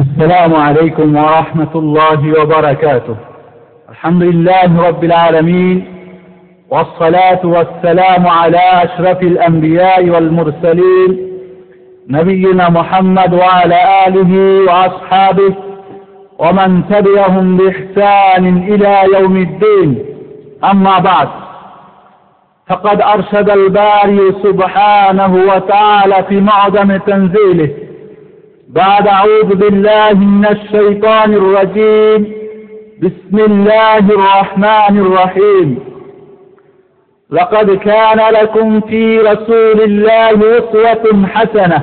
السلام عليكم ورحمة الله وبركاته. الحمد لله رب العالمين، والصلاة والسلام على أشرف الأنبياء والمرسلين نبينا محمد وعلى آله وأصحابه ومن تبعهم بإحسان إلى يوم الدين. أما بعد، فقد أرشد الباري سبحانه وتعالى في معظم تنزيله بعد أعوذ بالله من الشيطان الرجيم بسم الله الرحمن الرحيم. لقد كان لكم في رسول الله أسوة حسنة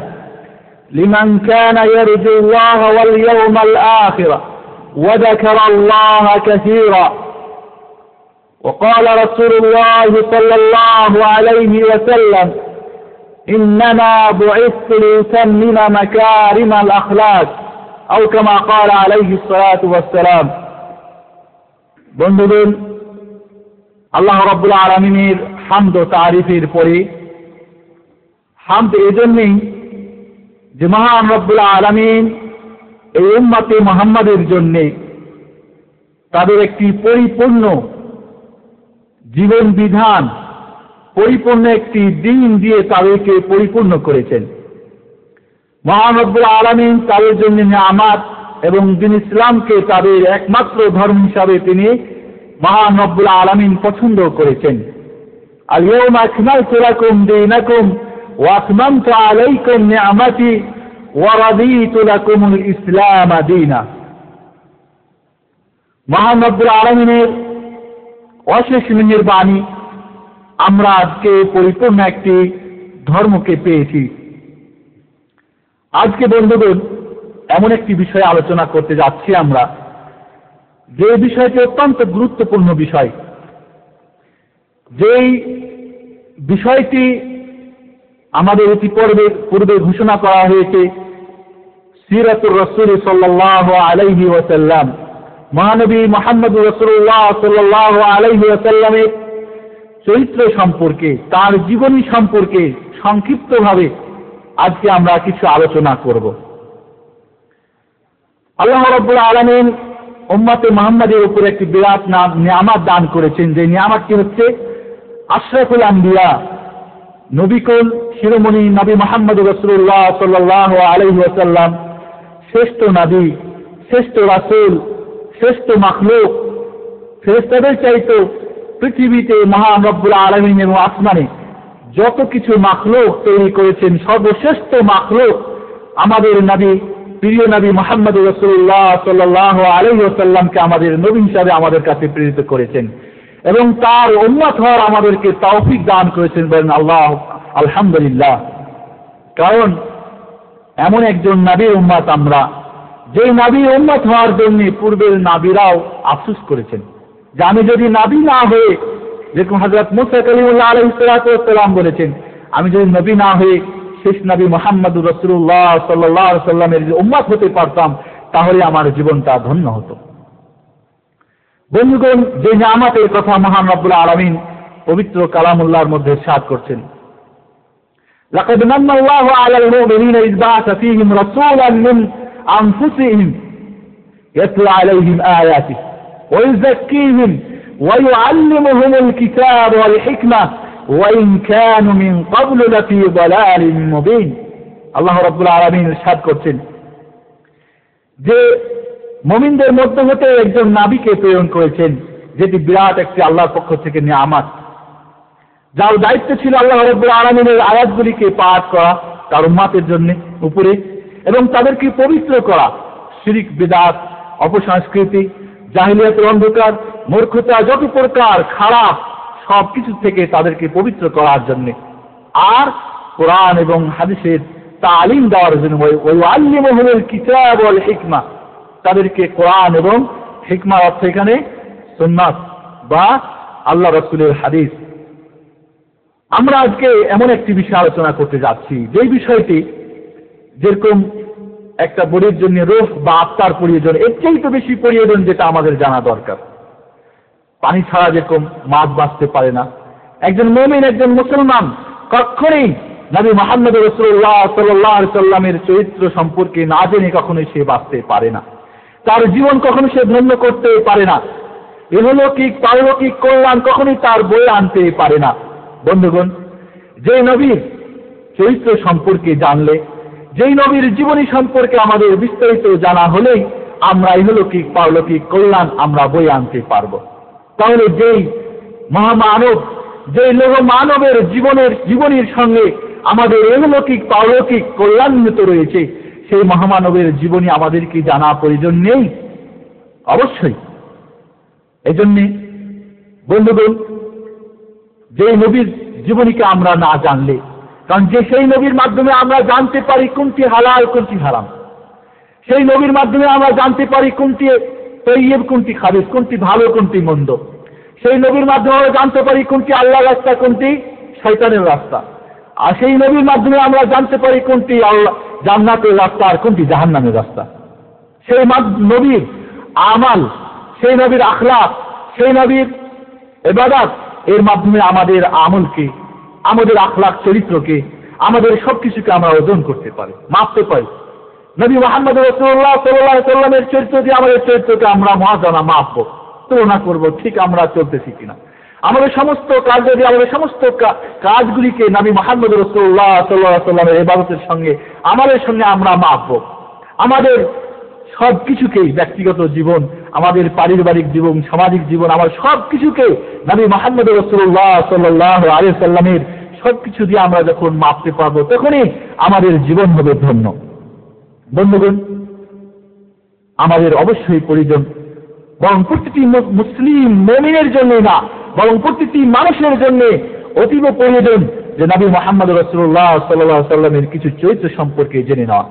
لمن كان يرجو الله واليوم الآخر وذكر الله كثيرا. وقال رسول الله صلى الله عليه وسلم: إنما بعثت لأتمم مكارم الأخلاق أو كما قال عليه الصلاة والسلام. বন্ধুগণ, আল্লাহ রাব্বুল আলামিনের হামদ ও তারিফের পরে হামদ এজন্যই যে মহান রব্বুল আলামিন এই উম্মতে মুহাম্মাদের জন্য তাদের একটি পরিপূর্ণ জীবন বিধান, পরিপূর্ণ একটি দিন দিয়ে তাদেরকে পরিপূর্ণ করেছেন। মহান রব্বুল আলামিন তাদের জন্য নিয়ামত এবং দিন ইসলামকে তাদের একমাত্র ধর্ম হিসাবে তিনি মহান রব্বুল আলামিন পছন্দ করেছেন। আল-ইয়াওমা আকমালতু লাকুম দীনাকুম ওয়া আতমামতু আলাইকুম নি'মাতি ওয়া রাদিতু লাকুমুল ইসলাম দীনা। মহান রব্বুল আলামিনের অশেষ মেহেরবানি আমরা আজকে পরিপূর্ণ একটি ধর্মকে পেয়েছি। আজকে বন্ধুগণ, এমন একটি বিষয়ে আলোচনা করতে যাচ্ছি আমরা, যে বিষয়টি অত্যন্ত গুরুত্বপূর্ণ বিষয়, যেই বিষয়টি আমাদের পূর্বে ঘোষণা করা হয়েছে সিরাতুর রাসূল সাল্লাল্লাহু আলাইহি ওয়াসাল্লাম, মহানবী মুহাম্মদুর রাসূলুল্লাহ সাল্লাল্লাহু আলাইহি ওয়াসাল্লামের চরিত্র সম্পর্কে, তার জীবনী সম্পর্কে সংক্ষিপ্তভাবে আজকে আমরা কিছু আলোচনা করব। আল্লাহ রাব্বুল আলামিন উম্মতে মুহাম্মাদের উপর একটি বিরাট নিয়ামত দান করেছেন, যে নিয়ামতটি হচ্ছে আশরাফুল আম্বিয়া, নবীকুল শিরোমণি নবী মুহাম্মদুর রাসূলুল্লাহ সাল্লাল্লাহু আলাইহি ওয়াসাল্লাম, শ্রেষ্ঠ নবী, শ্রেষ্ঠ রাসূল, শ্রেষ্ঠ মাখলুক। ফেরেশতাদের চাইতে পৃথিবীতে মহান রব্বুল আলামিন এবং আসমানে যত কিছু মাখলুক তৈরি করেছেন, সর্বশ্রেষ্ঠ মাখলুক আমাদের নবী, প্রিয় নবী মুহাম্মদুর রাসূলুল্লাহ সাল্লাল্লাহু আলাইহি ওয়াসাল্লামকে আমাদের নবী হিসাবে আমাদের কাছে প্রেরিত করেছেন এবং তার উম্মত হওয়ার আমাদেরকে তৌফিক দান করেছেন। বলেন আল্লাহ আলহামদুলিল্লাহ। কারণ এমন একজন নবীর উম্মত আমরা, যে নবীর উম্মত হওয়ার জন্য পূর্বের নবীরাও আফসোস করেছেন যে আমি যদি নবী না হয়ে, যেরকম হযরত মুসা কালিমুল্লাহ আলাইহিস সালাতু ওয়াস সালাম বলেছেন, আমি যদি নবী না হয়ে শেষ নবী মুহাম্মদুর রাসূলুল্লাহ সাল্লাল্লাহু আলাইহি ওয়াসাল্লামের উম্মত হতে পারতাম, তাহলে আমার জীবনটা ধন্য হতো। বন্ধুগণ, যে নিয়ামতের কথা মহান রব্বুল আলামিন পবিত্র কালামুল্লাহর মধ্যে ইরশাদ করছেন, লাকাদ মান্নাল্লাহু আলাল মুমিনিনা ইয বা'আসা ফীহিম রাসূলান মিন আনফুসিহিম ইয়াতলু আলাইহিম আয়াতিহি ওয়া ইউযাক্কিহিম ওয়া ইউআল্লিমুহুমুল কিতাবা ওয়াল হিকমা ওয়া ইন কানু মিন ক্বাবলু লাফী যালালিন মুবিন। আল্লাহ রাব্বুল আলামিন ইরশাদ করছেন যে মুমিনদের মধ্য হতে একজন নবীকে প্রেরণ করেছেন, যেটি বিরাট একটি আল্লাহর পক্ষ থেকে নিয়ামত, যার দায়িত্ব ছিল আল্লাহ রাব্বুল আলামিনের আয়াতগুলিকে পাঠ করা তার উম্মতের জন্য উপরে এবং তাদেরকে পবিত্র করা শিরক, বিদআত, অপসংস্কৃতি, জাহিলিয়াতের অন্ধকার, মূর্খতা, যত প্রকার খারাপ সব কিছু থেকে তাদেরকে পবিত্র করার জন্য, আর কোরআন এবং হাদিসের তালিম দেওয়ার জন্য। ওয়া ইউআল্লিমুহুমুল কিতাব ওয়াল হিকমা, তাদেরকে কোরআন এবং হিকমার অর্থ এখানে সুন্নাত বা আল্লাহ রাসূলের হাদিস। আমরা আজকে এমন একটি বিষয় আলোচনা করতে যাচ্ছি, যে বিষয়টি যেরকম একটা বডির জন্য রূহ বা আত্মার প্রয়োজন, এর চাইতে বেশি প্রয়োজন যেটা আমাদের জানা দরকার। পানি ছাড়া যেরকম মাছ বাঁচতে পারে না, একজন মুমিন, একজন মুসলমান কখনোই নবী মুহাম্মদ রাসূলুল্লাহ সাল্লাল্লাহু আলাইহি সাল্লামের চরিত্র সম্পর্কে না জেনে কখনোই সে বাঁচতে পারে না, তার জীবন কখনো সে ধন্য করতে পারে না, ইহলৌকিক পারলৌকিক কল্যাণ কখনোই তার বয়ে আনতে পারে না। বন্ধুগণ, যে নবীর চরিত্র সম্পর্কে জানলে, যেই নবীর জীবনী সম্পর্কে আমাদের বিস্তারিত জানা হলেই আমরা ইহলৌকিক পারলৌকিক কল্যাণ আমরা বয়ে আনতে পারব। তাহলে যেই মহামানব, যেই লৌহ মানবের জীবনীর সঙ্গে আমাদের ইহলৌকিক পারলৌকিক কল্যাণ নিহিত রয়েছে, সেই মহামানবের জীবনী আমাদের কি জানা প্রয়োজন নেই? অবশ্যই। এজন্য বন্ধুগণ, যেই নবীর জীবনীকে আমরা না জানলে, কারণ যে সেই নবীর মাধ্যমে আমরা জানতে পারি কোনটি হালাল কোনটি হারাম, সেই নবীর মাধ্যমে আমরা জানতে পারি কোনটি তৈয়ব কোনটি খাবিস, কোনটি ভালো কোনটি মন্দ, সেই নবীর মাধ্যমে আমরা জানতে পারি কোনটি আল্লাহর রাস্তা কোনটি শয়তানের রাস্তা, আর সেই নবীর মাধ্যমে আমরা জানতে পারি কোনটি আল্লাহ জান্নাতের রাস্তা আর কোনটি জাহান্নামের রাস্তা। সেই নবীর আমাল, সেই নবীর আখলাক, সেই নবীর ইবাদত, এর মাধ্যমে আমাদের আমলকে, আমাদের আখলাক চরিত্রকে, আমাদের সবকিছুকে আমরা ওজন করতে পারি, মাপতে পারি। নবী মুহাম্মদ রাসূলুল্লাহ সাল্লাল্লাহু আলাইহি সাল্লামের চরিত্র দিয়ে আমাদের চরিত্রকে আমরা মহাজনা মাপবো, তুলনা করবো, ঠিক আমরা চলতেছি কিনা। আমাদের সমস্ত কাজ যদি আমাদের সমস্ত কাজগুলিকে নবী মুহাম্মদ রাসূলুল্লাহ সাল্লাল্লাহু আলাইহি সাল্লামের ইবাদতের সঙ্গে আমাদের সঙ্গে আমরা মাপবো। আমাদের সবকিছুকেই, ব্যক্তিগত জীবন, আমাদের পারিবারিক জীবন, সামাজিক জীবন, আমার সবকিছুকে নবী মুহাম্মদ রাসূলুল্লাহ সাল্লাল্লাহু আলাইহি সাল্লামের সবকিছু দিয়ে আমরা যখন মাপতে পারবো, তখনই আমাদের জীবন হবে ধন্য। বন্ধুগণ, আমাদের অবশ্যই প্রয়োজন, বরং প্রতিটি মুসলিম মুমিনের জন্য না, বরং প্রতিটি মানুষের জন্য অতীব প্রয়োজন যে নবী মুহাম্মদ রাসূলুল্লাহ সাল্লাল্লাহু আলাইহি সাল্লামের কিছু চরিত্র সম্পর্কে জেনে নেওয়া,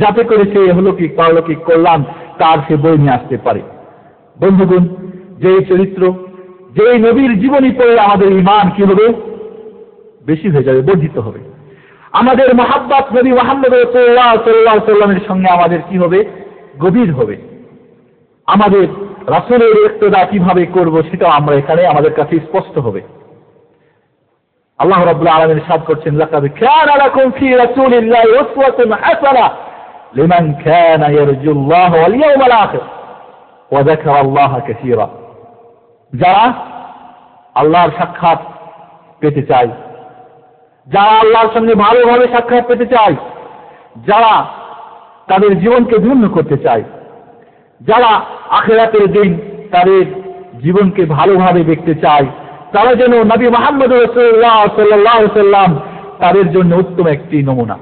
যাতে করে সে ইহলৌকিক পারলৌকিক কল্যাণ তার সে বয়ে নিয়ে আসতে পারে। বন্ধুগণ, যে চরিত্র, যে নবীর জীবনী পড়ে আমাদের ঈমান কি হবে? বেশি হয়ে যাবে, বর্ধিত হবে। আমাদের মহাব্বত নবী মুহাম্মদ রাসূলুল্লাহ সাল্লাল্লাহু আলাইহি সাল্লামের সঙ্গে আমাদের কি হবে? গভীর হবে। আমাদের রাসূলের ইক্তেদা কিভাবে করব সেটাও আমরা এখানে আমাদের কাছে স্পষ্ট হবে। আল্লাহ রাব্বুল আলামিন ইরশাদ করছেন, লাকাদ কানা লাকুম ফি রাসূলিল্লাহি উসওয়াতুন হাসানাহ লিমান কানা ইয়ারজুল্লাহ ওয়াল ইয়াওমাল আখির ওয়া যাকারাল্লাহা কাসীরা। যারা আল্লাহর সাক্ষাৎ পেতে চায়, যারা আল্লাহর সঙ্গে ভালোভাবে সাক্ষাৎ পেতে চায়, যারা তাদের জীবনকে ধন্য করতে চায়, যারা আখিরাতের দিন তাদের জীবনকে ভালোভাবে দেখতে চায়, তারা যেন নবী মুহাম্মদ রাসূলুল্লাহ সাল্লাল্লাহু আলাইহি সাল্লাম তাদের জন্য উত্তম একটি নমুনা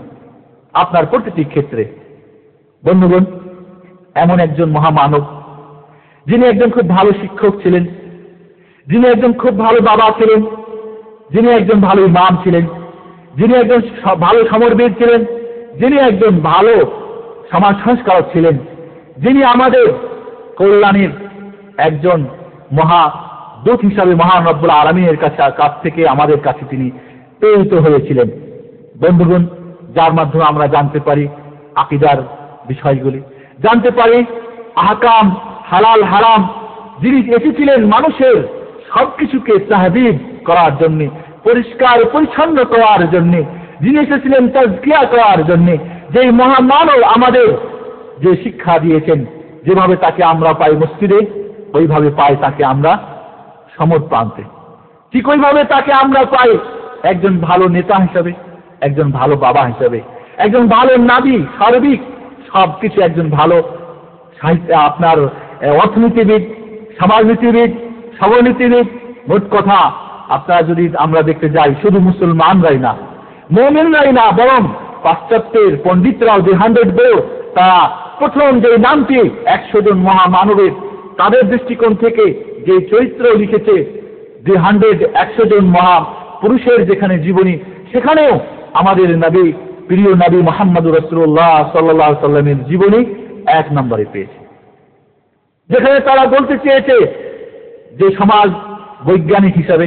আপনার প্রতিটি ক্ষেত্রে। বন্ধুগণ, এমন একজন মহামানব, যিনি একজন খুব ভালো শিক্ষক ছিলেন, যিনি একজন খুব ভালো বাবা ছিলেন, যিনি একজন ভালো ইমাম ছিলেন, যিনি একজন ভালো সমরবীর ছিলেন, যিনি একজন ভালো সমাজ সংস্কারক ছিলেন, যিনি আমাদের কল্যাণের একজন মহাদূত হিসাবে মহান রব্বুল আলামিনের কাছ থেকে আমাদের কাছে তিনি প্রেরিত হয়েছিলেন। বন্ধুগণ, যার মাধ্যমে আমরা জানতে পারি আকীদার বিষয়গুলি, জানতে পারি আহকাম হালাল হারাম, যিনি এসেছিলেন মানুষের সবকিছুকে তাহদীব করার জন্য, পরিষ্কার পরিচ্ছন্ন করার জন্য, যিনি এসেছিলেন তাজকিয়া করার জন্য, যেই মহামানব আমাদের যে শিক্ষা দিয়েছেন, যেভাবে তাকে আমরা পাই মসজিদে, ওইভাবে পাই তাকে আমরা সমর প্রান্তে, ঠিক ওইভাবে তাকে আমরা পাই একজন ভালো নেতা হিসাবে, একজন ভালো বাবা হিসাবে, একজন ভালো নাবী, সার্বিক সবকিছু, একজন ভালো আপনার অর্থনীতিবিদ, সমাজনীতিবিদ, সবনীতিবিদ। মোট কথা, আপনারা যদি আমরা দেখতে যাই, শুধু মুসলমানরাই না, মুমিনরাই না, বরং পাশ্চাত্যের পণ্ডিতরাও যে 100 বোর্ড, তারা প্রথম যে নামটি 100 জন মহামানবের তাদের দৃষ্টিকোণ থেকে যে চরিত্র লিখেছে, যে 100 জন মহাপুরুষের যেখানে জীবনী, সেখানেও আমাদের নবী, প্রিয় নবী মুহাম্মদ রাসূলুল্লাহ সাল্লাল্লাহু আলাইহি সাল্লামের জীবনী 1 নম্বরে পেয়েছে। যেখানে তারা বলতে চেয়েছে যে সমাজ বৈজ্ঞানিক হিসাবে,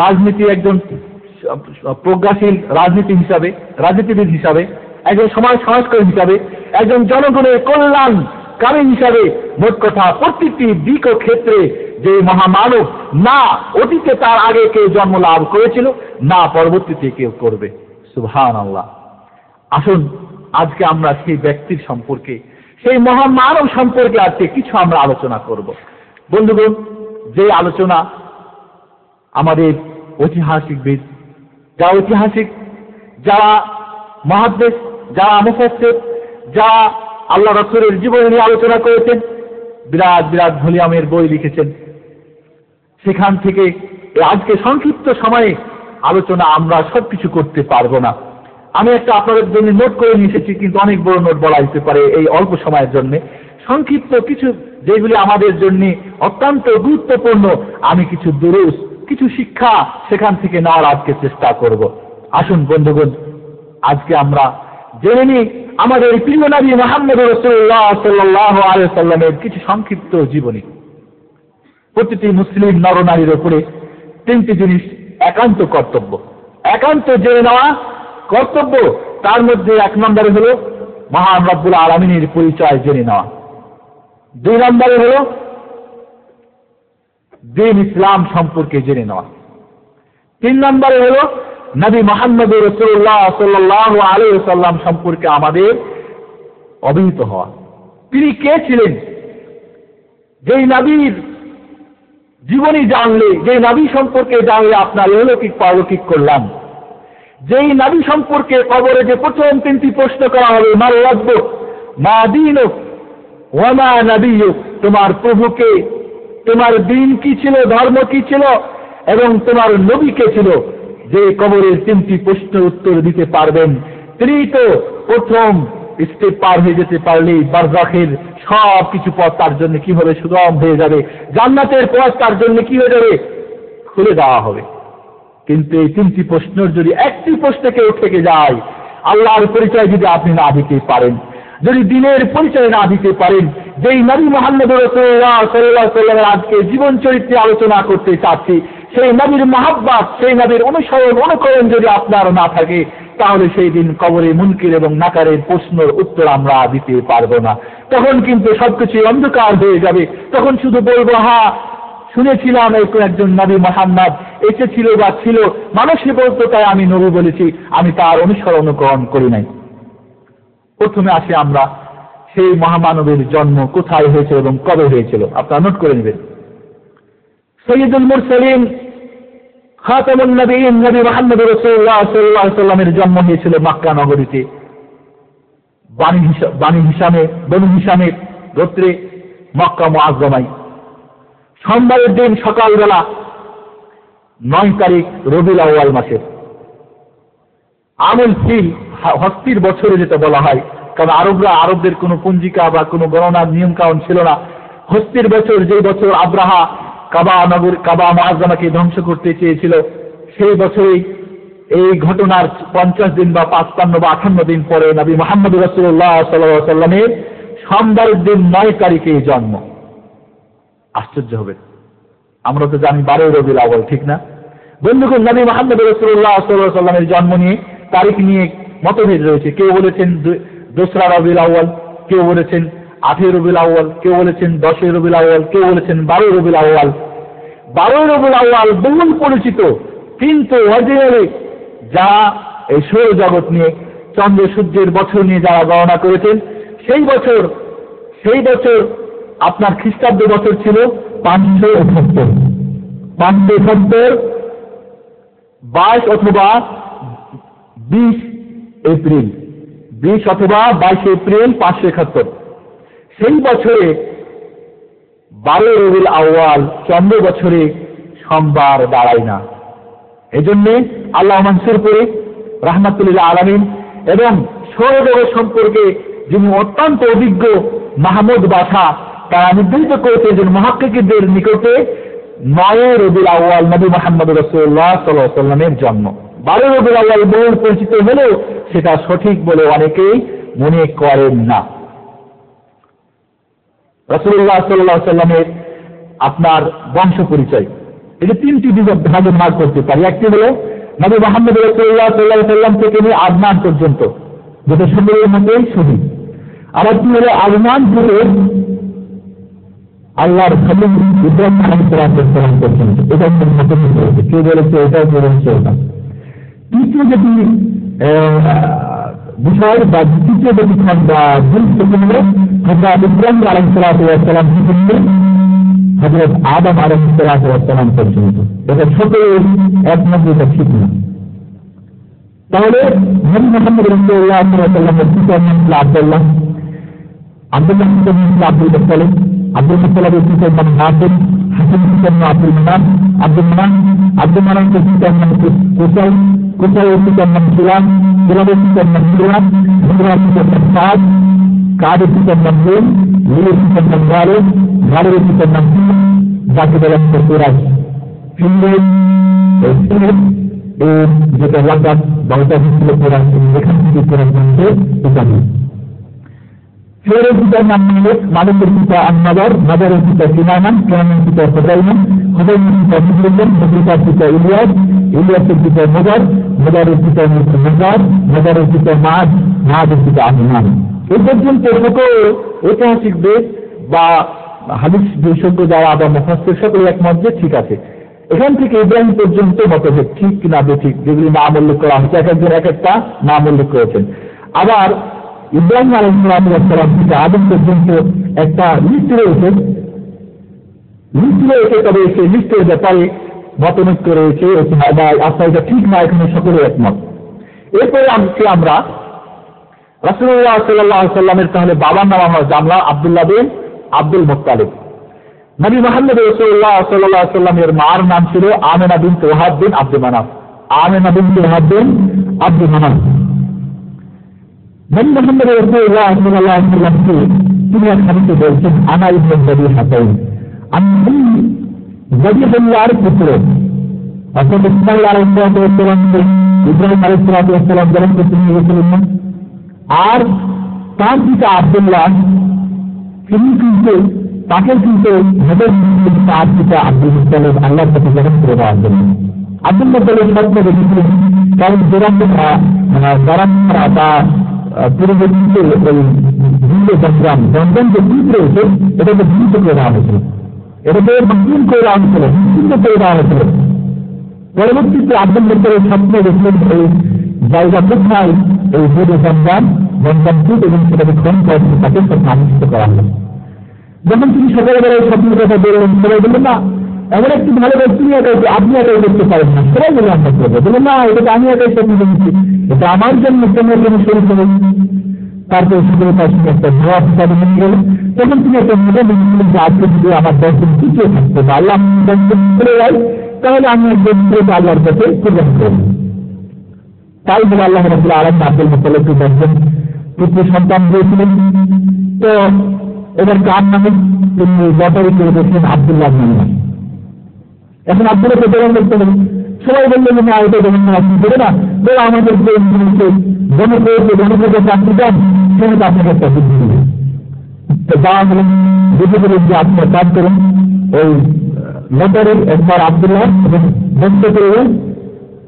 রাজনীতি একজন প্রজ্ঞাশীল রাজনীতিবিদ হিসাবে, একজন সমাজ সংস্কারক হিসাবে, একজন জনগণের কল্যাণকারী হিসাবে, মোট কথা প্রত্যেকটি দিক ও ক্ষেত্রে যে মহামানব, না অতীতে তার আগে কেউ জন্ম লাভ করেছিল, না পরবর্তীতে কেউ করবে। সুবহানাল্লাহ। আসুন আজকে আমরা সেই ব্যক্তির সম্পর্কে, সেই মহান মানব সম্পর্কে আজকে কিছু আমরা আলোচনা করব। বন্ধুগণ, যে আলোচনা আমাদের ঐতিহাসিকবিদ, যারা ঐতিহাসিক, যারা মুহাদ্দিস, যারা মুফাসসির, যারা আল্লাহ রাসূলের জীবনী নিয়ে আলোচনা করেছেন, বিরাট বিরাট ভলিউমের বই লিখেছেন, সেখান থেকে আজকে সংক্ষিপ্ত সময়ে আলোচনা আমরা সবকিছু করতে পারবো না। আমি একটা আপনাদের জন্য নোট করে নিয়ে এসেছি, কিন্তু অনেক বড় নোট বলা যেতে পারে এই অল্প সময়ের জন্য। সংক্ষিপ্ত কিছু যেগুলি আমাদের জন্য অত্যন্ত গুরুত্বপূর্ণ, আমি কিছু দুরুস, কিছু শিক্ষা সেখান থেকে নেওয়ার আজকে চেষ্টা করব। আসুন বন্ধুগণ, আজকে আমরা জেনে নিই আমাদের প্রিয় নবী মুহাম্মদ রাসূলুল্লাহ সাল্লাল্লাহু আলাইহি ওয়াসাল্লামের কিছু সংক্ষিপ্ত জীবনী। প্রতিটি মুসলিম নরনারীর উপরে তিনটি জিনিস একান্ত কর্তব্য, একান্ত জেনে নেওয়া কর্তব্য। তার মধ্যে এক নম্বরে হলো মহান রব্বুল আলামিনের পরিচয় জেনে নেওয়া, দুই নম্বরে হলো দ্বীন ইসলাম সম্পর্কে জেনে নেওয়া, তিন নম্বরে হলো নবী মুহাম্মদ রাসূলুল্লাহ সাল্লাল্লাহু আলাইহি ওয়াসাল্লাম সম্পর্কে আমাদের অবহিত হওয়া। তিনি কে ছিলেন? যেই নবীর জীবনী জানলে, যেই নবী সম্পর্কে জানলে আপনার অলৌকিক পারলৌকিক কল্যাণ। যেই নবী সম্পর্কে কবরে যে প্রথম তিনটি প্রশ্ন করা হবে, মা রাব্বুক, মা দীনুক, ওয়া মা নবিয়ুক, তোমার প্রভুকে, তোমার দিন কি ছিল, ধর্ম কি ছিল, এবং তোমার নবী কে ছিল। যে কবরের তিনটি প্রশ্নের উত্তর দিতে পারবেন, তিনি তো প্রথম স্টেপ পার হয়ে যেতে পারলেই বারজাখের সব কিছু পথ তার জন্য কিভাবে সুগম হয়ে যাবে, জান্নাতের পথ তার জন্য কি হয়ে যাবে, খুলে দেওয়া হবে। কিন্তু এই তিনটি প্রশ্নের যদি একটি প্রশ্ন কেউ থেকে যায়, আল্লাহর পরিচয় যদি আপনি না দিতে পারেন, যদি দিনের পরিচয় না দিতে পারেন, যেই নবী মুহাম্মদ রাসূলুল্লাহ সাল্লাল্লাহু আলাইহি ওয়াসাল্লামের আজকে জীবন চরিত্রে আলোচনা করতে চাচ্ছি, সেই নবীর মহব্বত, সেই নবীর অনুসরণ অনুকরণ যদি আপনার না থাকে, তাহলে সেই দিন কবরে মুনকির এবং নাকারের প্রশ্নের উত্তর আমরা দিতে পারবো না। তখন কিন্তু সবকিছু অন্ধকার হয়ে যাবে। তখন শুধু বলবো, হ্যাঁ শুনেছিলাম একজন নবী মুহাম্মদ এসেছিল বা ছিল, মানুষই বলতো তাই আমি নবী বলেছি, আমি তার অনুসরণ অনুকরণ করি নাই। প্রথমে আসি আমরা সেই মহামানবের জন্ম কোথায় হয়েছিল এবং কবে হয়েছিল, আপনারা নোট করে নেবেন। সৈয়দুল মুরসালিন, খাতামুন নবীন, নবী মুহাম্মদ রাসূলুল্লাহ সাল্লাল্লাহু আলাইহি ওয়াসাল্লামের জন্ম হয়েছিল মক্কা নগরীতে, বনু হিশামের গোত্রে, মক্কা মুআজ্জামায়। সোমবারের দিন সকালবেলা 9 তারিখ রবিউল আউয়াল মাসের, আমুল ফিল, হস্তির বছরে যেটা বলা হয়, কারণ আরবদের কোনো পঞ্জিকা বা কোনো গণনার নিয়ম কানুন ছিল না। হস্তির বছর, যে বছর আব্রাহা কাবা মুআজ্জামাকে ধ্বংস করতে চেয়েছিল, সেই বছরেই এই ঘটনার 50 দিন বা 55 বা 58 দিন পরে নবী মুহাম্মদ রাসূলুল্লাহ সাল্লাল্লাহু আলাইহি ওয়াসাল্লামের সোমবারের দিন 9 তারিখে জন্ম। আশ্চর্য হবে, আমরা তো জানি 12 রবিউল আউয়াল, ঠিক না বন্ধুগণ? নবী মুহাম্মদ রাসূলুল্লাহ সাল্লাল্লাহু আলাইহি ওয়াসাল্লামের জন্ম নিয়ে, তারিখ নিয়ে মতভেদ রয়েছে। কেউ বলেছেন 2 রবিউল আউয়াল, কেউ বলেছেন 8 রবিউল আউয়াল, কেউ বলেছেন 10 রবিউল আউয়াল, কেউ বলেছেন 12 রবিউল আউয়াল। 12 রবিউল আউয়াল বহুল পরিচিত, কিন্তু অরিজিনালি যারা এই সৌরজগৎ নিয়ে, চন্দ্র সূর্যের বছর নিয়ে যারা গণনা করেছেন, সেই বছর আপনার খ্রিস্টাব্দ বছর ছিল 578, 22 অথবা 20 এপ্রিল, 20 অথবা 22 এপ্রিল 571। সেই বছরে 12 রবিউল আউয়াল চন্দ্র বছরে সোমবার দাঁড়ায় না। এজন্য আল্লাহ মনসুর করে রাহমাতুল আলামিন এবং সৌরজগৎ সম্পর্কে যিনি অত্যন্ত অভিজ্ঞ মাহমুদ বাশা, তারা নির্ধারিত করেছে যে মুহাক্কিকদের নিকটে 9 রবিউল আউয়াল নবী মুহাম্মদ রাসূলুল্লাহ সাল্লাল্লাহু আলাইহি ওয়াসাল্লামের জন্ম। 12 রবিউল আউয়াল বহুল পরিচিত হলেও সেটা সঠিক বলে অনেকেই মনে করেন না। রাসূলুল্লাহ সাল্লাল্লাহু আলাইহি ওয়াসাল্লামের আপনার বংশ পরিচয়, এটা 3টি ভাগে ভাগ করতে পারি। একটি হলো নবী মুহাম্মদ রাসূলুল্লাহ সাল্লাল্লাহু আলাইহি ওয়াসাল্লাম থেকে নিয়ে আদনান পর্যন্ত, যেটা সকলের মতোই সহি। আর একটি হলো আদনান থেকে আল্লাহর খলিল ইব্রাহিম আলাইহিস সালাম পর্যন্ত, এটা মতভেদ রয়েছে, কেউ বলেছে এটা, কেউ বলেছে ওটা। তৃতীয় যেটি বিষয় বা তৃতীয় ব্যতিক্রম বা গুরুত্বপূর্ণ হযরত ইব্রাহিম আলাইহিস সালাম থেকে হযরত আদম আলাইহিস সালাম পর্যন্ত, এটা সকলে একমত, এটা ঠিক না। তাহলে নবী মুহাম্মদ রাসূলুল্লাহ সাল্লাল্লাহু আলাইহি ওয়াসাল্লামের পিতার নাম ছিল আব্দুল্লাহ, আব্দুল্লাহ পিতার নাম ছিল আব্দুল মুত্তালিব, আব্দুল মুত্তালিবের পিতার নাম হাশিম, হাশিমের পিতার নাম আব্দুল মানান, আব্দুল মানানের পিতার নাম কুসাই, কুসাইয়ের পিতার নাম কিলাব, কিলাবের পিতার নাম মুরাদ, মুরাদের পিতার নাম সাদ, কাদের পিতার নাম লুল, লুলের পিতার নাম গালেব, গালেবের পিতার নাম ফিল, যাকে বলা হচ্ছে কুরাইশ। ফিলের যেটা লাগাত বাউটা ছিল কোরআন, এখান থেকে কোরআন বলছে ইত্যাদি। ফেরের পিতার নাম মালিক, মালিকের পিতা আন-নাদর, নাদরের পিতা কিনানান, কিনানানের পিতা হুদাইমান, হুদাইমানের পিতা মুজলিম, মুজলিমের পিতা ইলিয়াস, ইলিয়াসের পিতা মুদার, মুদারের পিতা মুজার, মুদারের পিতা মাদ, মাদের পিতা আদনান। এই পর্যন্ত সকল ঐতিহাসিকদের বা হাদিস বিশেষজ্ঞ যারা বা মুফাসসির সকলে একমত যে ঠিক আছে। এখান থেকে ইব্রাহিম পর্যন্ত মতভেদ, ঠিক কিনা বেঠিক, যেগুলি নাম উল্লেখ করা হচ্ছে, এক একজন এক একটা নাম উল্লেখ করেছেন। আবার ইব্রাহিম আলাইহিস সালাম থেকে আদম পর্যন্ত একটা লিস্ট রয়েছে, তবে সেই লিস্টের ব্যাপারে মতনৈক্য রয়েছে, আচ্ছা এটা ঠিক না, এখানে সকলে একমত। এরপরে আমরা রাসূলুল্লাহ সাল্লাল্লাহু আলাইহি ওয়াসাল্লামের তাহলে বাবার নাম আমরা জানলাম আব্দুল্লাহ বিন আব্দুল মুত্তালিব। নবী মুহাম্মদ রাসূলুল্লাহ সাল্লাল্লাহু আলাইহি ওয়াসাল্লামের মার নাম ছিল আমিনা বিনত ওয়াহাব বিন আব্দুল মানাফ, আমিনা বিনত ওয়াহাব বিন আব্দুল মানাফ। নবী মুহাম্মদ রাসূলুল্লাহ সাল্লাল্লাহু আলাইহি ওয়াসাল্লামকে তিনি এক হাদিসে বলছেন, আনা ইবনে যাবিহাতাইন, আমি যাবিহুল্লাহর পুত্র। অর্থাৎ ইসমাঈল আলাইহিস সালামকে ইব্রাহিম আলাইহিস সালাম জন্ম তিনি হয়েছিলেন, আর তার পিতা আব্দুল্লাহ তিনি কিন্তু তাকে কিন্তু তার পিতা আব্দুল মুত্তালিব আল্লাহর কাছে গ্রহণ করে দেওয়ার জন্য। আব্দুল মুত্তালিব স্বপ্ন দেখেছিলেন, কারণ যারা বা পূর্ববর্তীতে ওই হিন্দু সংগ্রাম জনগণ যে দ্বীপ রয়েছে এটাকে ধ্বংস করে দেওয়া হয়েছিল, এটাকে বাতিল করে দেওয়া হয়েছিল, নিশ্চিন্ত করে দেওয়া হয়েছিল। পরবর্তীতে আব্দুল মুত্তালিব স্বপ্ন দেখলেন এই জায়গা কোথায় এই হিন্দু সংগ্রাম দ্বীপ, এবং সেটাকে খনন করে তাকে স্বপ্ন আবিষ্কৃত করা হলো। যখন তিনি সকালবেলা এই স্বপ্নের কথা বললেন, সবাই বললেন না এমন একটি ভালো কাজ তুমি আপনি একাই করতে পারেন না, সবাই বলে আমরা করবো, বললেন না এটা আমি একাই স্বপ্ন দেখেছি, এটা আমার জন্য তোমার জন্য শুরু করে। তারপরে সকলে তার সঙ্গে একটা ধোয়া হিসাবে নিয়ে গেলেন। তখন তিনি একটা মনে বলেছিলেন যে আজকে যদি আমার 10 দিন পিছিয়ে থাকতো বা আল্লাহ 10 দিন করে যাই, তাহলে আমি একজন আল্লাহর কাছে কুরবান করব। তাই বলে আল্লাহ রাব্বুল আলামিন আব্দুল মুত্তালিবকে 10 জন পুত্র সন্তান দিয়েছিলেন। তো এবার কার নামে তিনি লটারি করে দেখলেন আব্দুল্লাহ নামে। এখন আব্দুল্লাহকে গ্রহণ করতে হবে, সবাই বললেন না এটা গ্রহণ আপনি করে না, বলে আমাদের জনপ্রিয় চাকরি দেন, সেখানে তো আপনাকে একটা বুদ্ধি দেবে। তো যাওয়া হলেন, বুঝে গেলেন যে আপনি কাজ করুন, ওই লটারির একবার আব্দুল্লাহ এবং বন্ধ করবেন,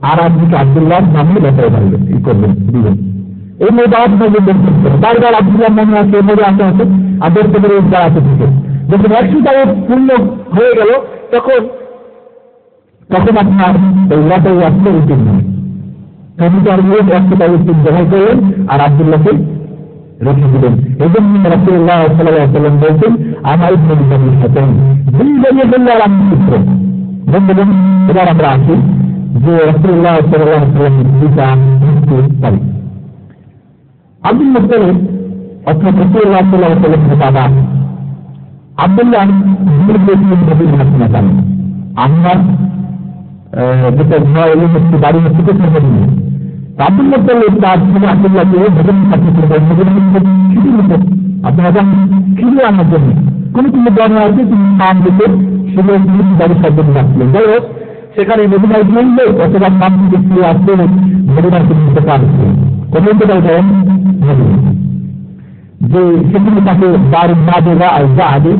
আর আপনিকে আব্দুল্লাহ নামে লটারি মারবেন, ই করবেন, দিবেন। এই মেয়ে দাওয়াত বারবার আব্দুল্লাহ নামে আছে, মধ্যে আসতে আছে, আর দেখতে পেরে দাঁড়াতে থেকে যখন 100 টাকা পূর্ণ হয়ে গেল, তখন আপনার এই লটারি আসলে উচিত নয়। তখন তার 100 টাকা ব্যবহার করলেন আর আব্দুল্লাহকে রেখে দিলেন। এই জন্য রাসূলুল্লাহ সাল্লাল্লাহু আলাইহি ওয়াসাল্লাম বলছেন, আমার ইবনে যাবিহাতাইন, দুই যাবিহুল্লাহর আমি পুত্র। বন্ধুগণ, এবার আমরা আসি যে রাসূলুল্লাহ সাল্লাল্লাহু আলাইহি ওয়াসাল্লামের পিতা মৃত্যুর তারিখ। আব্দুল মুত্তালিব অর্থাৎ রাসূলুল্লাহ সাল্লাল্লাহু আলাইহি ওয়াসাল্লামের বাবা আব্দুল্লাহ জানেন আমরা যেটা হচ্ছে বাড়ি হচ্ছে মদিনা। আব্দুল মুত্তালিব তার ছেলে আব্দুল্লাহকে ভোজন খিচুড়ি নিত, আপনারা খিচুড়ি আনার জন্য কোনো বর্ণনা আছে তিনি নাম দিতে ছিল বাড়ির শব্দ রাখছিলেন। যাই হোক, সেখানে মদিনায় গিয়ে অথবা নাম থেকে ফিরে আসলে মদিনাকে নিতে পারছে যে সেখানে তাকে দারুন নাবেরা আর জাহাদে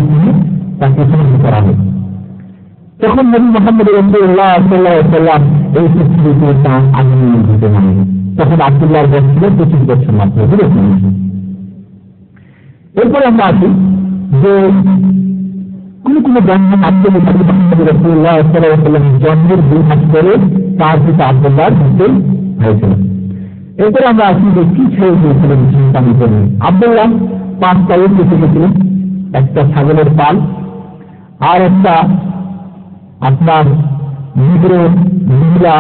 নিয়ে তাকে সমাধি করা হয়। তখন নবী মুহাম্মদ রাসূলুল্লাহ সাল্লাল্লাহু আলাইহি ওয়াসাল্লাম এই পৃথিবীতে তার আগমন ঘটে মানে তখন আব্দুল্লাহর বয়স ছিল 25 বছর মাত্র। এরপরে আমরা আসি যে কোন কোন ব্রাহ্মণ আব্দুল মুহাম্মদ রাসূলুল্লাহ সাল্লাল্লাহু আলাইহি ওয়াসাল্লাম জন্মের 2 মাস পরে তার পিতা আব্দুল্লাহর মৃত্যু হয়েছিল। এরপরে আমরা আসি যে কি ছেড়ে দিয়েছিলেন সন্তানের জন্য। আব্দুল্লাহ 5 তারিখ বেঁচে গেছিলেন, একটা ছাগলের পাল আর একটা আপনার নিগ্র মহিলা,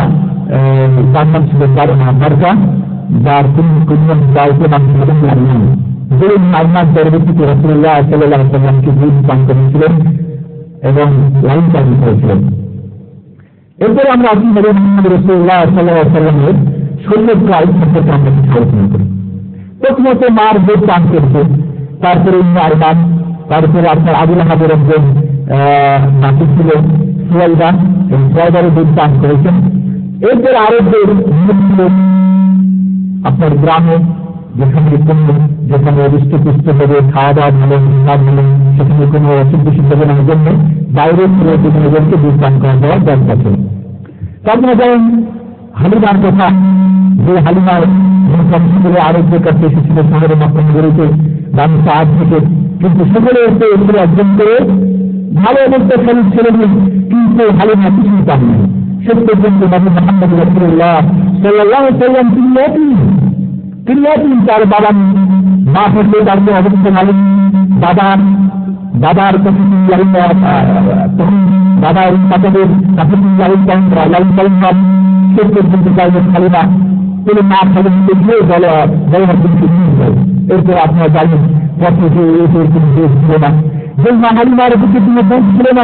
তার নাম ছিল বারকা, যার দায়িত্ব নাম ছিল নাইমান। যে নাইমান পরবর্তীতে রাসূলুল্লাহ সাল্লাল্লাহু আলাইহি ওয়াসাল্লামকে দুধ পান করেছিলেন এবং লালন পালন করেছিলেন। এরপরে আমরা আসি নবী মুহাম্মদ রাসূলুল্লাহ সাল্লাল্লাহু আলাইহি ওয়াসাল্লামের শরীরপ্রায় সম্পর্কে আমরা কিছু আলোচনা করি। প্রথমত মার দুধ পান করছে, তারপরে নাইমান, তারপরে আপনার আবু লাহাবের একজন নাতি ছিল সুয়াইদা, এই সুয়াইদারও দুধ পান করেছেন। এরপরে আরবদের ছিল আপনার গ্রামে, যেখানে হৃষ্টপুষ্ট হবে, খাওয়া দাওয়া ভালো, কাজ ভালো, সেখানে কোনো অসুখ বিসুখ হবে না, জন্য বাইরে জনকে দুধ পান করা দেওয়ার দরকার ছিল। তারপরে যেমন হালিমার কথা, যে হালিমার আরবদের কাছে এসেছিল শহরে মক্কা নগরীতে দামি সাহায্য থেকে, কিন্তু সকলে এসে এগুলো অর্জন করে ভালো অবস্থা শরীর ছিলেন, কিন্তু হালিমা কিছুই পান নাই। শেষ পর্যন্ত নবী মুহাম্মদ রাসূলুল্লাহ সাল্লাল্লাহু আলাইহি ওয়াসাল্লাম তিনি তার বাবা মা থেকে তারপর অবস্থা মালিক দাদার কাছে দাদার তাদের কাছে লালন পালন শেষ পর্যন্ত চাইলেন হালিমা তিনি মা খালিমকে গিয়ে জলহাদিনকে নিয়ে যায়। এরপর আপনারা জানেন পথে যে এসে কোনো দেশ ছিল না, যে মা হালিমার বুকে কোনো দেশ ছিল না,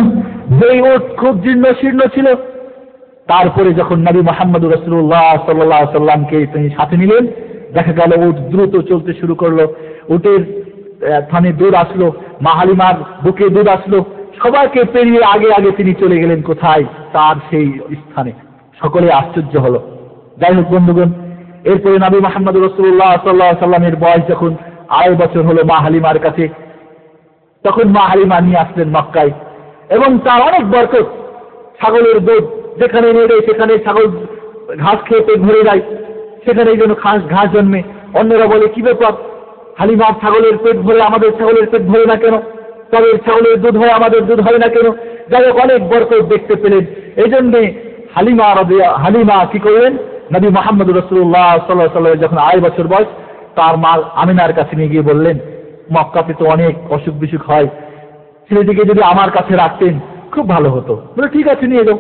যেই ওট খুব জীর্ণ শীর্ণ ছিল। তারপরে যখন নবী মুহাম্মদ রাসূলুল্লাহ সাল্লাল্লাহু আলাইহি ওয়াসাল্লামকে তিনি সাথে নিলেন, দেখা গেল উট দ্রুত চলতে শুরু করলো, উটের থানে দুধ আসলো, মা হালিমার বুকে দুধ আসলো, সবাইকে পেরিয়ে আগে আগে তিনি চলে গেলেন কোথায়, তার সেই স্থানে। সকলে আশ্চর্য হলো। যাই হোক বন্ধুগণ, এরপরে নবী মুহাম্মদ রাসূলুল্লাহ সাল্লাল্লাহু আলাইহি ওয়াসাল্লামের বয়স যখন 2.5 বছর হলো মা হালিমার কাছে, তখন মা হালিমা নিয়ে আসলেন মক্কায়, এবং তার অনেক বরকত। ছাগলের দুধ যেখানে নিয়ে যায় সেখানে ছাগল ঘাস খেয়ে পেট ভরে যায়, সেখানে এই জন্য ঘাস জন্মে। অন্যরা বলে কি ব্যাপার, হালিমার ছাগলের পেট ভরে, আমাদের ছাগলের পেট ভরে না কেন? তবে ছাগলের দুধ হয়, আমাদের দুধ হয় না কেন? যাই হোক, অনেক বরকত দেখতে পেলেন। এই জন্যে হালিমা কি করলেন, নবী মুহাম্মদ রাসূলুল্লাহ সাল্লাল্লাহু আলাইহি ওয়াসাল্লামের যখন 2.5 বছর বয়স, তার মা আমিনার কাছে নিয়ে গিয়ে বললেন, মক্কাতে তো অনেক অসুখ বিসুখ হয়, ছেলেটিকে যদি আমার কাছে রাখতেন খুব ভালো হতো। বলে ঠিক আছে, নিয়ে যাও,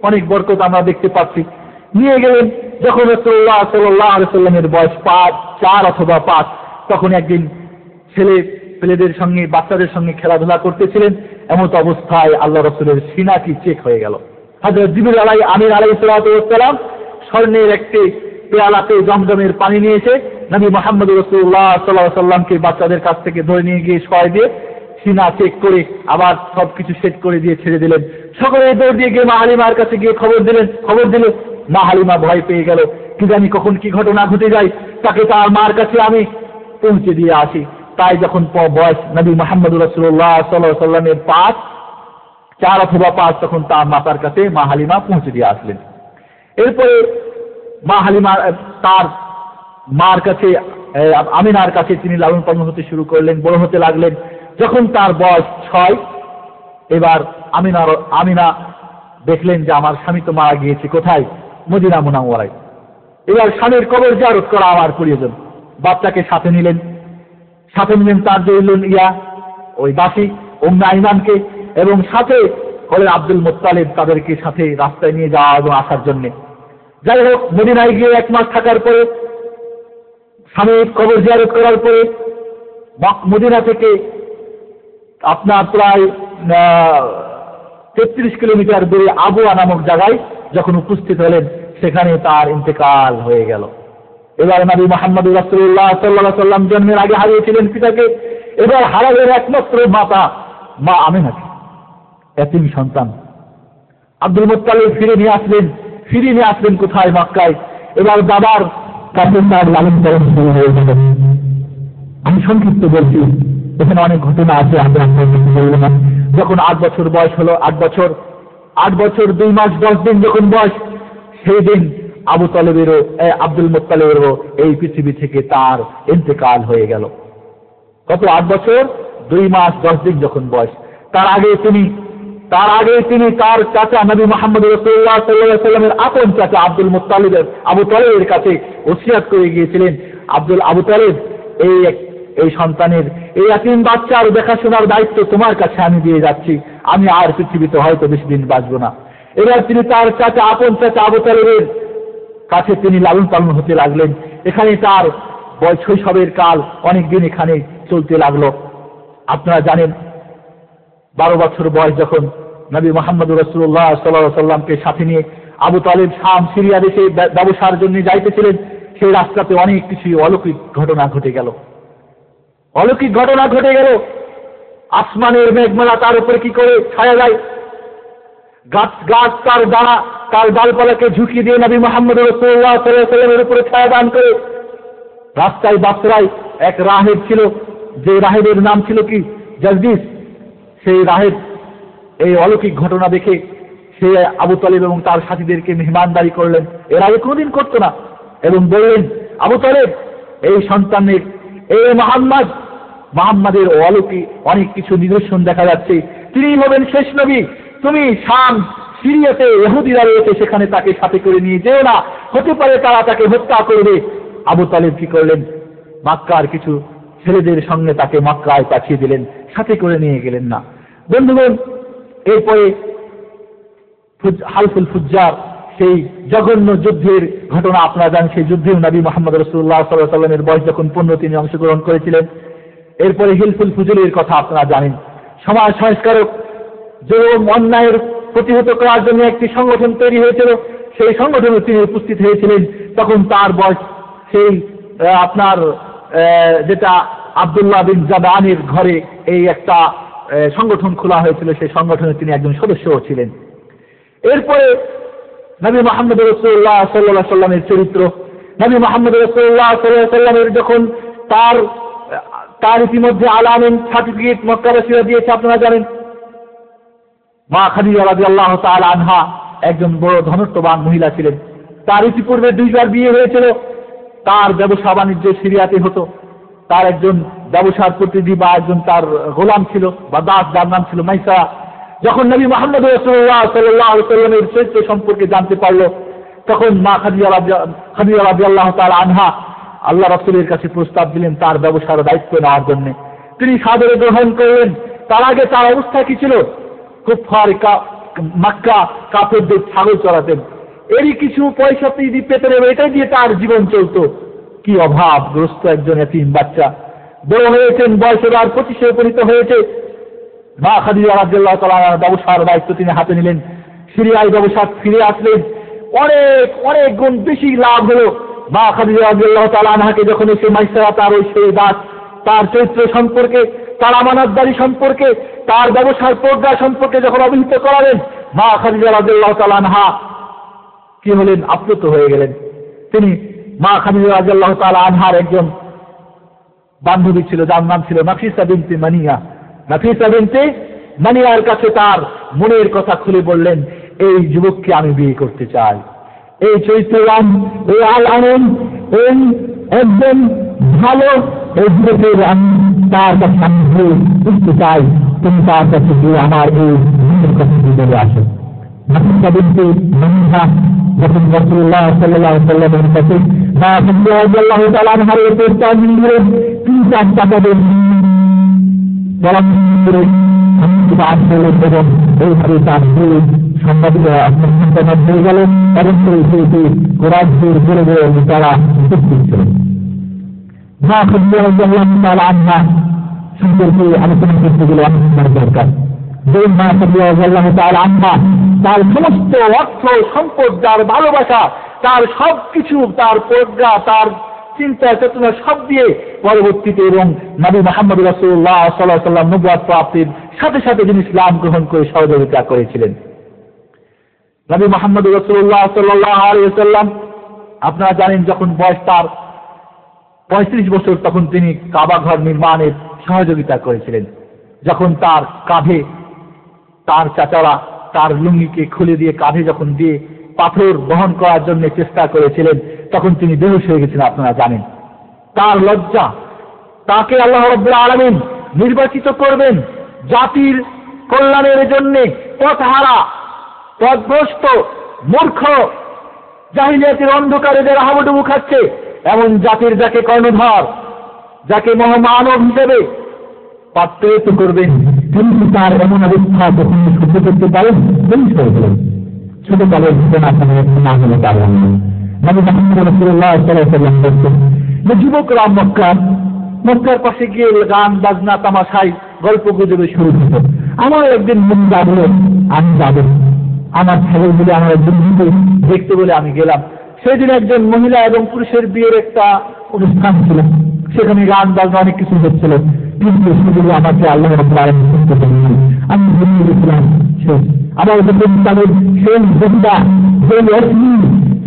অনেক বরকত আমরা দেখতে পাচ্ছি। নিয়ে গেলেন। যখন রাসূলুল্লাহ সাল্লাল্লাহু আলাইহি ওয়াসাল্লামের বয়স 4 অথবা 5, তখন একদিন ছেলেদের সঙ্গে, বাচ্চাদের সঙ্গে খেলাধুলা করতেছিলেন। এমত অবস্থায় আল্লাহ রাসূলের সিনাটি চেক হয়ে গেল। হযরত জিবরিল আমিন আলাইহিস সালাতু ওয়াস সালাম স্বর্ণের একটি পেয়ালাতে জমজমের পানি নিয়েছে, নবী মুহাম্মদ রাসূলুল্লাহ সাল্লাল্লাহু আলাইহি ওয়াসাল্লামকে বাচ্চাদের কাছ থেকে ধরে নিয়ে গিয়ে শোয়াই দিয়ে সিনা চেক করে আবার সবকিছু সেট করে দিয়ে ছেড়ে দিলেন। সকলে দৌড় দিয়ে গিয়ে মা হালিমার কাছে গিয়ে খবর দিল। মা হালিমা ভয় পেয়ে গেল, কি জানি কখন কি ঘটনা ঘটে যায়, তাকে তার মার কাছে আমি পৌঁছে দিয়ে আসি। তাই যখন বয়স নবী মুহাম্মদ রাসূলুল্লাহ সাল্লাল্লাহু আলাইহি ওয়াসাল্লামের 4 অথবা 5, তখন তার মাতার কাছে মা হালিমা পৌঁছে দিয়ে আসলেন। এরপরে মা হালিমা তার মার কাছে, আমিনার কাছে তিনি লালন পালন হতে শুরু করলেন, বড় হতে লাগলেন। যখন তার বয়স 6, এবার আমিনা দেখলেন যে আমার স্বামী তো মারা গিয়েছে, কোথায়? মদিনা মুনাওয়ারায়। এবার স্বামীর কবর জিয়ারত করা আমার প্রয়োজন। বাচ্চাকে সাথে নিলেন তার জইলুন ওই দাসী উম্মে আইমানকে, এবং সাথে হলেন আব্দুল মুত্তালিব, তাদেরকে সাথে রাস্তায় নিয়ে যাওয়া এবং আসার জন্য। যাই হোক, মদিনায় গিয়ে 1 মাস থাকার পরে, স্বামীর কবর জিয়ারত করার পরে, মদিনা থেকে আপনার প্রায় 33 কিলোমিটার দূরে আবুয়া নামক জায়গায় যখন উপস্থিত হলেন, সেখানে তার ইন্তেকাল হয়ে গেল। এবার নবী মুহাম্মদ রাসূলুল্লাহ সাল্লাল্লাহু আলাইহি ওয়াসাল্লাম জন্মের আগে হারিয়েছিলেন পিতাকে, এবার হারালেন একমাত্র মাতা মা আমিনাকে, এতিম সন্তান। আব্দুল মুত্তালিব ফিরে নিয়ে আসলেন কোথায়? মক্কায়। এবার দাদার কাছে তার লালন পালন শুরু হয়ে গেল। আমি সংক্ষিপ্ত বলছি, এখানে অনেক ঘটনা আছে, আমরা বললাম। যখন 8 বছর বয়স হলো, 8 বছর 2 মাস 10 দিন যখন বয়স, সেই দিন আব্দুল মুত্তালিবেরও এই পৃথিবী থেকে তার ইন্তেকাল হয়ে গেল। কত? 8 বছর 2 মাস 10 দিন যখন বয়স। তার আগে তিনি তার আগে তিনি তার চাচা নবী মুহাম্মদ রাসূলুল্লাহ সাল্লাল্লাহু আলাইহি ওয়াসাল্লামের আপন চাচা আব্দুল মুত্তালিবের আবু তালেবের কাছে ওসিয়ত করে গিয়েছিলেন, আবু তালেব, এই সন্তানের, এই ইয়াতীম বাচ্চার দেখাশোনার দায়িত্ব তোমার কাছে আমি দিয়ে যাচ্ছি, আমি আর পৃথিবীতে হয়তো বেশি দিন বাঁচব না। এবার তিনি তার চাচা, আপন চাচা আবু তালেবের কাছে তিনি লালন পালন হতে লাগলেন। এখানে তার শৈশবের কাল অনেকদিন এখানে চলতে লাগলো। আপনারা জানেন 12 বছর বয়স যখন নবী মুহাম্মদ রাসূলুল্লাহ সাল্লাল্লাহু আলাইহি ওয়াসাল্লামকে সাথে নিয়ে আবু তালেব শাম সিরিয়া দেশে ব্যবসার জন্য যাইতেছিলেন, সেই রাস্তাতে অনেক কিছু অলৌকিক ঘটনা ঘটে গেল। আসমানের মেঘমালা তার উপরে কি করে ছায়া যায়, গাছ তার ডালপালাকে ঝুঁকি দিয়ে নবী মুহাম্মদ রাসূলুল্লাহ সাল্লাল্লাহু আলাইহি ওয়াসাল্লামের উপরে ছায়া দান করে। রাস্তায় বাসরায় এক রাহেব ছিল, যে রাহেবের নাম ছিল কি জাজদিস। সেই রাহেব এই অলৌকিক ঘটনা দেখে সে আবু তালেব এবং তার সাথীদেরকে মেহমানদারি করলেন, এর আগে কোনোদিন করতো না, এবং বললেন, আবু তালেব, এই সন্তানের, এই মুহাম্মাদের অলৌকিক অনেক কিছু নিদর্শন দেখা যাচ্ছে, তিনি হবেন শেষ নবী। তুমি শাম সিরিয়াতে ইহুদিরা রয়েছে, সেখানে তাকে সাথে করে নিয়ে যেও না, হতে পারে তারা তাকে হত্যা করবে। আবু তালেব কি করলেন, মক্কার কিছু ছেলেদের সঙ্গে তাকে মক্কায় পাঠিয়ে দিলেন, সাথে করে নিয়ে গেলেন না। বন্ধুগণ, এরপরে হালফুল ফুজ্জার সেই জঘন্য যুদ্ধের ঘটনা আপনারা জানেন। সেই যুদ্ধে নবী মুহাম্মদ রাসূলুল্লাহ সাল্লাল্লাহু আলাইহি ওয়াসাল্লামের বয়স যখন 15 তিনি অংশগ্রহণ করেছিলেন। এরপরে হিলফুল ফুজুলের কথা আপনারা জানেন। সমাজ সংস্কারক যে অন্যায়ের প্রতিহত করার জন্য একটি সংগঠন তৈরি হয়েছিল, সেই সংগঠনে তিনি উপস্থিত হয়েছিলেন। তখন তার বয়স সেই আপনার যেটা আব্দুল্লাহ বিন জাবানের ঘরে এই একটা সংগঠন খোলা হয়েছিল, সেই সংগঠনে তিনি একজন সদস্যও ছিলেন। এরপরে নবী মুহাম্মদ রাসূলুল্লাহ সাল্লাল্লাহু আলাইহি ওয়াসাল্লামের চরিত্র, নবী মুহাম্মদ রাসূলুল্লাহ সাল্লাল্লাহু আলাইহি ওয়াসাল্লামের যখন তার ইতিমধ্যে আলামিন সার্টিফিকেট মক্কাবাসীরা দিয়েছে আপনারা জানেন। মা খাদিজা রাদিয়াল্লাহু তাআলা আনহা একজন বড় ধনত্ববান মহিলা ছিলেন। তার ইতিপূর্বে 2বার বিয়ে হয়েছিল। তার ব্যবসা বাণিজ্য সিরিয়াতে হতো। তার একজন ব্যবসার প্রতিনিধি বা একজন তার গোলাম ছিল বা দাস, যার নাম ছিল মাইসা। যখন নবী মুহাম্মদ রাসূলুল্লাহ সাল্লাল্লাহু আলাইহি ওয়াসাল্লামের চরিত্র সম্পর্কে জানতে পারল, তখন মা খাদিজা রাদিয়াল্লাহু তাআলা আনহা আল্লাহ রাসূলের কাছে প্রস্তাব দিলেন তার ব্যবসার দায়িত্ব নেওয়ার জন্য। তিনি সাদরে গ্রহণ করলেন। তার আগে তার অবস্থা কি ছিল? কুফার মক্কা কাফেরদের ছাগল চড়াতেন, এরই কিছু পয়সা তিনি পেতে নেবে, এটাই দিয়ে তার জীবন চলতো। কি অভাবগ্রস্ত একজন এতিম বাচ্চা। বড় হয়েছেন, বয়সের আর 25-এ উপনীত হয়েছে। মা খাদিজা রাদিয়াল্লাহু তাআলা ব্যবসার দায়িত্ব তিনি হাতে নিলেন। সিরিয়ায় ব্যবসা ফিরে আসলেন, অনেক গুণ বেশি লাভ হলো। মা খাদিজা রাদিয়াল্লাহু তাআলা আনহাকে যখন এসে মাইসা তার ওই সেই দাস, তার চরিত্র সম্পর্কে, তার আমানতদারি সম্পর্কে, তার ব্যবসার প্রজ্ঞা সম্পর্কে যখন অবহিত করালেন, মা খাদিজা রাদিয়াল্লাহু তাআলা আনহা কি হলেন? আপ্লুত হয়ে গেলেন। তিনি মা খাদিজা রাদিয়াল্লাহু তাআলা আনহার একজন বান্ধবী ছিল, যার নাম ছিল নাফিসা বিনতে মানিয়া। নাফিসা বিনতে মানিয়ার কাছে তার মনের কথা খুলে বললেন, এই যুবককে আমি বিয়ে করতে চাই। এই চরিত্রবান, এই আল-আমিন, এই একদম ভালো এই যুবকের আমি তার কাছে আমি বুঝতে চাই। তুমি তার কাছে গিয়ে আমার এই মনের কথা বলে আসো। নাফিসা বিনতে মানিয়া যখন রাসূলুল্লাহ সাল্লাল্লাহু আলাইহি ওয়াসাল্লামের কাছে মা খাদিজা রাদিয়াল্লাহু তাআলা আনহার এই প্রস্তাব দিলেন, 3 টাকা দেন বলা করে এইভাবে তার সাংবাদিক হয়ে গেল এবং ঘুরে ঘুরে তারা উপস্থিত ছিল। মা খাদিজা রাদিয়াল্লাহু তাআলা আনহা সম্পর্কে আলোচনা করতে গেলে অনেক দরকার। যে মা খাদিজা রাদিয়াল্লাহু তাআলা আনহা তার সমস্ত অর্থ সম্পদ, যার ভালোবাসা, তার সবকিছু, তার প্রজ্ঞা, তার চিন্তা চেতনা সব দিয়ে পরবর্তীতে এবং নবী মুহাম্মদ রাসূলুল্লাহ সাল্লাল্লাহু আলাইহি ওয়াসাল্লাম নবুয়ত প্রাপ্তির সাথে সাথে তিনি ইসলাম গ্রহণ করে সহযোগিতা করেছিলেন। নবী মুহাম্মদ রাসূলুল্লাহ সাল্লাল্লাহু আলাইহি ওয়াসাল্লাম আপনারা জানেন যখন বয়স তার 35 বছর, তখন তিনি কাবা ঘর নির্মাণের সহযোগিতা করেছিলেন। যখন তার কাঁধে তার চাচারা তার লুঙ্গিকে খুলে দিয়ে কাঁধে যখন দিয়ে পাথর বহন করার জন্য চেষ্টা করেছিলেন, তখন তিনি বেহুশ হয়ে গেছেন আপনারা জানেন। তার লজ্জা, তাকে আল্লাহ রাব্বুল আলামিন নির্বাচিত করবেন জাতির কল্যাণের জন্য, পথহারা, পথভ্রষ্ট, মূর্খ, জাহিলিয়াতের অন্ধকারে যারা হাবুডুবু খাচ্ছে, এমন জাতির যাকে কর্ণধর, যাকে মহামানব হিসেবে পাত্রায়িত করবেন, তিনি তার এমন অবস্থা যখন সহ্য করতে পারেন, তিনি সরে গেলেন। ছোটকালের ঘটনা না হলে পারবেন না। নবী মুহাম্মদ রাসূলুল্লাহ সাল্লাল্লাহু আলাইহি ওয়াসাল্লাম বলছেন যে যুবকরা মক্কার পাশে গিয়ে গান বাজনা তামাশায় গল্প গুজবে শুরু হতো। আমার একদিন মন যাবো, আমি যাবো, আমার ছাগল বলে আমার একজন দেখতে বলে আমি গেলাম। সেদিন একজন মহিলা এবং পুরুষের বিয়ের একটা অনুষ্ঠান ছিল, সেখানে গান বাজনা অনেক কিছু হচ্ছিল, কিন্তু শুধু আমাকে আল্লাহ রাব্বুল আলামিন করতে দেননি, আমি ঘুমিয়ে গেছিলাম। আবার যখন তাদের সেই বন্ধা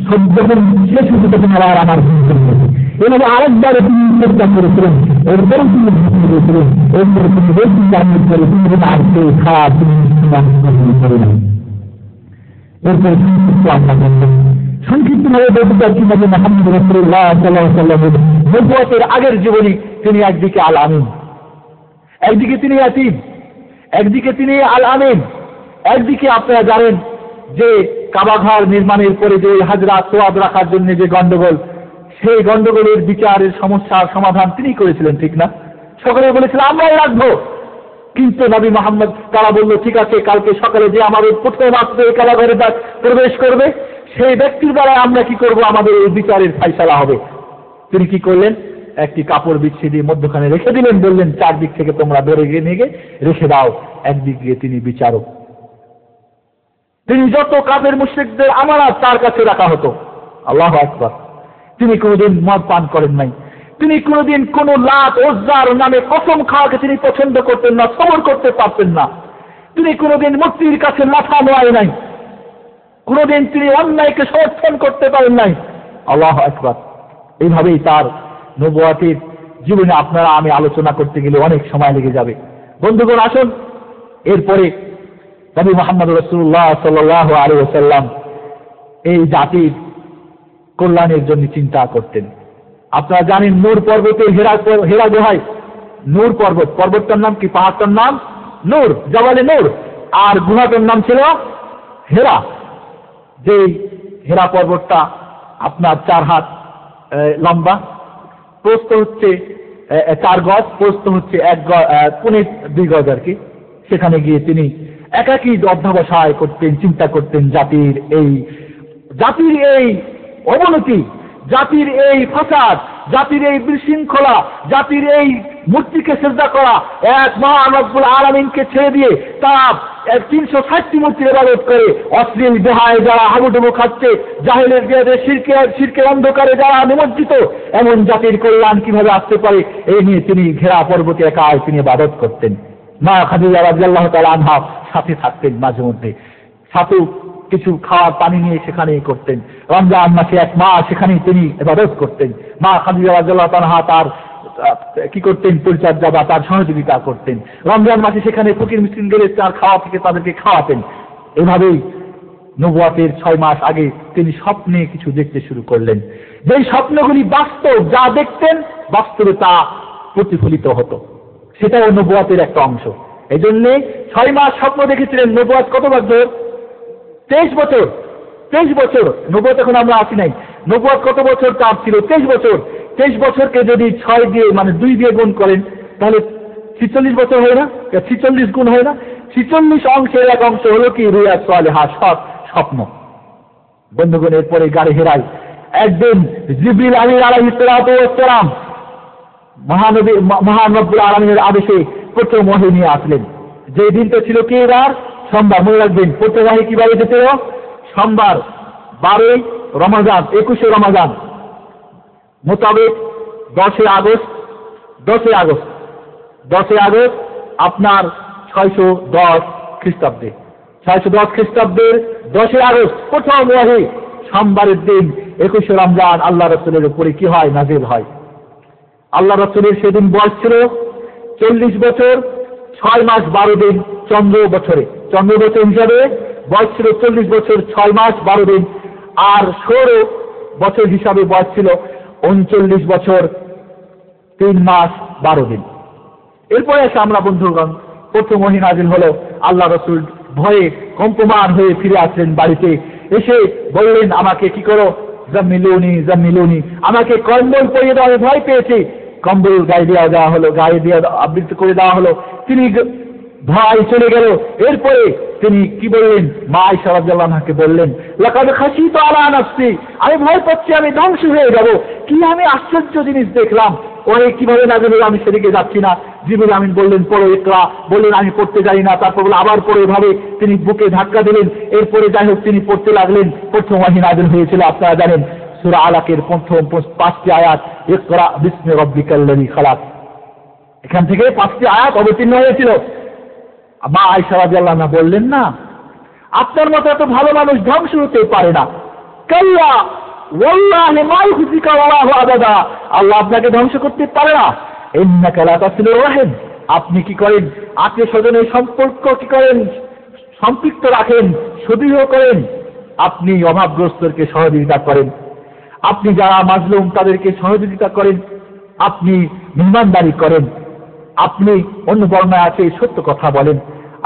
সব যখন শেষ হতে তখন আবার আমার ঘুম চলে গেছে। এভাবে আরেকবার তিনি চেষ্টা করেছিলেন, এরপরে তিনি ঘুমিয়ে গেছিলেন, এরপরে তিনি বেশি জানিয়ে করে তিনি আসতে খাওয়া তিনি করে নাই। এরপরে সংক্ষিপ্ত আমরা জানবেন, সংক্ষিপ্তভাবে বলতে চাচ্ছি নবী মুহাম্মদ রাসূলুল্লাহ সাল্লাল্লাহু আলাইহি ওয়াসাল্লামের নবুয়তের আগের জীবনী। তিনি একদিকে আল আমিন, একদিকে তিনি ইয়াতীম, একদিকে তিনি আল আমিন, একদিকে আপনারা জানেন যে কাবাঘর নির্মাণের পরে যে হাজরা সোয়াব রাখার জন্য যে গন্ডগোল, সেই গন্ডগোলের বিচারের সমস্যার সমাধান তিনি করেছিলেন, ঠিক না? সকলে বলেছিল আমরাই রাখবো, কিন্তু নবী মুহাম্মদ তারা বললো ঠিক আছে, কালকে সকালে যে আমাদের প্রথম রাত্রে এই কাবাঘরে প্রবেশ করবে সেই ব্যক্তির দ্বারা আমরা কি করব, আমাদের এই বিচারের ফাইসালা হবে। তিনি কি করলেন, একটি কাপড় বিছিয়ে দিয়ে মধ্যখানে রেখে দিলেন, বললেন চারদিক থেকে তোমরা ধরে গিয়ে নিয়ে রেখে দাও, একদিক গিয়ে তিনি বিচারক। তিনি যত কাফের মুশরিকদের আমানত তার কাছে রাখা হতো। আল্লাহু আকবার। তিনি কোনোদিন মদ পান করেন নাই, তিনি কোনোদিন কোন লাত উজ্জার নামে কসম খাওয়াকে তিনি পছন্দ করতেন না, সবর করতে পারতেন না। তিনি কোনোদিন মূর্তির কাছে মাথা নোয়ায় নাই, কোনোদিন তিনি অন্যায়কে সমর্থন করতে পারেন নাই। আল্লাহু আকবার। এইভাবেই তার নবুয়তের জীবনে আপনারা আমি আলোচনা করতে গেলে অনেক সময় লেগে যাবে। বন্ধুগণ আসুন, এরপরে নবী মুহাম্মদ রাসূলুল্লাহ সাল্লাল্লাহু আলাইহি ওয়াসাল্লাম এই জাতির কল্যাণের জন্য চিন্তা করতেন। আপনারা জানেন নূর পর্বতের হেরা গুহায়, নূর পর্বতটার নাম কি, পাহাড়টার নাম নূর, জবালে নূর, আর গুহাটার নাম ছিল হেরা। যে হেরা পর্বতটা আপনার 4 হাত লম্বা, প্রস্থ হচ্ছে 4 গজ, প্রস্থ হচ্ছে 1.2 গজ আর কি। সেখানে গিয়ে তিনি একাকী অধ্যবসায় করতেন, চিন্তা করতেন জাতির এই অবনতি, জাতির এই ফাসাদ, জাতির এই বিশৃঙ্খলা, জাতির এই মূর্তিকে সিজদা করা, এক মহান রব্বুল আলামিনকে ছেড়ে দিয়ে তারা 360টি মূর্তির ইবাদত করে অশ্লীল দেহায় যারা হাবুডুবু খাচ্ছে, জাহেলের বিয়াদে শিরকের অন্ধকারে যারা নিমজ্জিত, এমন জাতির কল্যাণ কিভাবে আসতে পারে এই নিয়ে তিনি ঘেরা পর্বতে একাই তিনি ইবাদত করতেন। মা খাদিজা রাদিয়াল্লাহু তাআলা আনহা সাথে থাকতেন, মাঝে মধ্যে সাথে কিছু খাওয়ার পানি নিয়ে সেখানেই করতেন। রমজান মাসে 1 মাস সেখানেই তিনি ইবাদত করতেন। মা খাদিজা রাদিয়াল্লাহু তাআলা আনহা তার কি করতেন, পরিচর্যা বা তার সহযোগিতা করতেন। রমজান মাসে সেখানে ফকির মিসকিন গেলে তার খাওয়া থেকে তাদেরকে খাওয়াতেন। এভাবেই নবুয়তের 6 মাস আগে তিনি স্বপ্নে কিছু দেখতে শুরু করলেন। যেই স্বপ্নগুলি বাস্তব, যা দেখতেন বাস্তবে তা প্রতিফলিত হতো, সেটাও নবুয়তের একটা অংশ। এই জন্যে 6 মাস স্বপ্ন দেখেছিলেন। নবুয়ত কত বছর? 23 বছর। 23 বছর। নবুয়ত এখন আমরা আসি নাই। নবুয়ত কত বছর তার ছিল? 23 বছর। 23 বছরকে যদি 6 দিয়ে মানে 2 দিয়ে গুণ করেন তাহলে 46 বছর হয় না? 46 গুণ হয় না? 46 অংশের এক অংশ হলো কি রুয়া সালেহা, স্বপ্ন। বন্ধুগণ, এরপরে গাড়ি হেরায় একদিন জিবরিল আলাইহিস সালাম মহান রব্বুল আলামিনের আদেশে প্রথম ওহী নিয়ে আসলেন। যে দিনটা ছিল কি বার? সোমবার। মনে রাখবেন, প্রথম ওহী কি বারে যেত? সোমবার। 12 রমজান, 21 রমজান মোতাবেক 10 আগস্ট আপনার 610 খ্রিস্টাব্দে 10 আগস্ট প্রথম ওহী সোমবারের দিন 21 রমজান আল্লাহ রাসূলের উপরে কি হয়? নাযিল হয়। আল্লাহ রাসূলের সেদিন বয়স ছিল 40 বছর 6 মাস 12 দিন চন্দ্র বছর হিসাবে বয়স ছিল 40 বছর 6 মাস 12 দিন, আর 16 বছর হিসাবে বয়স ছিল 39 বছর 3 মাস 12 দিন। এরপরে এসে আমরা বন্ধুগণ প্রথম ওহী নাযিল হলো। আল্লাহ রাসূল ভয়ে কম্পমান হয়ে ফিরে আসলেন বাড়িতে। এসে বললেন, আমাকে কি করো, জাম্মিলুনি জাম্মিলুনি, আমাকে কম্বল পরিয়ে দেওয়া, ভয় পেয়েছে। কম্বল গায়ে দেওয়া হলো, গায়ে দিয়ে আবৃত করে দেওয়া হলো। তিনি ভয় চলে গেল। এরপরে তিনি কি বললেন, মা আয়েশা রাদিয়াল্লাহু আনহাকে বললেন, লাকাদ খাশিতু আলা নাফসি, আমি ভয় পাচ্ছি, আমি ধ্বংস হয়ে যাব। কি আমি আশ্চর্য জিনিস দেখলাম, ওরে কিভাবে নাযিল হলো, আমি সেদিকে যাচ্ছি না। জিবরিল আমিন বললেন, পড়ো ইকরা, বললেন আমি পড়তে যাই না। তারপর বলে আবার পড়ো, এভাবে তিনি বুকে ধাক্কা দিলেন। এরপরে যাই হোক তিনি পড়তে লাগলেন। প্রথম ওহী নাযিল হয়েছিল আপনারা জানেন সূরা আলাকের প্রথম 5টি আয়াত, ইকরা বিসমি রাব্বিকাল্লাযী খালাক। এখান থেকে 5টি আয়াত অবতীর্ণ হয়েছিল। মা আয়েশা রাদিয়াল্লাহু আনহা বললেন, না, আপনার মতো এত ভালো মানুষ ধ্বংস হতে পারে না। কাল্লা ওয়াল্লাহি মা ইউখজিকা আল্লাহু আবাদা, আল্লাহ আপনাকে ধ্বংস করতে পারে না। ইন্নাকা লা তাসিলুর রাহিম, আপনি কি করেন, আত্মীয় স্বজনের সম্পর্ক কি করেন, সম্পৃক্ত রাখেন, সুদৃঢ় করেন। আপনি অভাবগ্রস্তকে সহযোগিতা করেন, আপনি যারা মাজলুম তাদেরকে সহযোগিতা করেন, আপনি মেহমানদারি করেন, আপনি অন্য বর্ণায় আছে সত্য কথা বলেন,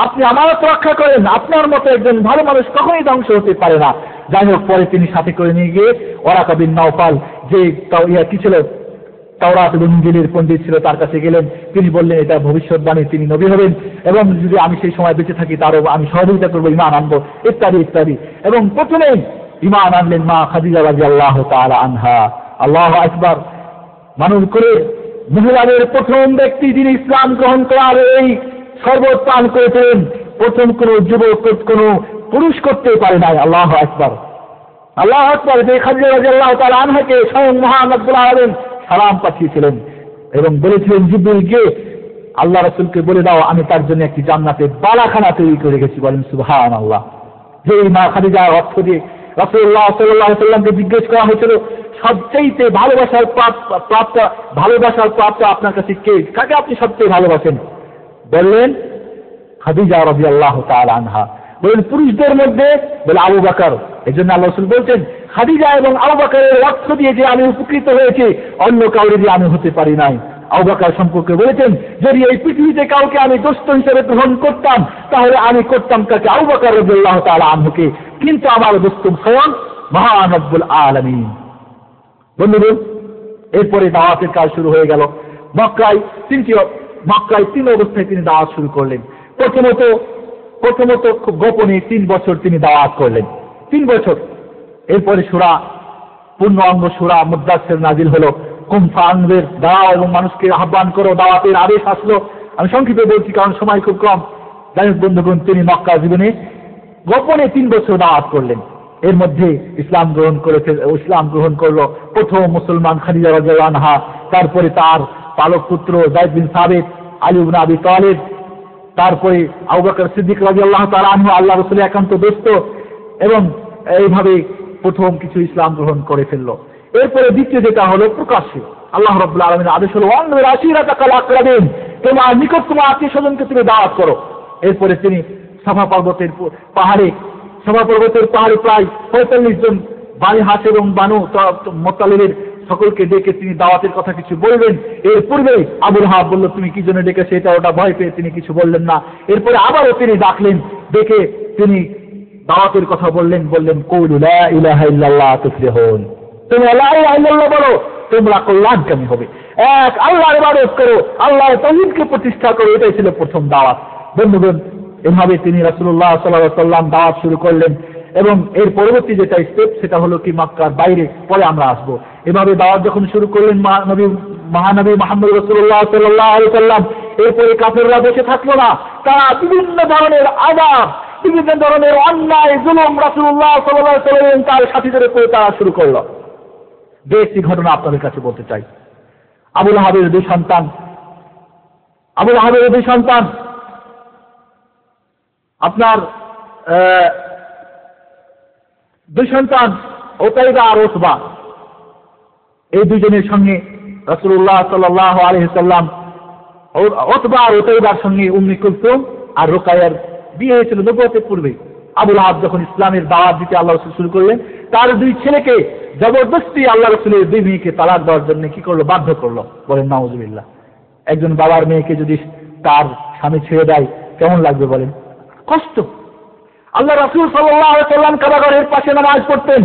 আপনি আমানত রক্ষা করেন। আপনার মতো একজন ভালো মানুষ কখনোই ধ্বংস হতে পারে না। যাই হোক, পরে তিনি সাথে করে নিয়ে গিয়ে ওরাকা বিন নাওফাল, যে কি ছিল, তাওরাত এবং ইনজিলের পণ্ডিত ছিল, তার কাছে গেলেন। তিনি বললেন, এটা ভবিষ্যৎবাণী, তিনি নবী হবেন এবং যদি আমি সেই সময় বেঁচে থাকি তারও আমি সহযোগিতা করবো, ঈমান আনবো, ইত্যাদি ইত্যাদি। এবং প্রথমে ঈমান আনলেন মা খাদিজা রাদিয়াল্লাহু তাআলা আনহা। আল্লাহু আকবার। মানুষ করে মহিলাদের প্রথম ব্যক্তি যিনি ইসলাম গ্রহণ করার এই শরবত পান করেছিলেন, প্রথম কোন যুবক কোন পুরুষ করতে পারে নাই। আল্লাহু আকবার, আল্লাহু আকবার। যে খাদিজা রাদিয়াল্লাহু তাআলা আনহাকে স্বয়ং মহান রব্বুল আলামিন সালাম পাঠিয়েছিলেন এবং বলেছিলেন, জিবরিল গিয়ে আল্লাহ রাসূলকে বলে দাও আমি তার জন্য একটি জান্নাতে বালাখানা তৈরি করে গেছি। বলেন সুবহানাল্লাহ। যে মা খাদিজার অর্থ দিয়ে রাসূলুল্লাহ সাল্লাল্লাহু আলাইহি ওয়াসাল্লামকে জিজ্ঞেস করা হয়েছিল, সবচেয়ে ভালোবাসার প্রাপ্ত আপনার কাছে কে, কাকে আপনি সবচেয়ে ভালোবাসেন? বললেন খাদিজা রাদিয়াল্লাহু তাআলা আনহা। বলেন পুরুষদের মধ্যে? বলে আবু বকর। এজন্য আল্লাহ রাসূল বলছেন, খাদিজা এবং আবু বকরের অর্থ দিয়ে যে আমি উপকৃত হয়েছি, অন্য কাউরে দিয়ে আমি হতে পারি নাই। আবু বকর সম্পর্কে বলেছেন, যদি এই পৃথিবীতে কাউকে আমি দোস্ত হিসেবে গ্রহণ করতাম তাহলে আমি করতাম তাকে আবু বকর রাদিয়াল্লাহু তাআলা আনহুকে, কিন্তু আমার দোস্ত স্বয়ং মহান রব্বুল আলামিন। বন্ধুগণ, এরপরে দাওয়াতের কাজ শুরু হয়ে গেল। মক্কায় 3 অবস্থায় তিনি দাওয়াত শুরু করলেন। প্রথমত খুব গোপনে 3 বছর তিনি দাওয়াত করলেন, 3 বছর। এরপরে সূরা পূর্ণ অঙ্গ সূরা মুদ্দাসসির নাজিল হলো। কুম ফাআনজির, দাও এবং মানুষকে আহ্বান করো, দাওয়াতের আদেশ আসলো। আমি সংক্ষেপে বলছি কারণ সময় খুব কম। যাই হোক বন্ধুগণ, তিনি মক্কা জীবনে গোপনে 3 বছর দাওয়াত করলেন। এর মধ্যে ইসলাম গ্রহণ করলো প্রথম মুসলমান খাদিজা রাদিয়াল্লাহু আনহা, তারপরে তার পালক পুত্র যায়েদ বিন সাবিত, আলী ইবনে আবি তালিব, তারপরে আবু বকর সিদ্দিক রাদিয়াল্লাহু তাআলা আনহু, আল্লাহ রাসূলের একান্ত দোস্ত, এবং এইভাবে প্রথম কিছু ইসলাম গ্রহণ করে ফেললো। এরপরে দ্বিতীয় যেটা হলো প্রকাশ্যে আল্লাহ রাব্বুল আলামিনের আদেশ হলো, ওয়ানযির আশীরাতাকাল আকরাবিন, তোমার নিকট তোমার আত্মীয় স্বজনকে তুমি দাওয়াত করো। এরপরে তিনি সাফা পর্বতের পাহাড়ে প্রায় 45 জন বানি হাশিম এবং বানু মুত্তালিবের সকলকে ডেকে তিনি দাওয়াতের কথা কিছু বলবেন। এর পূর্বে আবু লাহাব বলল, তুমি কি জন্য ডেকেছো, এটা ওটা, ভয় পেয়ে তিনি কিছু বললেন না। এরপরে আবারও তিনি ডাকলেন, ডেকে তিনি দাওয়াতের কথা বললেন, কুলু লা ইলাহা ইল্লাল্লাহ তুফলিহুন, তুমি লা ইলাহা ইল্লাল্লাহ বলো, তোমরা কল্যাণকামী হবে। এক আল্লাহর ইবাদত করো, আল্লাহর তাওহীদকে প্রতিষ্ঠা করো, এটাই ছিল প্রথম দাওয়াত। বন্ধুগণ, এভাবে তিনি রাসূলুল্লাহ সাল্লাল্লাহু আলাইহি ওয়াসাল্লাম দাওয়াত শুরু করলেন। এবং এর পরবর্তী যেটা স্টেপ সেটা হলো কি মক্কার বাইরে, পরে আমরা আসবো। এভাবে দাওয়াত যখন শুরু করলেন মহানবী মুহাম্মদ রাসূলুল্লাহ সাল্লাল্লাহু আলাইহি ওয়াসাল্লাম, এরপরে কাফেররা বসে থাকলো না। তারা বিভিন্ন ধরনের আযাব, বিভিন্ন ধরনের অন্যায় জুলুম রাসূলুল্লাহ সাল্লাল্লাহু আলাইহি ওয়াসাল্লাম তার সাথীদের উপরে তারা শুরু করলো। একটি ঘটনা আপনাদের কাছে বলতে চাই। আবু লাহাবের দুই সন্তান, আপনার 2 সন্তান উতাইবা আর উতবা, এই দুজনের সঙ্গে রাসূলুল্লাহ সাল্লাল্লাহু আলাইহি ওয়াসাল্লাম উতবা আর উতাইবার সঙ্গে উম্মে কুলসুম আর রুকায়ার বিয়ে হয়েছিল নবুয়তের পূর্বে। আবু লাহাব যখন ইসলামের দাওয়াত দিতে আল্লাহ রাসূল শুরু করলেন, তার 2 ছেলেকে জবরদস্তি আল্লাহ রাসূলের 2 মেয়েকে তালাক দেওয়ার জন্য কি করলো, বাধ্য করলো। বলেন নাউযুবিল্লাহ। একজন বাবার মেয়েকে যদি তার স্বামী ছেড়ে দেয় কেমন লাগবে বলেন? কষ্ট। আল্লাহ রাসূল সাল্লাল্লাহু আলাইহি ওয়াসাল্লাম কাবাগরের পাশে নামাজ পড়তেন,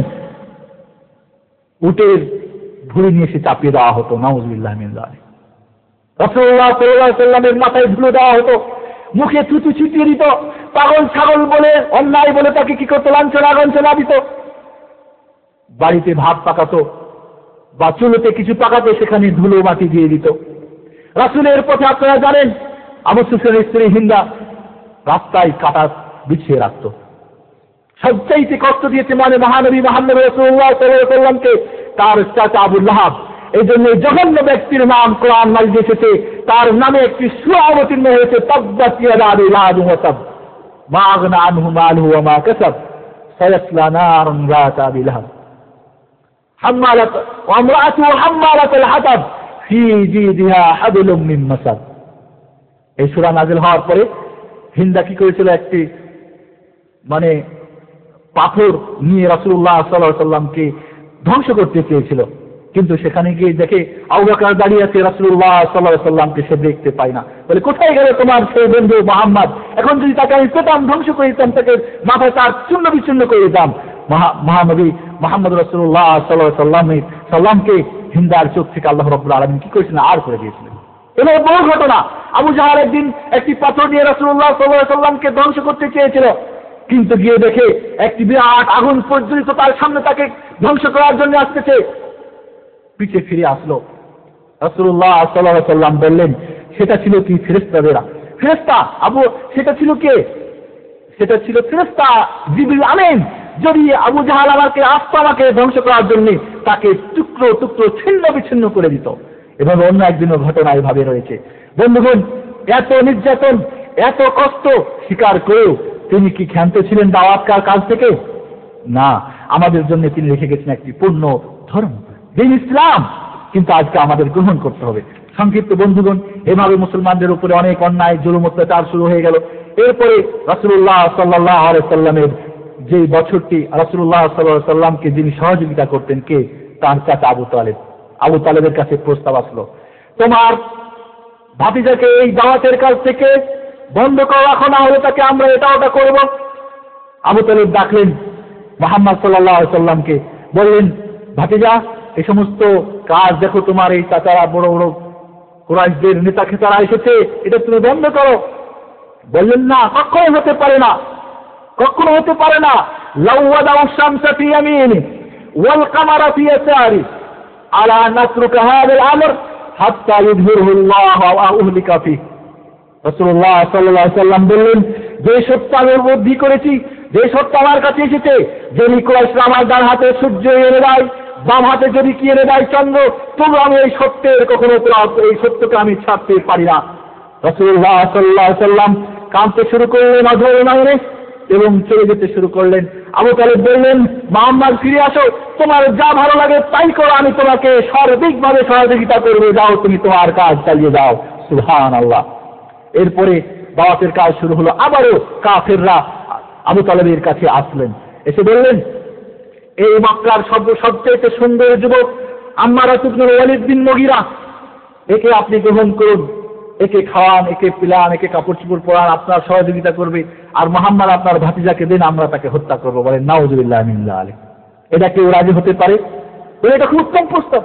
উটের ধুলো নিয়ে এসে চাপিয়ে দেওয়া হতো, নাউযুবিল্লাহি মিন যালিক। রাসূলুল্লাহ সাল্লাল্লাহু আলাইহি ওয়াসাল্লামের মাথায় ধুলো দেওয়া হতো, মুখে থুতু ছিটিয়ে দিত, পাগল ছাগল বলে অন্যায় বলে তাকে কি করতো, লাঞ্ছনা গঞ্ছনা দিত। বাড়িতে ভাত পাকাতো বা চুলোতে কিছু পাকাতো, সেখানে ধুলো মাটি দিয়ে দিত। রাসূলের পথে আপনারা জানেন আবু সুফিয়ানের স্ত্রী হিন্দা রাস্তায় কাটা বিছিয়ে রাখত। সবচাইতে কষ্ট দিয়েছে মানে মহানবী মুহাম্মদ রাসূলুল্লাহ সাল্লাল্লাহু আলাইহি ওয়াসাল্লামকে তার চাচা আবু লাহাব। এই জন্য জঘন্য ব্যক্তির নাম কোরআন মাজিদে এসেছে, তার নামে একটি সূরা অবতীর্ণ হয়েছে, তাব্বাত ইয়াদা আবি লাহাব ওয়া তাব মা আগনা আনহু মালুহু ওয়া মা কাসাব সায়াসলা নারান যাতা আবি লাহাব হাম্মালাত ওয়া ইমরাআতুহু হাম্মালাতুল হাতাব ফি জিদিহা হাবলুম মিন মাসাদ। এই সূরা নাযিল হওয়ার পরে হিন্দা কি করেছিল, একটি মানে পাথর নিয়ে রাসূলুল্লাহ সাল্লাল্লাহু আলাইহি ওয়াসাল্লামকে ধ্বংস করতে চেয়েছিল, কিন্তু সেখানে গিয়ে দেখে আবু বকর দাঁড়িয়ে আছে, রাসূলুল্লাহ সাল্লাল্লাহু আলাইহি ওয়াসাল্লামকে সে দেখতে পায় না। বলে, কোথায় গেল তোমার সেই বন্ধু মুহাম্মদ? এখন যদি তাকে আমি পেতাম, ধ্বংস করে দিতাম, তাকে মাথায় তার চূর্ণ বিচূর্ণ করে দিতাম। মহানবী মুহাম্মদ রাসূলুল্লাহ সাল্লাল্লাহু আলাইহি ওয়াসাল্লামকে হিন্দার চোখ থেকে আল্লাহ রাব্বুল আলামিন কি করেছিলেন, আর করে দিয়েছিলেন। এবার বড় ঘটনা, আবু জাহাল একদিন একটি পাথর নিয়ে রাসূলুল্লাহ সাল্লাল্লাহু আলাইহি ওয়াসাল্লামকে ধ্বংস করতে চেয়েছিল, কিন্তু গিয়ে দেখে একটি বিরাট আগুন প্রজ্বলিত তার সামনে, তাকে ধ্বংস করার জন্য আসতেছে। পিছে ফিরে আসলো, রাসূলুল্লাহ সাল্লাল্লাহু আলাইহি ওয়াসাল্লাম বললেন, সেটা ছিল কি? ফেরেশতাদেরা। ফেরেশতা সেটা ছিল কে? সেটা ছিল ফেরেশতা জিবরিল আমিন। যদি আবু জাহাল আমাকে ধ্বংস করার জন্য তাকে টুকরো টুকরো ছিন্ন বিচ্ছিন্ন করে দিত। এভাবে অন্য একদিনও ঘটনা এভাবে রয়েছে। বন্ধুগণ, এত নির্যাতন, এত কষ্ট স্বীকার করেও তিনি কি ক্ষান্ত ছিলেন দাওয়াতকার কাজ থেকে? না, আমাদের জন্য তিনি রেখে গেছেন একটি পূর্ণ ধর্ম, দিন ইসলাম, কিন্তু আজকে আমাদের গ্রহণ করতে হবে। সংক্ষিপ্ত বন্ধুগণ, এভাবে মুসলমানদের উপরে অনেক অন্যায় জুলুম অত্যাচার শুরু হয়ে গেল। এরপরে রাসূলুল্লাহ সাল্লাল্লাহু আলাইহি ওয়াসাল্লামের যে বছরটি রাসূলুল্লাহ সাল্লাল্লাহু আলাইহি ওয়াসাল্লামকে যিনি সহযোগিতা করতেন, কে? তার চাচা আবু তালেব। আবু তালেবের কাছে প্রস্তাব আসলো, তোমার ভাতিজাকে এই দাওয়াতের কাছ থেকে বন্ধ করে রাখো, না হলে তাকে আমরা এটা ওটা করব। আবু তালেব ডাকলেন মুহাম্মদ সাল্লাল্লাহু আলাইহি ওয়াসাল্লামকে, বললেন, ভাতিজা, এই সমস্ত কাজ দেখো তোমার এই চাচারা বড় বড় কুরাইশদের নেতা খেতারা এসেছে, এটা তুমি বন্ধ করো। বললেন, না, কখনো হতে পারে না, কখনো হতে পারে না। লাওয়াদা শামসা ফি ইয়ামিনি ওয়াল কামারা ফি ইয়াসারি আলা নাতরুকা হাযাল আমর হাত্তা ইযহিরহু আল্লাহ ওয়া উহলিকা ফি। রাসূলুল্লাহ সাল্লাল্লাহু আলাইহি ওয়াসাল্লাম বললেন, যে সত্য আমি উপলব্ধি করেছি, যে সত্য আমার কাছে এসেছে, যিনি কুরাইশরা আমার ডান হাতে সূর্য এনে দেয়, বাম হাতে যদি কি এনে দেয় চন্দ্র, তবু আমি এই সত্যের কখনো এই সত্যকে আমি ছাড়তে পারি না। রাসূলুল্লাহ সাল্লাল্লাহু আলাইহি ওয়াসাল্লাম কাঁদতে শুরু করলেন অঝরে নয়নে এবং চলে যেতে শুরু করলেন। আবু তালেব বললেন, মুহাম্মদ, ফিরে আসো, তোমার যা ভালো লাগে তাই করো, আমি তোমাকে সার্বিকভাবে সহযোগিতা করবো, যাও তুমি তোমার কাজ চালিয়ে যাও। সুবহানাল্লাহ। এরপরে দাওয়াতের কাজ শুরু হলো। আবারও কাফেররা আবু তালেবের কাছে আসলেন, এসে বললেন, এই মক্কার সবচেয়ে সুন্দর যুবক আম্মার ইবনে ওয়ালিদ বিন মুগীরা, একে আপনি গ্রহণ করুন, একে খাওয়ান, একে পিলান, একে কাপড় চোপড় পরান, আপনার সহযোগিতা করবে, আর মুহাম্মদ আপনার ভাতিজাকে দেন, আমরা তাকে হত্যা করবো। বলেন নাউযুবিল্লাহি মিন যালিক। এটা কেউ রাজি হতে পারে? এটা খুব উত্তম প্রস্তাব।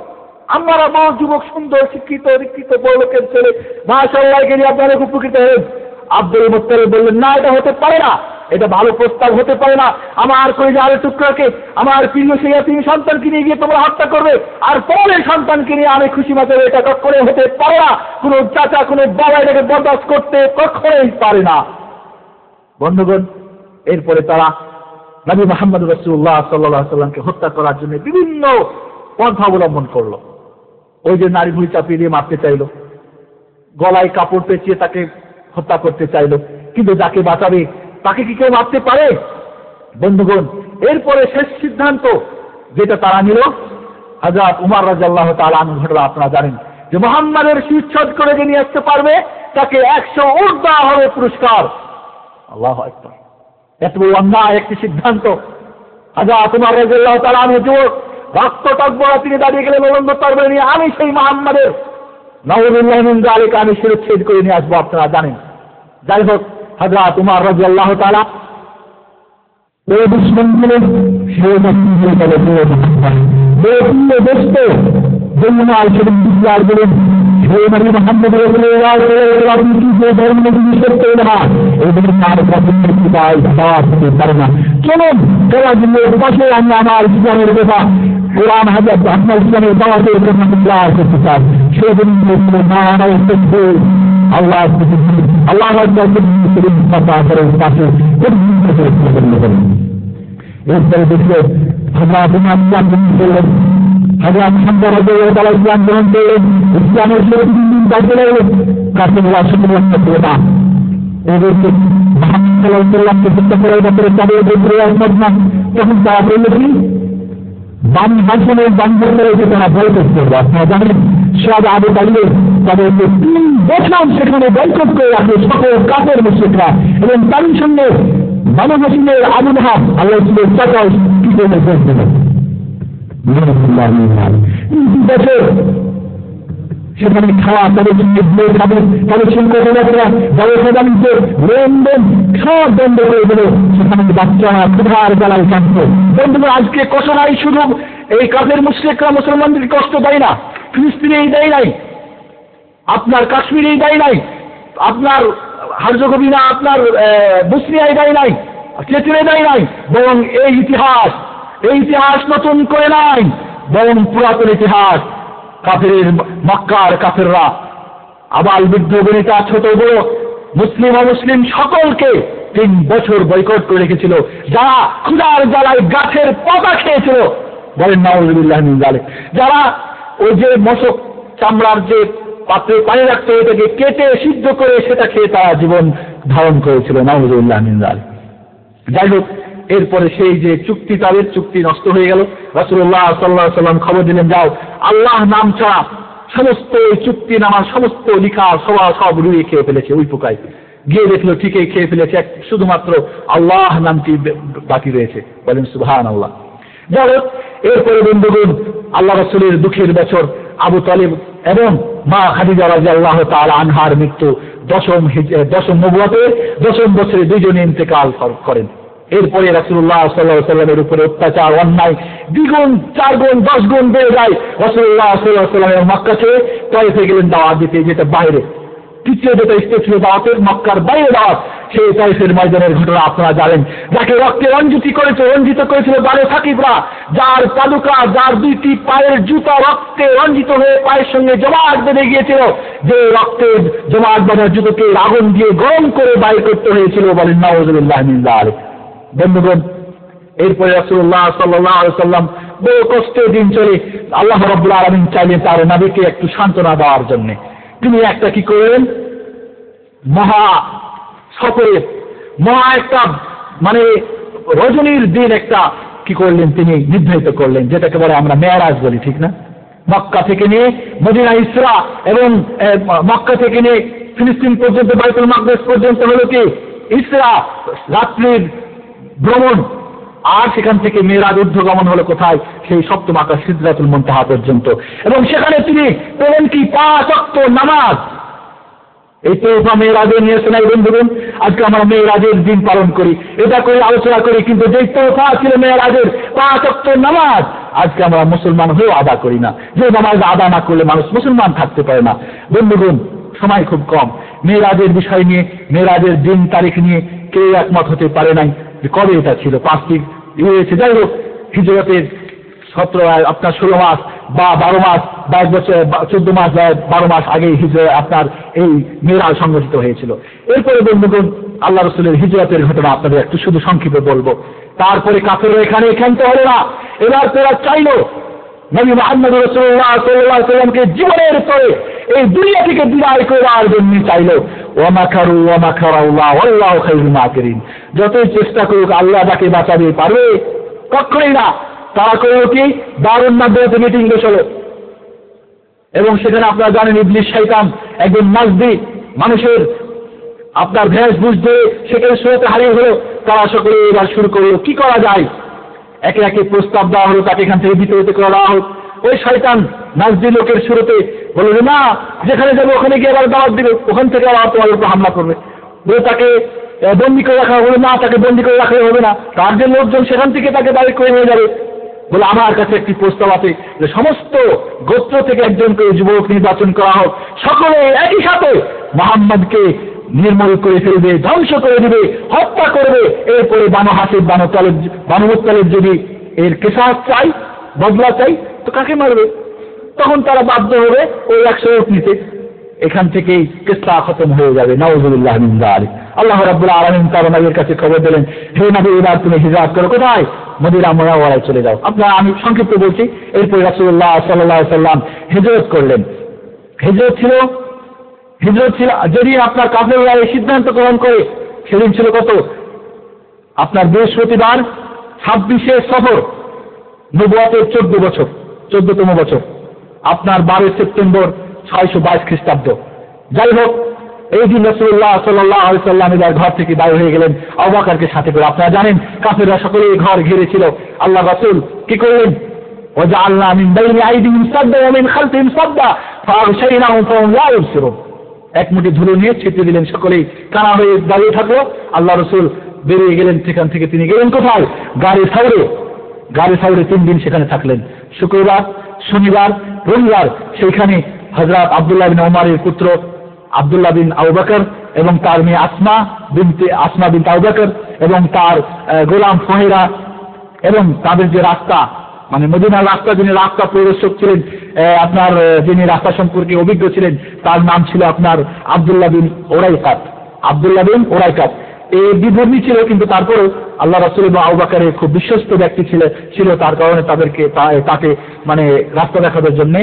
আমরা বড় যুবক, সুন্দর, শিক্ষিত, দীক্ষিত, বড় লোকের ছেলে, মাশাআল্লাহ, একে নিয়ে আপনারা উপকৃত হবেন। আব্দুল মুত্তালিব বললেন, না, এটা হতে পারে না, এটা ভালো প্রস্তাব হতে পারে না। আমার কলিজার টুকরাকে, আমার প্রিয় সেই তিন সন্তানকে নিয়ে গিয়ে তোমরা হত্যা করবে, আর পরের সন্তানকে নিয়ে আমি খুশি মাতাবে, এটা কখনোই হতে পারে না। কোন চাচা, কোন বাবা এটাকে বরদাস্ত করতে কখনোই পারে না। বন্ধুগণ, এরপরে তারা নবী মুহাম্মদ রাসূলুল্লাহ সাল্লাল্লাহু আলাইহি ওয়াসাল্লামকে হত্যা করার জন্য বিভিন্ন পন্থা অবলম্বন করলো। ওই যে নারী ভুঁড়ি চাপিয়ে দিয়ে মারতে চাইলো, গলায় কাপড় পেঁচিয়ে তাকে হত্যা করতে চাইলো, কিন্তু যাকে বাঁচাবে তাকে কি কেউ মারতে পারে? বন্ধুগণ, এরপরে শেষ সিদ্ধান্ত যেটা তারা নিল, হযরত উমর রাদিয়াল্লাহু তাআলা আনহু ঘটনা আপনারা জানেন, যে মুহাম্মাদের শিরচ্ছেদ করে যে নিয়ে আসতে পারবে তাকে 100 উট দেওয়া হবে পুরস্কার। আল্লাহু আকবার। এত বড় অন্যায় একটি সিদ্ধান্ত। হযরত উমর রাদিয়াল্লাহু তাআলা আনহু যুবক, রক্ত টকবরা তিনি দাঁড়িয়ে গেলেন উলঙ্গ তরবারি নিয়ে, আমি সেই মুহাম্মাদের নাউযুবিল্লাহি মিন যালিক আমি শিরচ্ছেদ করে নিয়ে আসবো, আপনারা জানেন। যাই হোক, হযরত উমর রাদিয়াল্লাহু তাআলা ওই দুশ্মন গুলো সে হয়ে গেল ব্যস্ত যেমন আলোচনা বিদ্যার বলেন সেই নবী মুহাম্মদ আপনি কি যে ধর্ম নিষেধ করবে না এগুলি তার পছন্দের পিতায় দাওয়া দিতে পারে না চলুন তারা দিনের পাশে আমি আমার জীবনের কথা কোরআন হাজার আপনার জীবনের দাওয়াতে করতে চাই সেদিন না আল্লাহ আল্লাহ পাশে এরপরে দেখলে আমরা করলেন হাজার মোহাম্মদ ইসলাম গ্রহণ করলেন ইসলামের দায়িত্ব লাগলেন কাছে না এদেরকে মোহাম্মদকে হত্যা করার ব্যাপারে তাদের না তখন তারা বলল কি বাম ভাষণের বান্ধবরা তারা ভয় করতে হবে আপনারা জানেন সব আগে দাঁড়িয়ে তাদেরকে 3 বছর সেখানে বয়কট করে রাখে সকল কাপের মুশরিকরা এবং তারই সঙ্গে বানভাসিনের আবির্ভাব আল্লাহ চাকাও কি করে বলতে বছর সেখানে খাওয়া তাদের সঙ্গে বিয়ে খাবে তাদের সঙ্গে ব্যবসাদানিতে লেনদেন সব বন্ধ করে দিল সেখানে বাচ্চারা ক্ষুধার জ্বালায় কাঁদত বন্ধুরা আজকে কষাই শুধু এই কাফের মুশরিকরা মুসলমানদেরকে কষ্ট দেয় না ফিলিস্তিনেই দেয় নাই আপনার কাশ্মীরেই দেয় নাই আপনার হার্জগোভিনা আপনার বসনিয়ায় দেয় নাই চেচুরে দেয় নাই বরং এই ইতিহাস নতুন করে নাই বরং পুরাতন ইতিহাস কাফের মক্কার কাফেররা আবাল বৃদ্ধ বনিতা ছোট বড় মুসলিম অমুসলিম সকলকে 3 বছর বয়কট করে রেখেছিল যারা ক্ষুধার জ্বালায় গাছের পাতা খেয়েছিল বলেন নাউযুবিল্লাহি মিন যালিক যারা ওই যে মশক চামড়ার যে পাত্রে পানি রাখতে এটাকে কেটে সিদ্ধ করে সেটা খেয়ে তারা জীবন ধারণ করেছিল নাউযুবিল্লাহি মিন যালিক যাই হোক এরপরে সেই যে চুক্তি তাদের চুক্তি নষ্ট হয়ে গেল রাসূলুল্লাহ সাল্লাল্লাহু আলাইহি ওয়াসাল্লাম খবর দিলেন যাও আল্লাহ নাম ছাড়া সমস্ত চুক্তি নামার সমস্ত লিখা সব রুয়ে খেয়ে ফেলেছে ওই পোকায় গিয়ে দেখলো ঠিকই খেয়ে ফেলেছে শুধুমাত্র আল্লাহ নামটি বাকি রয়েছে বলেন সুবহানাল্লাহ যাই হোক এরপরে বন্ধুগণ আল্লাহ রাসূলের দুঃখের বছর আবু তালিব এবং মা খাদিজা রাদিয়াল্লাহু তাআলা আনহার মৃত্যু 10ম নবুয়তে 10ম বছরে দুইজনে ইন্তেকাল করেন এরপরে রাসূলুল্লাহ সাল্লাল্লাহু আলাইহি ওয়াসাল্লামের উপরে অত্যাচার অন্যায় দ্বিগুণ 4 গুণ 10 গুণ বেড়ে যায় রাসূলুল্লাহ সাল্লাল্লাহু আলাইহি ওয়াসাল্লামের মক্কা ছেড়ে তায়েফে গেলেন দাওয়াত দিতে যেটা বাইরে তৃতীয় যেটা স্টেজ ছিল দাওয়াতের মক্কার বাইরে দাওয়াত সেই তায়েফের ময়দানের ঘটনা আপনারা জানেন যাকে রক্তে রঞ্জিত করেছিল বারে সাকিবরা যার পাদুকা যার 2টি পায়ের জুতা রক্তে রঞ্জিত হয়ে পায়ের সঙ্গে জমাট বেঁধে গিয়েছিল যে রক্তের জমাট বাঁধা জুতোকে আগুন দিয়ে গরম করে বাইর করতে হয়েছিল বলেন নাউযুবিল্লাহি মিন যালিক বন্ধুগণ এরপরে রাসূলুল্লাহ সাল্লাল্লাহু আলাইহি ওয়াসাল্লাম বহু কষ্টের দিন চলে আল্লাহ রাব্বুল আলামিন চাইলেন তার নবীকে একটু সান্ত্বনা দেওয়ার জন্য তিনি একটা কি করলেন মহা একটা মানে রজনীর দিন একটা কি করলেন তিনি নির্ধারিত করলেন যেটাকে বলে আমরা মেরাজ বলি ঠিক না মক্কা থেকে নিয়ে মদিনা ইসরা এবং মক্কা থেকে নিয়ে ফিলিস্তিন পর্যন্ত বাইতুল মাকদেস পর্যন্ত হলো কি ইসরা রাত্রির ভ্রমণ আর সেখান থেকে মেরাজ ঊর্ধ্বগমন হলো কোথায় সেই 7ম আকাশ সিদরাতুল মুনতাহা পর্যন্ত এবং সেখানে তিনি পেলেন কি 5 ওয়াক্ত নামাজ এই তোফা মেরাজে নিয়ে শোনাই বন্ধুগণ আজকে আমরা মেরাজের দিন পালন করি এটা করে আলোচনা করি কিন্তু যে তোফা ছিল মেরাজের 5 ওয়াক্ত নামাজ আজকে আমরা মুসলমান হয়েও আদা করি না যে নামাজ আদা না করলে মানুষ মুসলমান থাকতে পারে না বন্ধুগণ সময় খুব কম মেরাজের বিষয় নিয়ে মেরাজের দিন তারিখ নিয়ে কেউ একমত হতে পারে নাই কবে এটা ছিল 5টি হয়েছে যাই হোক হিজরতের 16 মাস বা 12 মাস বা 1 বছর 14 মাস 12 মাস আগে হিজরত আপনার এই মেরাজ সংগঠিত হয়েছিল এরপরে বন্ধুগণ আল্লাহ রাসূলের হিজরতের ঘটনা আপনাদের একটু শুধু সংক্ষেপে বলবো তারপরে কাফেররা এখানে ক্ষান্ত হলো না এবার তারা চাইলো নবী মুহাম্মদ রাসূলুল্লাহ সাল্লাল্লাহু আলাইহি ওয়াসাল্লামকে জীবনের পরে এই দুনিয়া থেকে বিদায় করে দেওয়ার জন্য চাইলো ওয়া মাকারু ওয়া মাকারাল্লাহ ওয়াল্লাহু খায়রুল মাকিরিন যতই চেষ্টা করুক আল্লাহ তাকে বাঁচাতে পারবে কখনোই না তারা করলো কি দারুন নাদওয়াতে মিটিং বসলো এবং সেখানে আপনারা জানেন ইবলিস শয়তান একজন নাজদি মানুষের আপনার ভেষ বুঝতে সেখানে শুরুতে হারিয়ে হলো তারা সকলে এবার শুরু করলো কি করা যায় একে একে প্রস্তাব দেওয়া হলো তাকে এখান থেকে বিতাড়িত করে দেওয়া হোক ওই শয়তান নাজদি লোকের শুরুতে বলল না যেখানে যাবে ওখানে গিয়ে আবার দাওয়াত দিবে ওখান থেকে আবার তোমার উপর হামলা করবে বলে তাকে বন্দী করে রাখা হবে না, তাকে বন্দী করে রাখলে হবে না, তার যে লোকজন সেখান থেকে তাকে দাবি করে নিয়ে যাবে। বলে আমার কাছে একটি প্রস্তাব আছে যে সমস্ত গোত্র থেকে একজনকে যুবক নির্বাচন করা হোক, সকলে একই সাথে মোহাম্মদকে নির্মূল করে ফেলবে, ধ্বংস করে দিবে, হত্যা করবে। এরপরে বানু হাসিব বানু মুত্তালিব যদি এর কিসাস চাই, বদলা চাই, তো কাকে মারবে? তখন তারা বাধ্য হবে ওই 100 উট নিতে। এখান থেকেই কিসা খতম হয়ে যাবে। নাউযুবিল্লাহ মিন যালিক। আল্লাহ রাব্বুল আলামিন তার নবীর কাছে খবর দিলেন, হে নবী, এবার তুমি হিজরত করো। কোথায়? মদিনা মুনাওয়ারায় চলে যাও। আপনারা, আমি সংক্ষিপ্ত বলছি। এরপর রাসূলুল্লাহ সাল্লাল্লাহু আলাইহি সাল্লাম হিজরত করলেন। হিজরত ছিল যেদিন আপনার কাফেররা এই সিদ্ধান্ত গ্রহণ করে, সেদিন ছিল কত? আপনার বৃহস্পতিবার 26শে সফর, নবুয়তের 14তম বছর, আপনার 12 সেপ্টেম্বর 622 খ্রিস্টাব্দ। যাই হোক, এই দিন রাসূলুল্লাহ সাল্লাল্লাহু আলাইহি সাল্লাম এবার ঘর থেকে বাইরে হয়ে গেলেন আবু বকরকে সাথে করে। আপনারা জানেন কাফেররা সকলেই ঘর ঘিরে ছিল। আল্লাহ রাসূল কি করলেন? ওয়াজআলনা মিন বাইনি আইদিহিম সাদ্দা ওয়া মিন খালফিহিম সাদ্দা ফাগশাইনাহুম ফাহুম লা ইবসিরুন। এক মুঠি ধুলো নিয়ে ছিটিয়ে দিলেন, সকলেই কানা হয়ে দাঁড়িয়ে থাকলো। আল্লাহ রাসূল বেরিয়ে গেলেন সেখান থেকে। তিনি গেলেন কোথায়? গাড়ি সাউরে 3 দিন সেখানে থাকলেন। শুক্রবার, শনিবার, রবিবার সেইখানে হযরত আব্দুল্লাহ বিন ওমরের পুত্র আব্দুল্লাহ বিন আবু বকর এবং তার মেয়ে আসমা বিনতে আবু বকর এবং তার গোলাম ফহিরা এবং তাদের যে রাস্তা, মানে মদিনার রাস্তা, যিনি রাস্তা পরিদর্শক ছিলেন, আপনার যিনি রাস্তা সম্পর্কে অভিজ্ঞ ছিলেন, তার নাম ছিল আপনার আব্দুল্লাহ বিন ওরাইকাত। এই বিধর্মী ছিল, কিন্তু তারপরেও আল্লাহ রাসূল এবং আবু বকরের খুব বিশ্বস্ত ব্যক্তি ছিল। তার কারণে তাকে মানে রাস্তা দেখানোর জন্য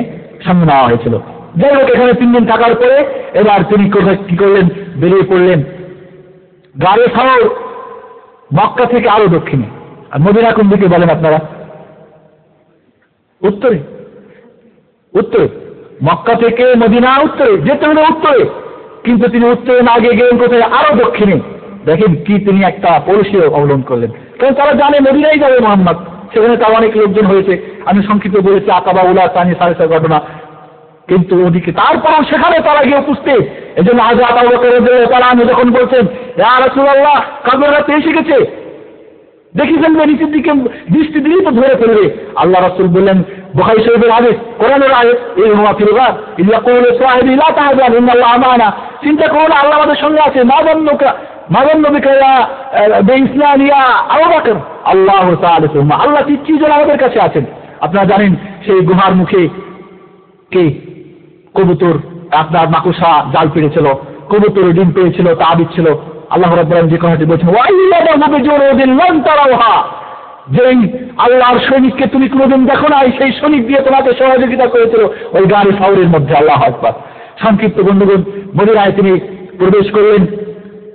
সঙ্গে নেওয়া হয়েছিল। যাই হোক, এখানে 3 দিন থাকার পরে এবার তিনি কি করলেন? বেরিয়ে পড়লেন। গাড়ি সাউর মক্কা থেকে আরো দক্ষিণে। আর মদিনা কোন দিকে বলেন আপনারা? উত্তরে। মক্কা থেকে মদিনা উত্তরে, যেতে হলে উত্তরে। কিন্তু তিনি উত্তরে না গিয়ে গেলেন কোথায়? আরো দক্ষিণে। দেখেন কি তিনি একটা পলিসি অবলম্বন করলেন। কারণ তারা জানে মদিনাই যাবে মোহাম্মদ, সেখানে তার অনেক লোকজন হয়েছে। আমি সংক্ষিপ্ত বলেছি আকাবা, উলা, তানি, সারিসা ঘটনা। কিন্তু ওদিকে তারপরও সেখানে তারা গিয়ে উপস্থিত। এই জন্য হযরত আবু বকর রাদিয়াল্লাহু তাআলা যখন বলছেন, ইয়া রাসূলুল্লাহ, কাফেররা তো এসে গেছে, দেখি ফেলবে, নিচের দিকে দৃষ্টি দিলেই তো ধরে ফেলবে। আল্লাহ রাসূল বললেন, বুখারী শরীফের হাদিস, কোরআনের আয়াত, এই হুয়া ফিল গার ইল্লা কুলু সাহিবি লা তাহজান ইন্নাল্লাহা মা'ানা। চিন্তা করুন, আল্লাহ আমাদের সঙ্গে আছে। মাযান্নুকা ইয়া বিইসলাম ইয়া আবু বকর, আল্লাহু তাআলা সুবহানাহু, আল্লাহ 30 জন আমাদের কাছে আছেন। আপনারা জানেন সেই গুহার মুখে কে? কবুতর, আপনার মাকুসা জাল পেড়েছিল, কবুতর ডিম পেয়েছিল, তাবিজ ছিল। আল্লাহ রাব্বুল আলামিন যে কথাটি বলছেন, যেই আল্লাহর সৈনিককে তুমি কোনোদিন দেখো নাই, সেই সৈনিক দিয়ে তোমাকে সহযোগিতা করেছিল ওই গাড়ি সাউরের মধ্যে। আল্লাহু আকবার। সংক্ষিপ্ত বন্ধুগণ, মদিনায় তিনি প্রবেশ করলেন।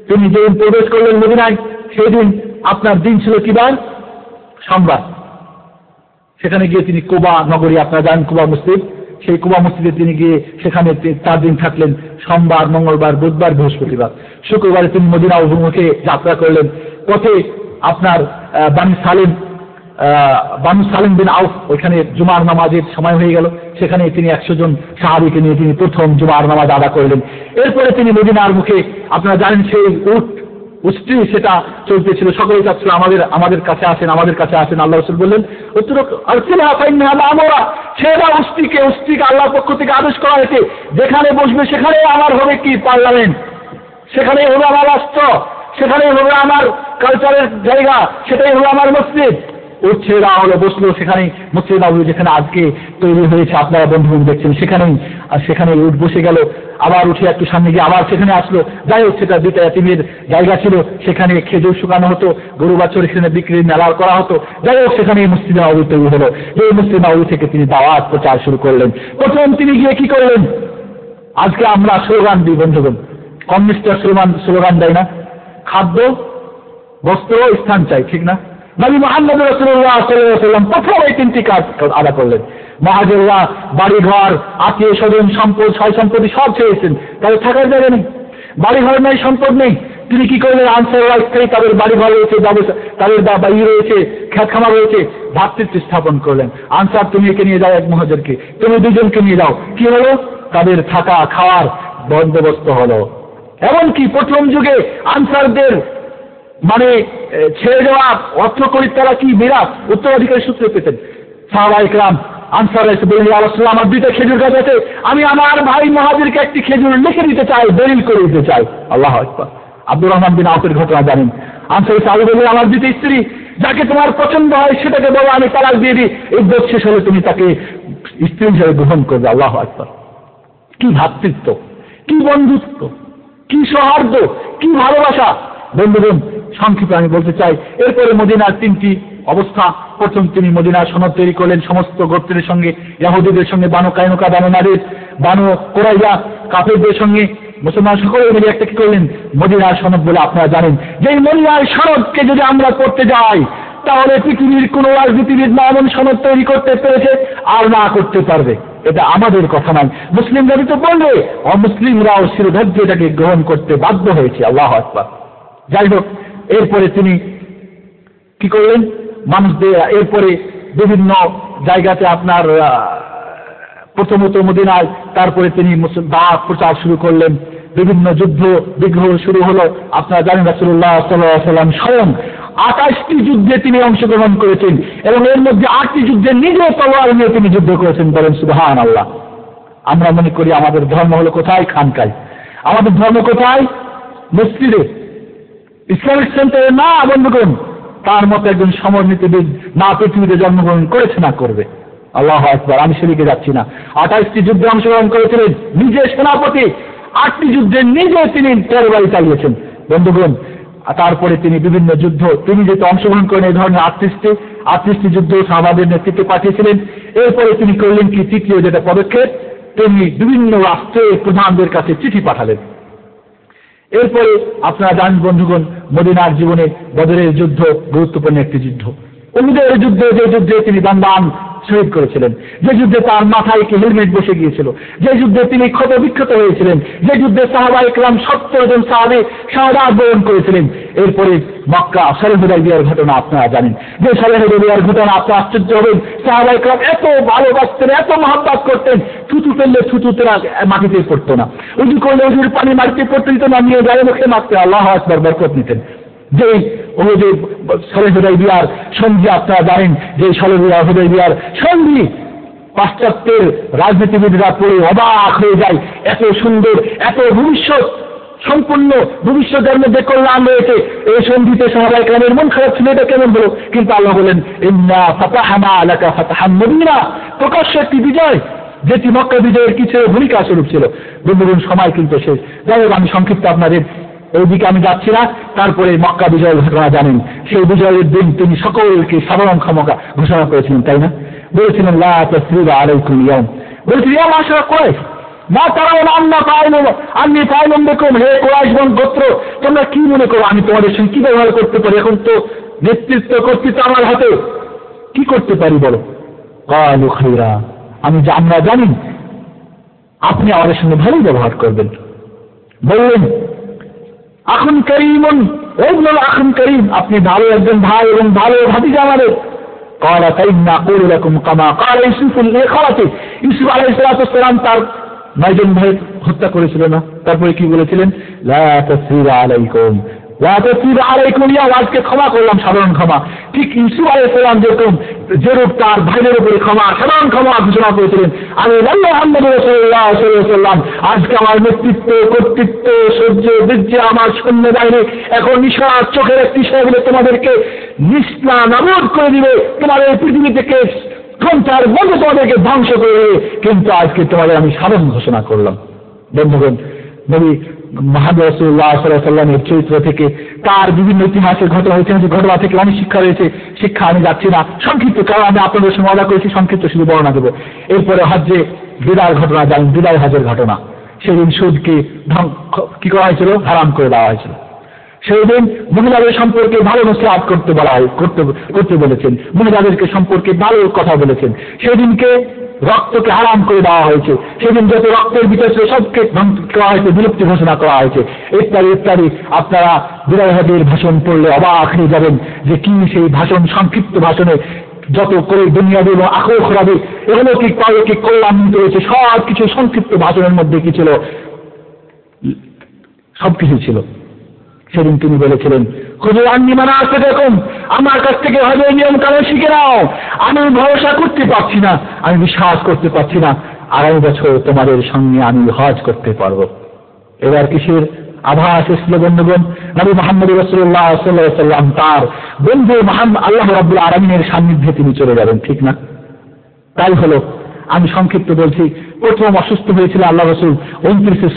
তিনি যেদিন প্রবেশ করলেন মদিনায়, সেই দিন আপনার দিন ছিল কি বার? সোমবার। সেখানে গিয়ে তিনি কুবা নগরী, আপনারা জানেন কুবা মসজিদ, সেই কুবা মসজিদে তিনি গিয়ে সেখানে 4 দিন থাকলেন। সোমবার, মঙ্গলবার, বুধবার, বৃহস্পতিবার। শুক্রবারে তিনি মদিনা অভিমুখে যাত্রা করলেন। পথে আপনার বানু সালিম বিন আউফ, ওইখানে জুমার নামাজের সময় হয়ে গেল। সেখানে তিনি 100 জন সাহাবীকে নিয়ে তিনি প্রথম জুমার নামাজ আদা করলেন। এরপরে তিনি মদিনার মুখে, আপনারা জানেন সেই উষ্ট্রি সেটা চলতেছিল, সকলেই চাচ্ছিল আমাদের কাছে আসেন। আল্লাহ রাসূল বললেন, সেটা উষ্ট্রিকে আল্লাহর পক্ষ থেকে আদেশ করা হয়েছে, যেখানে বসবে সেখানে আমার হবে কি পার্লামেন্ট, সেখানেই হবে আমার রাষ্ট্র, সেখানেই হবে আমার কালচারের জায়গা, সেটাই হবে আমার মসজিদ। উঠছে হলো, বসলো সেখানে মসজিদ নববী যেখানে আজকে তৈরি হয়েছে, আপনারা বন্ধু দেখছেন, সেখানে বসে গেল। আবার উঠে একটু সামনে গিয়ে আবার সেখানে আসলো। যাই হোক, সেটা দুইটা এতিমের জায়গা ছিল, সেখানে খেজুর শুকানো হতো, গরু বাছুর সেখানে বিক্রির মেলা করা হতো। যাই হোক, সেখানে মসজিদ নববী তৈরি হলো। এই মসজিদ নববী থেকে তিনি দাওয়াত প্রচার শুরু করলেন। প্রথম তিনি গিয়ে কি করলেন? আজকে আমরা স্লোগান দিই বন্ধুগণ, কমিউনিস্টরা স্লোগান দেয় না? খাদ্য, বস্ত্র, স্থান চাই, ঠিক না? নবী মুহাম্মদ রাসূলুল্লাহ সাল্লাল্লাহু আলাইহি ওয়াসাল্লাম প্রথম এই 3টি কাজ আদা করলেন। মুহাজিররা বাড়িঘর, আত্মীয় স্বজন, সম্পদ, সয় সম্পত্তি সব ছেড়েছেন, তাদের থাকার জায়গা নেই, বাড়িঘর নেই, সম্পদ নেই। তিনি কি করলেন? আনসাররা স্থায়ী, তাদের বাড়িঘর রয়েছে, তাদের বাড়ি রয়েছে, খেত খামার রয়েছে, ভ্রাতৃত্ব স্থাপন করলেন। আনসার, তুমি একে নিয়ে যাও, এক মুহাজিরকে, তুমি 2 জনকে নিয়ে যাও। কি হলো? তাদের থাকা খাওয়ার বন্দোবস্ত হলো। এমনকি প্রথম যুগে আনসারদের মানে ছেড়ে দেওয়া অর্থকরী তারা কি মিরাস উত্তরাধিকারী সূত্রে পেতেন। সাহাবায়ে কেরাম আনসার এসে বললেন, ইয়া রাসূলুল্লাহ, আমার 2টা খেজুর গাছ আছে, আমি আমার ভাই মুহাজিরকে একটি খেজুর লিখে দিতে চাই, দলিল করে দিতে চাই। আল্লাহু আকবার। আব্দুর রহমান বিন আউফের ঘটনা জানেন। আনসারী সাহাবী বললেন, আমার 2টি স্ত্রী, যাকে তোমার পছন্দ হয় সেটাকে বলো, আমি তালাক দিয়ে দিই, ইদ্যত শেষ হলে তুমি তাকে স্ত্রী হিসেবে গ্রহণ করবে। আল্লাহু আকবার। কি ভ্রাতৃত্ব, কি বন্ধুত্ব, কি সৌহার্দ্য, কি ভালোবাসা। বন্ধুগণ, সংক্ষেপে আমি বলতে চাই, এরপরে মদিনার 3টি অবস্থা। প্রথম তিনি মদিনার সনদ তৈরি করলেন সমস্ত গোত্রের সঙ্গে, ইহুদিদের সঙ্গে, বানু কায়নুকা, বানু নাদির, বানু কুরাইজা, কাফেরদের সঙ্গে মুসলমান সকলে মিলে একটা কি করলেন, মদিনার সনদ বলে আপনারা জানেন। যে এই মদিনার সনদকে যদি আমরা করতে যাই, তাহলে পৃথিবীর কোন রাজনীতিবিদ না এমন সনদ তৈরি করতে পেরেছে আর না করতে পারবে। এটা আমাদের কথা নয়, মুসলিমরা তো বলবে, অমুসলিমরাও শিরোধার্য এটাকে গ্রহণ করতে বাধ্য হয়েছে। আল্লাহু আকবার। যাই হোক, এরপরে তিনি কি করলেন, মানুষদের এরপরে বিভিন্ন জায়গাতে আপনার প্রথমত মদিনায়, তারপরে তিনি দাওয়াত প্রচার শুরু করলেন, বিভিন্ন যুদ্ধ বিগ্রহ শুরু হলো। আপনারা জানেন রাসূলুল্লাহ সাল্লাল্লাহু আলাইহি ওয়াসাল্লাম স্বয়ং 28টি যুদ্ধে তিনি অংশগ্রহণ করেছেন এবং এর মধ্যে 8টি যুদ্ধে নিজে তলোয়ার নিয়ে তিনি যুদ্ধ করেছেন। বলেন সুবহানাল্লাহ। আমরা মনে করি আমাদের ধর্ম হলো কোথায়? খানকায়। আমাদের ধর্ম কোথায়? মসজিদে, ইসলামিক সেন্টারে না। বন্ধুগণ, তার মতো একজন সমরনীতিবিদ না পৃথিবীতে জন্মগ্রহণ করেছে না করবে। আল্লাহু আকবার। আমি সেদিকে যাচ্ছি না। 28টি যুদ্ধে অংশগ্রহণ করেছিলেন, নিজে সেনাপতি। 8টি যুদ্ধে নিজে তিনি তরবারি চালিয়েছেন। বন্ধুগণ, তারপরে তিনি বিভিন্ন যুদ্ধ, তিনি যেহেতু অংশগ্রহণ করেন এই ধরনের 38টি যুদ্ধ সাহাবাদের নেতৃত্বে পাঠিয়েছিলেন। এরপরে তিনি করলেন কি, তৃতীয় যেটা পদক্ষেপ, তিনি বিভিন্ন রাষ্ট্রের প্রধানদের কাছে চিঠি পাঠালেন। এরপরে আপনারা জানেন বন্ধুগণ, মদিনার জীবনে বদরের যুদ্ধ গুরুত্বপূর্ণ একটি যুদ্ধ। উহুদের যুদ্ধে, যে যুদ্ধে তিনি দান শহীদ করেছিলেন, যে যুদ্ধে তার মাথায় কি হেলমেট বসে গিয়েছিল, যে যুদ্ধে তিনি ক্ষত বিক্ষত হয়েছিলেন, যে যুদ্ধে সাহাবায়ে কেরাম 70 জন সাহাবী শাহাদাত বরণ করেছিলেন। এরপরে মক্কা সুলহ হুদায়বিয়ার ঘটনা আপনারা জানেন। যে সুলহ হুদায়বিয়ার ঘটনা আপনারা আশ্চর্য হবেন, সাহাবায়ে কেরাম এত ভালোবাসতেন, এত মহব্বত করতেন, থুতু ফেললে থুতু তারা মাটিতে পড়তো না, উজু করলে উজুর পানি মাটিতে পড়তে দিত না, নিয়ে গায়ে মুখে মারতে আল্লাহু আকবার বরকত নিতেন। যে সুলহ হুদায়বিয়ার সন্ধি আপনারা জানেন, যে সুলহ হুদায়বিয়ার সন্ধি পাশ্চাত্যের রাজনীতিবিদরা পড়ে অবাক হয়ে যায়। এত সুন্দর, এত ভবিষ্যৎ সম্পূর্ণ, ভবিষ্যতের মধ্যে কল্যাণ রয়েছে এই সন্ধিতে। সাহাবায়ে কেরামের মন খারাপ ছিল, এটা কেমন হলো? কিন্তু আল্লাহ বলেন, ইন্না ফাতাহনা লাকা ফাতহাম মুবিনা, প্রকাশ্য একটি বিজয়, যেটি মক্কা বিজয়ের কিছু ভূমিকা স্বরূপ ছিল। বন্ধুগণ, সময় কিন্তু শেষ। যাই হোক, আমি সংক্ষিপ্ত আপনাদের এইদিকে আমি যাচ্ছি না। তারপরে মক্কা বিজয়ের ঘটনা জানেন। সেই বিজয়ের দিন তিনি সকলকে সাধারণ ক্ষমা ঘোষণা করেছিলেন, তাই না? বলেছিলেন, লা তাসরিবা আলাইকুম ইয়াউম, বলেছিলেন, ইয়া মাশারা কুরাইশ মা তারাউনা আন্নী ফাইলুম বিকুম, হে কুরাইশ গোত্র, তোমরা কি মনে করো আমি তোমাদের সঙ্গে কি ব্যবহার করতে পারি? এখন তো নেতৃত্ব কর্তৃত্ব আমার হাতে, কি করতে পারি বলো? ক্বালু খাইরা, আমরা জানি আপনি আমাদের সঙ্গে ভালোই ব্যবহার করবেন। বললেন, আখুন করিমুন ওয়াবনুল আখুন করিম, আপনি ভালো একজন ভাই এবং ভালো ভাতিজা আমাদের। ক্বালা ফাইন্না আকুলু লাকুম কামা ক্বালা ইউসুফু লিখাওয়াতি, ইউসুফ আলাইহিস সালাম তার 9 জন ভাই হত্যা করেছিল না? তারপরে কি বলেছিলেন? লা তাসরিবা আলাইকুম, লা তাসরিবা আলাইকুম, আজকে ক্ষমা করলাম, সাধারণ ক্ষমা। ঠিক ইউসুফ আলাইহিস সালাম যেরূপ তার ভাইদের উপরে ক্ষমা, সাধারণ ক্ষমা ঘোষণা করেছিলেন, আমি মুহাম্মদ রাসূলুল্লাহ সাল্লাল্লাহু আলাইহি ওয়াসাল্লাম, আজকে আমার নেতৃত্ব কর্তৃত্ব সহ্য বীর্য আমার সৈন্য বাহিনী এখন নিঃশ্বাস চোখের একটি ইশারা তোমাদেরকে নিস্তানাবুদ করে দিবে, তোমাদের পৃথিবী থেকে ঘন্টার মধ্যে তোমাদেরকে ধ্বংস করে দেবে, কিন্তু আজকে তোমাদের আমি সাধারণ ঘোষণা করলাম। বন্ধুগণ, নবী মুহাম্মদ রাসূলুল্লাহ সাল্লাল্লাহু আলাইহি ওয়াসাল্লামের চরিত্র থেকে, তার বিভিন্ন ইতিহাসের ঘটনা থেকে অনেক শিক্ষা রয়েছে। শিক্ষা আমি যাচ্ছি না, সংক্ষিপ্ত, কারণ আমি আপনাদের সঙ্গে ওয়াদা করেছি সংক্ষিপ্ত শুধু বর্ণনা দেবো। এরপরে হজ্জে বিদায়ের ঘটনা জানেন, বিদায় হজের ঘটনা। সেদিন সুদকে কি করা হয়েছিল? হারাম করে দেওয়া হয়েছিল। সেই দিন মহিলাদের সম্পর্কে ভালো নসিহত করতে বলেছেন, মহিলাদেরকে সম্পর্কে ভালো কথা বলেছেন। সেদিনকে রক্তকে হারাম করে দেওয়া হয়েছে, সেদিন যত রক্তের ভিতরে ছিল সবকে করা হয়েছে, বিলুপ্তি ঘোষণা করা হয়েছে, ইত্যাদি ইত্যাদি। আপনারা বিদায় হজের ভাষণ পড়লে অবাক হয়ে যাবেন যে কি সেই ভাষণ, সংক্ষিপ্ত ভাষণে যত করে দুনিয়াবি এবং আখিরাতি এগুলো কি পারলৌকিক কল্যাণ রয়েছে, সব কিছু সংক্ষিপ্ত ভাষণের মধ্যে কি ছিল? সবকিছু ছিল। সেদিন তিনি বলেছিলেন, হুজুর আন্নি মানাসিকাকুম, আমার কাছ থেকে হজের নিয়ম কানুন শিখে নাও। আমি ভরসা করতে পারছি না, আমি বিশ্বাস করতে পারছি না আগামী বছর তোমাদের সঙ্গে আমি হজ করতে পারবো। এবার কিসের আভাস এসেছিল বন্ধুগণ? নবী মুহাম্মদ রাসূলুল্লাহ সাল্লাল্লাহু আলাইহি ওয়াসাল্লাম তার বন্ধু আল্লাহ রাব্বুল আলামিনের সান্নিধ্যে তিনি চলে যাবেন, ঠিক না? তাই হলো, আমি সংক্ষিপ্ত বলছি। প্রথম অসুস্থ হয়েছিল আল্লাহ রাসূল 29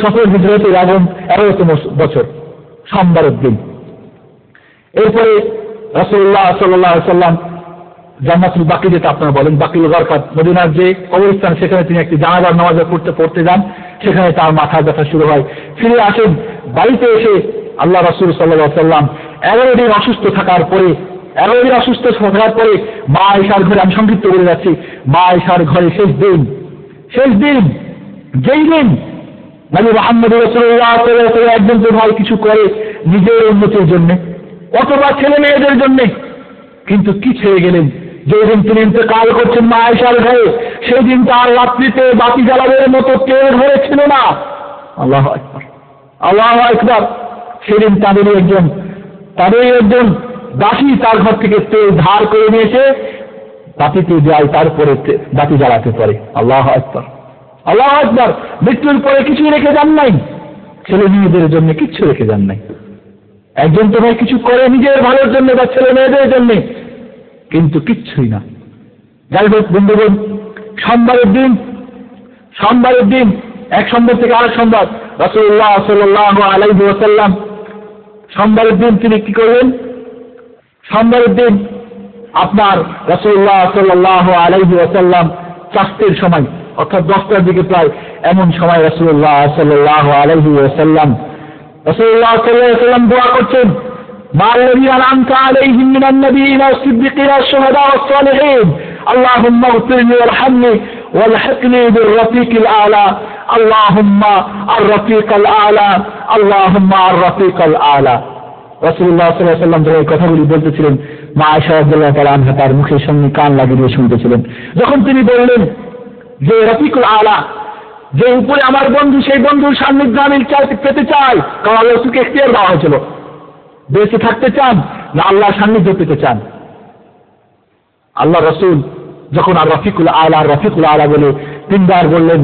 সফর হিজরতের 11তম বছর সোমবারের দিন। এরপরে রাসূলুল্লাহ সাল্লাল্লাহু আলাইহি ওয়াসাল্লাম জান্নাতুল বাকি, যেটা আপনারা বলেন বাকিল গারকাত, মদিনার যে কবরস্থান, সেখানে তিনি একটি জানাজার নামাজ পড়তে যান। সেখানে তার মাথা ব্যথা শুরু হয়। ফিরে আসেন বাড়িতে। এসে আল্লাহ রাসূল সাল্লাল্লাহু আলাইহি ওয়াসাল্লাম 11 দিন অসুস্থ থাকার পরে মা আয়েশার ঘরে, আমি সংক্ষিপ্ত বলে যাচ্ছি, মা আয়েশার ঘরে শেষ দিন যেই দিন নবী মুহাম্মদ রাসূলুল্লাহ সাল্লাল্লাহু আলাইহি ওয়াসাল্লাম একজন তো ভাই কিছু করে নিজের উন্নতির জন্য অথবা ছেলে মেয়েদের জন্য, কিন্তু কি ছেড়ে গেলেন? যেদিন তিনি ইন্তেকাল করছেন মা আয়েশার ঘরে, সেই দিন তার রাত্রিতে বাতি জ্বালানোর মতো কেউ ঘরে ছিল না। আল্লাহু আকবার, আল্লাহু আকবার। সেদিন তাদেরই একজন দাসী তার ঘর থেকে তেল ধার করে নিয়েছে, বাতিতে যায়, তারপরে বাতি জ্বালাতে পারে। আল্লাহু আকবার, আল্লাহু আকবার। মৃত্যুর পরে কিছুই রেখে যান নাই, ছেলে মেয়েদের জন্য কিচ্ছু রেখে যান নাই। একজন তো ভাই কিছু করে নিজের ভালোর জন্য বা ছেলে মেয়েদের জন্য, কিন্তু কিচ্ছুই না। যাই হোক বন্ধুগণ, সোমবারের দিন এক সোমবার থেকে আরেক সোমবার রাসূলুল্লাহ সাল্লাল্লাহু আলাইহি ওয়াসাল্লাম সোমবারের দিন তিনি কি করবেন? সোমবারের দিন আপনার রাসূলুল্লাহ সাল্লাল্লাহু আলাইহি ওয়াসাল্লাম চাষের সময়, অর্থাৎ 10টার দিকে প্রায় এমন সময় রাসূলুল্লাহ সাল্লাল্লাহু আলাইহি ওয়াসাল্লাম দোয়া করছেন, মা'আল্লাযীনা আন'আমতা আলাইহিম মিনান নাবিয়্যিনা ওয়াস-সিদ্দীকিনা ওয়াশ-শুহাদা'i ওয়াস-সালিহিন, আল্লাহুম্মা ইগফিরলি ওয়ারহামনি ওয়ালহিকনি বির-রাফীকিল আ'লা, আল্লাহুম্মা আর-রাফীকাল আ'লা, আল্লাহুম্মা আর-রাফীকাল আ'লা। রাসূলুল্লাহ সাল্লাল্লাহু আলাইহি ওয়াসাল্লাম যখন কথাগুলি বলতেছিলেন, মা আয়েশা রাদিয়াল্লাহু তাআলা আনহা তার মুখের সঙ্গে কান লাগিয়ে শুনতেছিলেন। যখন তিনি বললেন যে রাফীকুল আ'লা, যে উপরে আমার বন্ধু, সেই বন্ধুর সান্নিধ্য আমি পেতে চাই, কারণ আল্লাহ রাসূলকে ইখতিয়ার দেওয়া হয়েছিল, বেঁচে থাকতে চান না আল্লাহর সান্নিধ্য পেতে চান। আল্লাহ রাসূল যখন আর রাফীকুল আ'লা বলে তিনবার বললেন,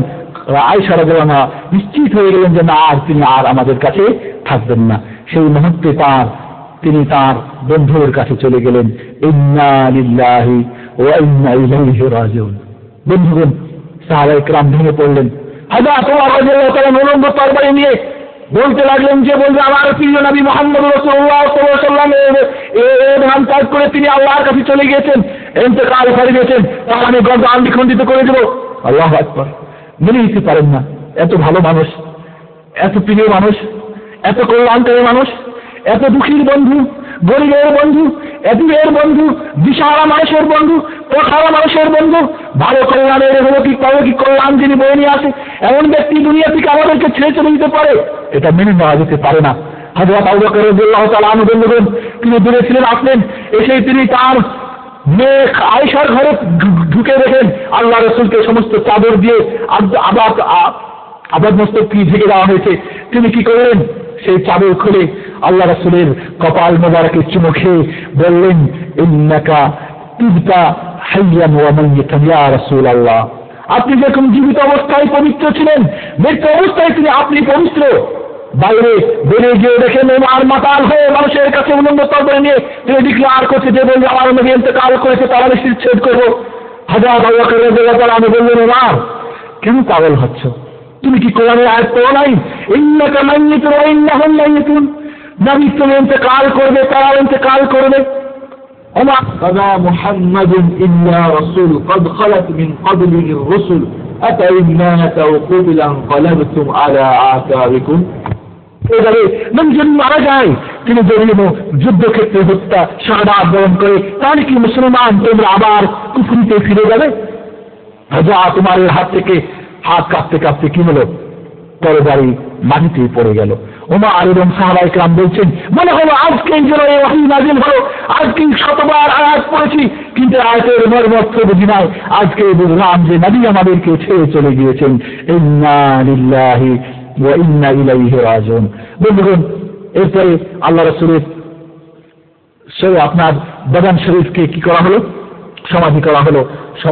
আয়েশা রাদিয়াল্লাহু আনহা নিশ্চিত হয়ে গেলেন যে না, তিনি আর আমাদের কাছে থাকবেন না। সেই মুহূর্তে তিনি তার বন্ধুর কাছে চলে গেলেন। ইন্না লিল্লাহি ওয়া ইন্না ইলাইহি রাজিউন। বন্ধুগণ, সাহাবায়ে কেরাম ভেঙে পড়লেন। হযরত ওমর রাদিয়াল্লাহু তাআলা উলঙ্গ তরবারি নিয়ে বলতে লাগলেন যে আমার প্রিয় নবী মুহাম্মদ রাসূলুল্লাহ সাল্লাল্লাহু আলাইহি ওয়াসাল্লাম এই ধান ত্যাগ করে তিনি আল্লাহর কাছে চলে গিয়েছেন, ইন্তেকাল করে গিয়েছেন, তার আমি গর্দান দ্বিখণ্ডিত করে দেব। আল্লাহু আকবার। মেনে নিতে পারেন না, এত ভালো মানুষ, এত প্রিয় মানুষ, এত কল্যাণকারী মানুষ, এত দুঃখীর বন্ধু, গরিবের বন্ধু, এতিমের বন্ধু, দিশাহারা মানুষের বন্ধু, পথহারা মানুষের বন্ধু, ভালো কল্যাণের অলৌকিক কল্যাণ যিনি বয়ে নিয়ে আসে, এমন ব্যক্তি দুনিয়া থেকে আমাদেরকে ছেড়ে চলে যেতে পারে, এটা মেনে নেওয়া যেতে পারে না। হযরত আবু বকর রাদিয়াল্লাহু তাআলা আনহু বন্ধুগণ, তিনি দূরে ছিলেন, আসলেন, এসে তিনি তার মেয়ে আয়েশার ঘরে ঢুকে দেখেন আল্লাহ রাসূলকে সমস্ত চাদর দিয়ে আবাদ মস্তক ঢেকে দেওয়া হয়েছে। তিনি কি করলেন? সেই চাদর খুলে আল্লাহ রাসূলের কপাল মোবারকে চুমু খেয়ে বললেন, ইন্নাকা তুবতা হাইয়ান ওয়া মাইয়াতান ইয়া রাসূলুল্লাহ। আপনি যখন জীবিত অবস্থায় পবিত্র ছিলেন, মৃত্যু অবস্থায় আপনি পবিত্র। বাইরে বেরিয়ে গিয়ে দেখেন ওমর মাতাল হয়ে মানুষের কাছে উলঙ্গ তরবারি নিয়ে তিনি ডিক্লেয়ার করছে যে বলছে আমার নবী ইন্তেকাল করেছে, তারা শিরচ্ছেদ করবো। হযরত আবু বকর রাদিয়াল্লাহু তাআলা আনহু বললেন, ওমর কেন পাগল হচ্ছ? তুমি কি কোরআনের আয়াত পড়ো নাই? ইন্নাকা মাইয়িতুন ওয়া ইন্নাহুম মাইয়িতুন। নবী তুমি ইন্তেকাল করবে, তারা ইন্তেকাল করবে। ওমর ওয়া মুহাম্মাদুন ইল্লা রাসূল قد خلت من قبله الرسل أفإن مات أو قتل انقلبتم على أعقابكم। যদি মারা যায়, তিনি যদি যুদ্ধক্ষেত্রে হত্যা শাহাদাত বরণ করে, তাহলে কি মুসলমান তোমরা আবার কুফরিতে ফিরে যাবে? তোমার হাত থেকে হাত কাঁপতে কাঁপতে কি হলো? তরবারি মাটিতে পড়ে গেল। ওমর এবং সাহাবায়ে কেরাম বলছেন, মনে হলো আজকেই যেন এই ওহী নাযিল হলো, আজকেই শতবার আয়াত পড়েছি, কিন্তু আয়াতের মর্ম বুঝি নাই। আজকে বুঝলাম যে নবী আমাদেরকে ছেড়ে চলে গিয়েছেন। ইন্না লিল্লাহি ওয়া ইন্না ইলাইহি রাজিউন। বন্ধুগণ, এরপরে আল্লাহ রাসূলের আপনার বাদান শরীফকে কি করা হলো? সমাধি করা হলো।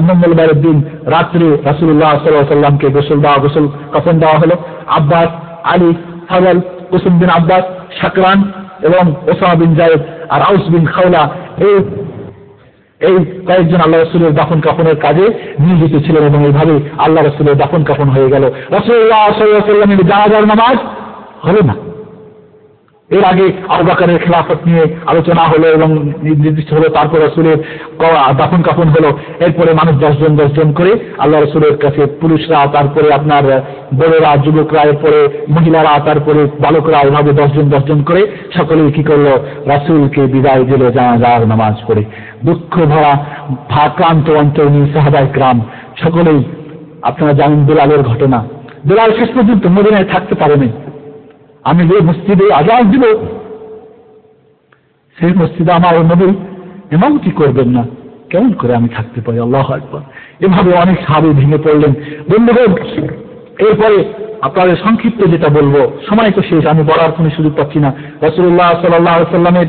মঙ্গলবারের দিন রাত্রে রাসূলুল্লাহ সাল্লাল্লাহু আলাইহি ওয়াসাল্লামকে গোসল কাফন দেওয়া হলো। আব্বাস, আলী, ফাজল, কুসুম বিন আব্বাস, শাকরান এবং ওসামা বিন যায়েদ আর আউস বিন খাওলা এই কয়েকজন আল্লাহ রাসূলের দাফন কাফনের কাজে নিয়োজিত ছিলেন এবং এইভাবে আল্লাহ রাসূলের দাফন কাফন হয়ে গেল। রাসূলুল্লাহ সাল্লাল্লাহু আলাইহি ওয়াসাল্লামের জানাজার নামাজ হলো না। এর আগে আবু বকরের খেলাফত নিয়ে আলোচনা হলো এবং নির্দিষ্ট হলো, তারপর রাসূলের দাফন কাফন হলো। এরপরে মানুষ 10 জন করে আল্লাহ রাসূলের কাছে, পুরুষরা, তারপরে আপনার বড়রা, যুবকরা, এরপরে মহিলারা, তারপরে বালকরা, এভাবে 10 জন করে সকলেই কি করলো? রাসূলকে বিদায় দিল জানাজার নামাজ পড়ে। দুঃখ ভরা ভাক্রান্ত অন্তর নিয়ে সাহাবায়ে কেরাম সকলেই, আপনারা জানেন বেলালের ঘটনা। বেলাল শেষ পর্যন্ত মদিনায় থাকতে পারেনি। আমি যে মসজিদে আজান দিব, সেই মসজিদে আমার নবী ইমামতি করবেন না, কেমন করে আমি থাকতে পারি? আল্লাহু আকবার। এভাবে অনেক সাহাবী ভেঙে পড়লেন। বন্ধুগণ, এরপরে আপনাদের সংক্ষিপ্ত যেটা বলবো, সময় তো শেষ, আমি বলার কোনো সুযোগ পাচ্ছি না। রাসূলুল্লাহ সাল্লাল্লাহু আলাইহি ওয়াসাল্লামের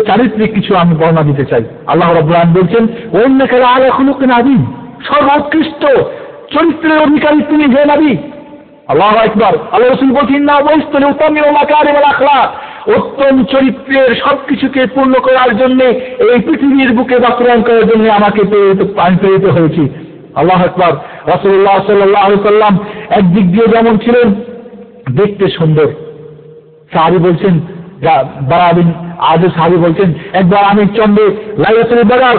চারিত্রিক কিছু আমি বর্ণনা দিতে চাই। আল্লাহ রাব্বুল আলামিন বলছেন, ওয়া ইন্নাকা লাআলা খুলুকিন আযীম, সর্বোৎকৃষ্ট চরিত্রের অধিকারী তুমি হে নবী। আল্লাহু আকবার। আল্লাহ রাসূল বলেন, না ওয়াইস্তালি উতামিউ মাকারিমাল আখলাক, উত্তম চরিত্রের সবকিছুকে পূর্ণ করার জন্য, এই পৃথিবীর বুকে বাস্তবায়ন করার জন্য আমাকে প্রেরিত হয়েছি। আল্লাহু আকবার। রাসূলুল্লাহ সাল্লাল্লাহু আলাইহি ওয়াসাল্লাম একদিক দিয়ে যেমন ছিলেন দেখতে সুন্দর, সাহাবী বলছেন, বারা বিন আযিব সাহাবী বলছেন, একবার আমি চন্দ্রে লাইলাতুল বদর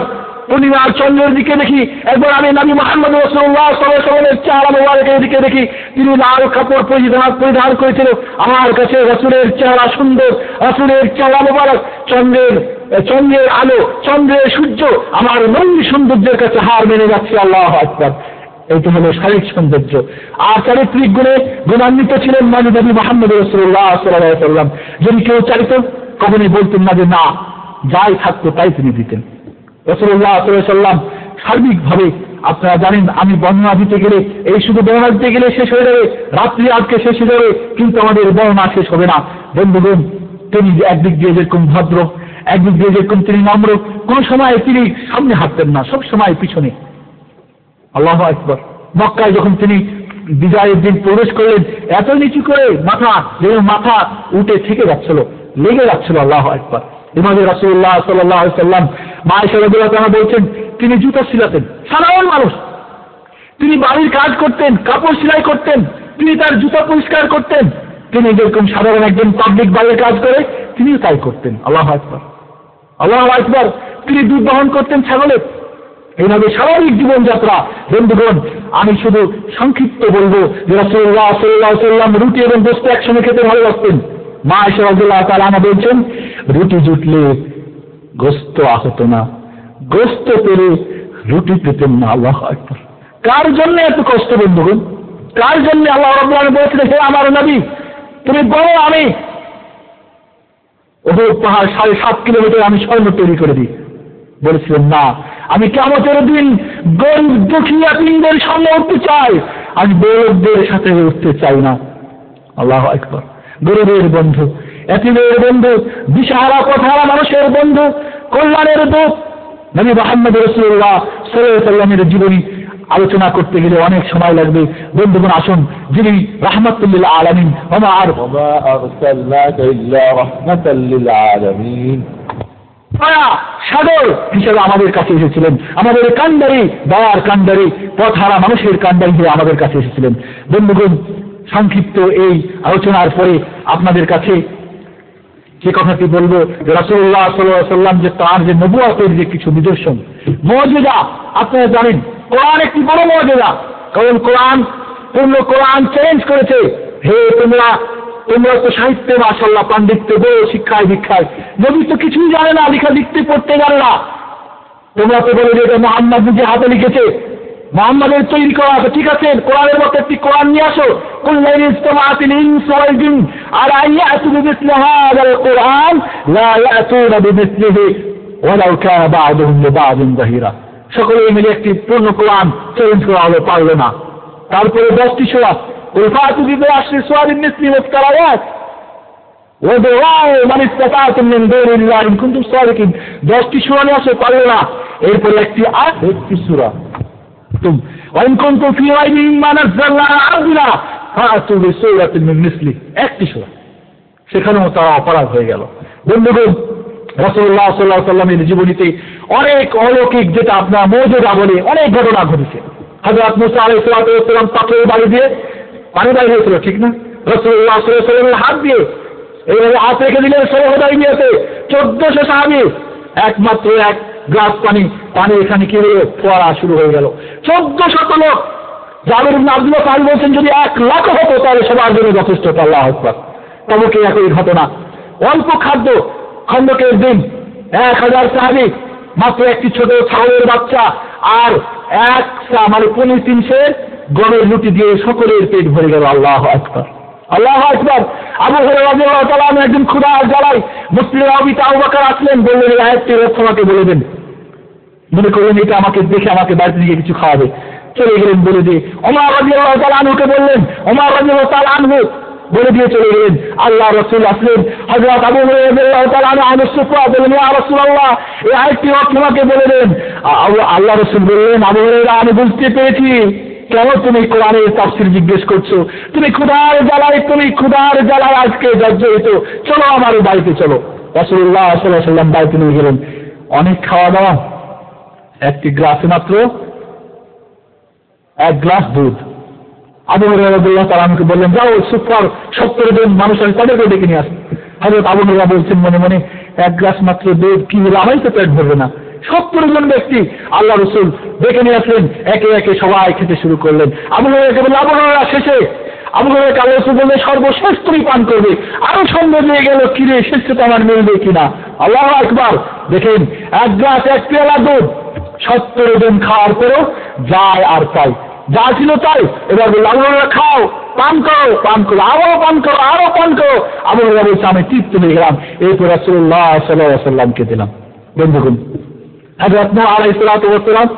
পূর্ণিমার চন্দ্রের দিকে দেখি, একবার আমি নবী মুহাম্মদ রাসূলুল্লাহ সাল্লাল্লাহু আলাইহি ওয়াসাল্লামের চেহারা মোবারকের দিকে দেখি, তিনি লাল কাপড় পরিধান করেছিল। আমার কাছে রাসূলের চেহারা সুন্দর, রাসূলের চেহারা মোবারক, চন্দ্রের আলো, চন্দ্রের সূর্য আমার নবীর সৌন্দর্যের কাছে হার মেনে যাচ্ছে। আল্লাহু আকবার। এইটা হলো শারীরিক সৌন্দর্য। আর চারিত্রিক গুণে গুণান্বিত ছিলেন নবী মুহাম্মদ রাসূলুল্লাহ সাল্লাল্লাহু আলাইহি ওয়াসাল্লাম। যদি কেউ চাইত, কখনোই বলতেন না যে না, যাই থাকতো তাই তিনি দিতেন। রাসূলুল্লাহ সাল্লাল্লাহু আলাইহি ওয়াসাল্লাম সার্বিকভাবে, আপনারা জানেন, আমি বর্ণনা দিতে গেলে, এই শুধু বর্ণনা দিতে গেলে শেষ হয়ে যাবে, রাত্রি আজকে শেষ হয়ে যাবে, কিন্তু আমাদের বর্ণনা শেষ হবে না। বন্ধুগণ, তিনি একদিক দিয়ে যেরকম ভদ্র, একদিক দিয়ে যেরকম তিনি নম্র, কোন সময় তিনি সামনে হাঁটতেন না, সব সময় পিছনে। আল্লাহু আকবার। মক্কায় যখন তিনি বিজয়ের দিন প্রবেশ করলেন, এত নিচু করে মাথা উঠে থেকে যাচ্ছিল, লেগে যাচ্ছিল। আল্লাহু আকবার। ইমাম রাসূলুল্লাহ সাল্লাল্লাহু আলাইহি ওয়াসাল্লাম মা আয়েশা রাদিয়াল্লাহু আনহা বলছেন, তিনি জুতা সিলাতেন, সাধারণ মানুষ, তিনি বাড়ির কাজ করতেন, কাপড় সেলাই করতেন, তিনি তার জুতা পরিষ্কার করতেন, তিনি যেরকম সাধারণ একজন পাবলিক বাড়ির কাজ করে তিনিও তাই করতেন। আল্লাহু আকবার, আল্লাহু আকবার। তিনি দুধ দহন করতেন ছাগলের। এইভাবে স্বাভাবিক জীবনযাত্রা। বন্ধুগণ, আমি শুধু সংক্ষিপ্ত বলবো যে রাসূলুল্লাহ সাল্লাল্লাহু আলাইহি ওয়াসাল্লাম রুটি এবং গোশত একসঙ্গে খেতে ভালোবাসতেন। মা আয়েশা রাদিয়াল্লাহু তাআলা আনহা বলছেন, রুটি জুটলে গোশত আহত না, গোশত পেলে রুটি পেতেন না। আল্লাহু আকবার। কার জন্য এত কষ্ট বন্ধুগণ? কার জন্য? আল্লাহ রাব্বুল আলামিন বলেছিলেন, হে আমার নবী, তুমি বলো আমি ওহদ পাহাড় 7.5 কিলোমিটার আমি স্বর্ণ তৈরি করে দিই। বলেছিলেন, না, আমি কিয়ামতের দিন গরিব দুঃখী ইয়াতীমদের সামনে উঠতে চাই, আমি বড়দের সাথে উঠতে চাই না। আল্লাহু আকবার। গরিবের বন্ধু, ইয়াতীমের বন্ধু, দিশাহারা পথহারা মানুষের বন্ধু, কল্যাণের দূত নবী মুহাম্মদ রাসূলুল্লাহ সাল্লাল্লাহু আলাইহি ওয়াসাল্লামের জীবনী আলোচনা করতে গেলে অনেক সময় লাগবে। বন্ধুগণ, আসুন, যিনি রাহমাতুল লিল আলামিন, ওয়া মা আরসালনাকা ইল্লা রাহমাতাল লিল আলামিন, সাগর হিসেবে আমাদের কাছে এসেছিলেন, আমাদের কান্ডারি, দয়ার কান্ডারি, পথহারা মানুষের কান্ডারি হয়ে আমাদের কাছে এসেছিলেন। বন্ধুগণ, সংক্ষিপ্ত এই আলোচনার পরে আপনাদের কাছে যে কথাটি বলবো, যে রাসূলুল্লাহ সাল্লাল্লাহু আলাইহি ওয়াসাল্লাম যে তার যে নবুয়তের যে কিছু নিদর্শন, মুজিজা, আপনারা জানেন কোরআন একটি বড় মুজিজা। কারণ কোরআন চ্যালেঞ্জ করেছে, হে তোমরা তো সাহিত্যে মাশাআল্লাহ পাণ্ডিত্য, বড় শিক্ষায় দীক্ষায়, নবী তো কিছুই জানে না, লেখা লিখতে পড়তে জানে না। তোমরা তো বলে যে এটা মুহাম্মদ নিজে হাতে লিখেছে, মুহাম্মাদের তৈরি করা আছে। ঠিক আছে, কোরআনের মতো একটি কোরআন নিয়ে আসো। কুল লা ইসতামাআতিল ইনসু ওয়াল জিন আলা ইয়াতু বিমিসলি হাযাল কোরআন লা ইয়াতুনা বিমিসলিহি ওয়ালাউ কানা বা'দুহুম লিবা'দিন যাহিরা। সকলে মিলে একটি পূর্ণ কোরআন চ্যালেঞ্জ করা হলো, পারল না। তারপরে 10টি সূরা, কুল ফাতু বিআশরি সুওয়ারিন মিসলি মুফতারায়াত ওয়াদউ মান ইসতাতা'তুম মিন দুনিল্লাহি ইন কুনতুম সাদিকিন। 10টি সূরা নিয়ে আসে, পারল না, এরপরে একটি সূরা তুম ওয়াইন কুনতুম ফি রাইবিন মিম্মা নাযালনা আলা আবদিনা ফাতু বিসূরাতিন মিন মিসলি, একটি সূরা। সেখানেও তারা অপরাধ হয়ে গেল। বন্ধুগণ, রাসূলুল্লাহ সাল্লাল্লাহু আলাইহি ওয়াসাল্লামের জীবনীতে অনেক অলৌকিক, যেটা আপনার মুজিজা বলে, অনেক ঘটনা ঘটেছে। হযরত মুসা আলাইহিস সালাম পাথরের বাড়ি দিয়ে পানি বাইরে হয়েছিল, ঠিক না? রাসূলুল্লাহ সাল্লাল্লাহু আলাইহি ওয়াসাল্লামের হাত দিয়ে এইভাবে হাত রেখে দিলেন ষোলো হুদাইবিয়াতে 1400 সাহাবী, একমাত্র এক গ্লাস পানি এখানে কি হলো, ফোয়ারা শুরু হয়ে গেল। 1400 লোক। জাবের ইবনে আব্দুল্লাহ সাহাবী বলছেন, যদি 1 লাখ হতো তাহলে সবার জন্য যথেষ্ট। আল্লাহু আকবার। তবুকে একই ঘটনা। অল্প খাদ্য, খন্দকের দিন 1000 সাহাবী, মাত্র একটি ছোট ছাগলের বাচ্চা আর এক মানে 300 গমের রুটি দিয়ে সকলের পেট ভরে গেল। আল্লাহু আকবার, আল্লাহু আকবার। আবু হুরায়রা রাদিয়াল্লাহু তাআলা আনহু একদিন ক্ষুধার জ্বালায় মুসলিম নবী আবু বকর আসলেন, বললেন এই আয়াতটি আমাকে বলে দেন। মনে করলেন এটা আমাকে দেখে আমাকে বাড়িতে গিয়ে কিছু খাওয়াবে, চলে গেলেন বলে দিয়ে। ওমর রাদিয়াল্লাহু তাআলা আনহুকে বললেন, ওমর রাদিয়াল্লাহু তাআলা আনহু বলে দিয়ে চলে গেলেন। আল্লাহ রাসূল আসলেন, হযরত আবু হুরায়রা রাদিয়াল্লাহু তাআলা আনহু সুফা বললেন, ইয়া রাসূলুল্লাহ এই আয়াতটি আমাকে বলে দেন। আল্লাহ রাসূল বললেন, আবু হুরায়রা আমি বুঝতে পেরেছি কেন তুমি কোরআনের তাফসীর জিজ্ঞেস করছো। তুমি ক্ষুধার জ্বালায় আজকে জর্জরিত, চলো আমার বাড়িতে চলো। রাসূলুল্লাহ সাল্লাল্লাহু আলাইহি ওয়াসাল্লাম বাড়িতে নিয়ে গেলেন। অনেক খাওয়া দাওয়া, একটি গ্লাসে মাত্র 1 গ্লাস দুধ। আবু হুরায়রা রাদিয়াল্লাহু তাআলা আমাকে বললেন, যাও সুপার 70 জন মানুষ আছে তাদেরকে ডেকে নিয়ে আসো। হযরত আবু হুরায়রা বলছেন মনে মনে, 1 গ্লাস মাত্র দুধ কি হলো, আমারই তো পেট ভরবে না। 70 জন ব্যক্তি আল্লাহ রাসূল ডেকে নিয়ে আসলেন, একে একে সবাই খেতে শুরু করলেন। আবু হুরায়রাকে বললেন, আবু হুরায়রা শেষে আবু হুরায়রাকে আল্লাহ রাসূল বললেন, সর্বশেষ তুমি পান করবে। আরো সন্দেহ নিয়ে গেল, কিরে শেষে তো আমার মিলবে কিনা। আল্লাহু আকবার। দেখেন 1 গ্লাস 1 পেয়ালা দুধ, 70 জন খাওয়ার পরেও যায় আর তাই, যা ছিল তাই। এবার বলল, আবু হুরায়রা খাও, পান করো, আরো পান করো। আবু হুরায়রা বলছে, আমি তৃপ্ত হয়ে গেলাম। এরপর রাসূলুল্লাহ সাল্লাল্লাহু আলাইহি ওয়াসাল্লামকে দিলাম। বন্ধুগণ, হযরত নূহ আলাইহিস সালাতু ওয়াস সালাম,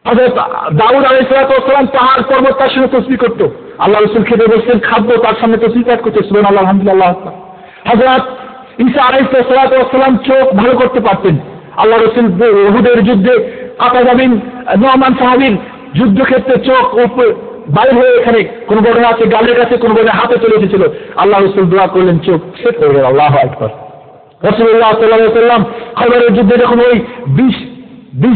হযরত দাউদ আলাইহিস সালাতু ওয়াস সালাম পাহাড় পর্বত তার সঙ্গে তাসবিহ করতো। আল্লাহ রাসূল খেতে বসছেন, খাদ্য তার সামনে তাসবিহ পাঠ করতে, সুবহানাল্লাহ, আলহামদুলিল্লাহ। হযরত ঈসা আলাইহিস সালাতু ওয়াস সালাম চোখ ভালো করতে পারতেন। আল্লাহ রাসূল উহুদের যুদ্ধে কাতাদা বিন নুমান সাহাবীর যুদ্ধক্ষেত্রে চোখ বাইরে হয়ে, এখানে কোন বর্ণনা আছে গালের কাছে, কোন বর্ণনা হাতে চলে এসেছিল। আল্লাহ রাসূল দোয়া করলেন, চোখ সেট হয়ে গেল। আল্লাহু আকবার। রাসূলুল্লাহ সাল্লাল্লাহু আলাইহি ওয়াসাল্লাম খয়বরের যুদ্ধে যখন ওই বিষ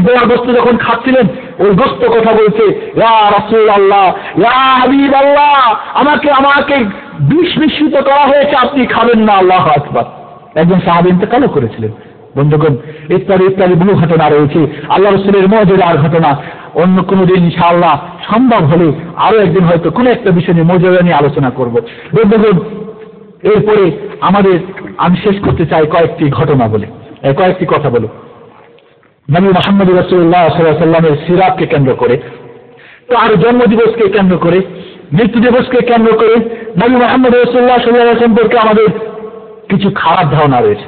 দেওয়া গোশত যখন খাচ্ছিলেন, ওই গোশত কথা বলছে, ইয়া রাসূলুল্লাহ, ইয়া হাবিবাল্লাহ, আমাকে বিষ মিশ্রিত করা হয়েছে, আপনি খাবেন না। আল্লাহু আকবার। একজন সাহাবী ইন্তেকালও করেছিলেন। বন্ধুগণ, ইত্যাদি বহু ঘটনা রয়েছে, আল্লাহ রাসূলের মুজিজার ঘটনা। অন্য কোনো দিন ইনশাআল্লাহ সম্ভব হলে আরো একদিন হয়তো কোনো একটা বিষয় নিয়ে মুজিজা নিয়ে আলোচনা করব। বন্ধুগণ, এরপরে আমি শেষ করতে চাই কয়েকটি ঘটনা বলে, কয়েকটি কথা বলে। নবী মুহাম্মদ রাসূলুল্লাহ সাল্লাল্লাহু আলাইহি ওয়াসাল্লামের সিরাতকে কেন্দ্র করে, তার জন্মদিবসকে কেন্দ্র করে, মৃত্যু দিবসকে কেন্দ্র করে নবী মুহাম্মদ রাসূলুল্লাহ সাল্লাল্লাহু আলাইহি ওয়াসাল্লাম সম্পর্কে আমাদের কিছু খারাপ ধারণা রয়েছে।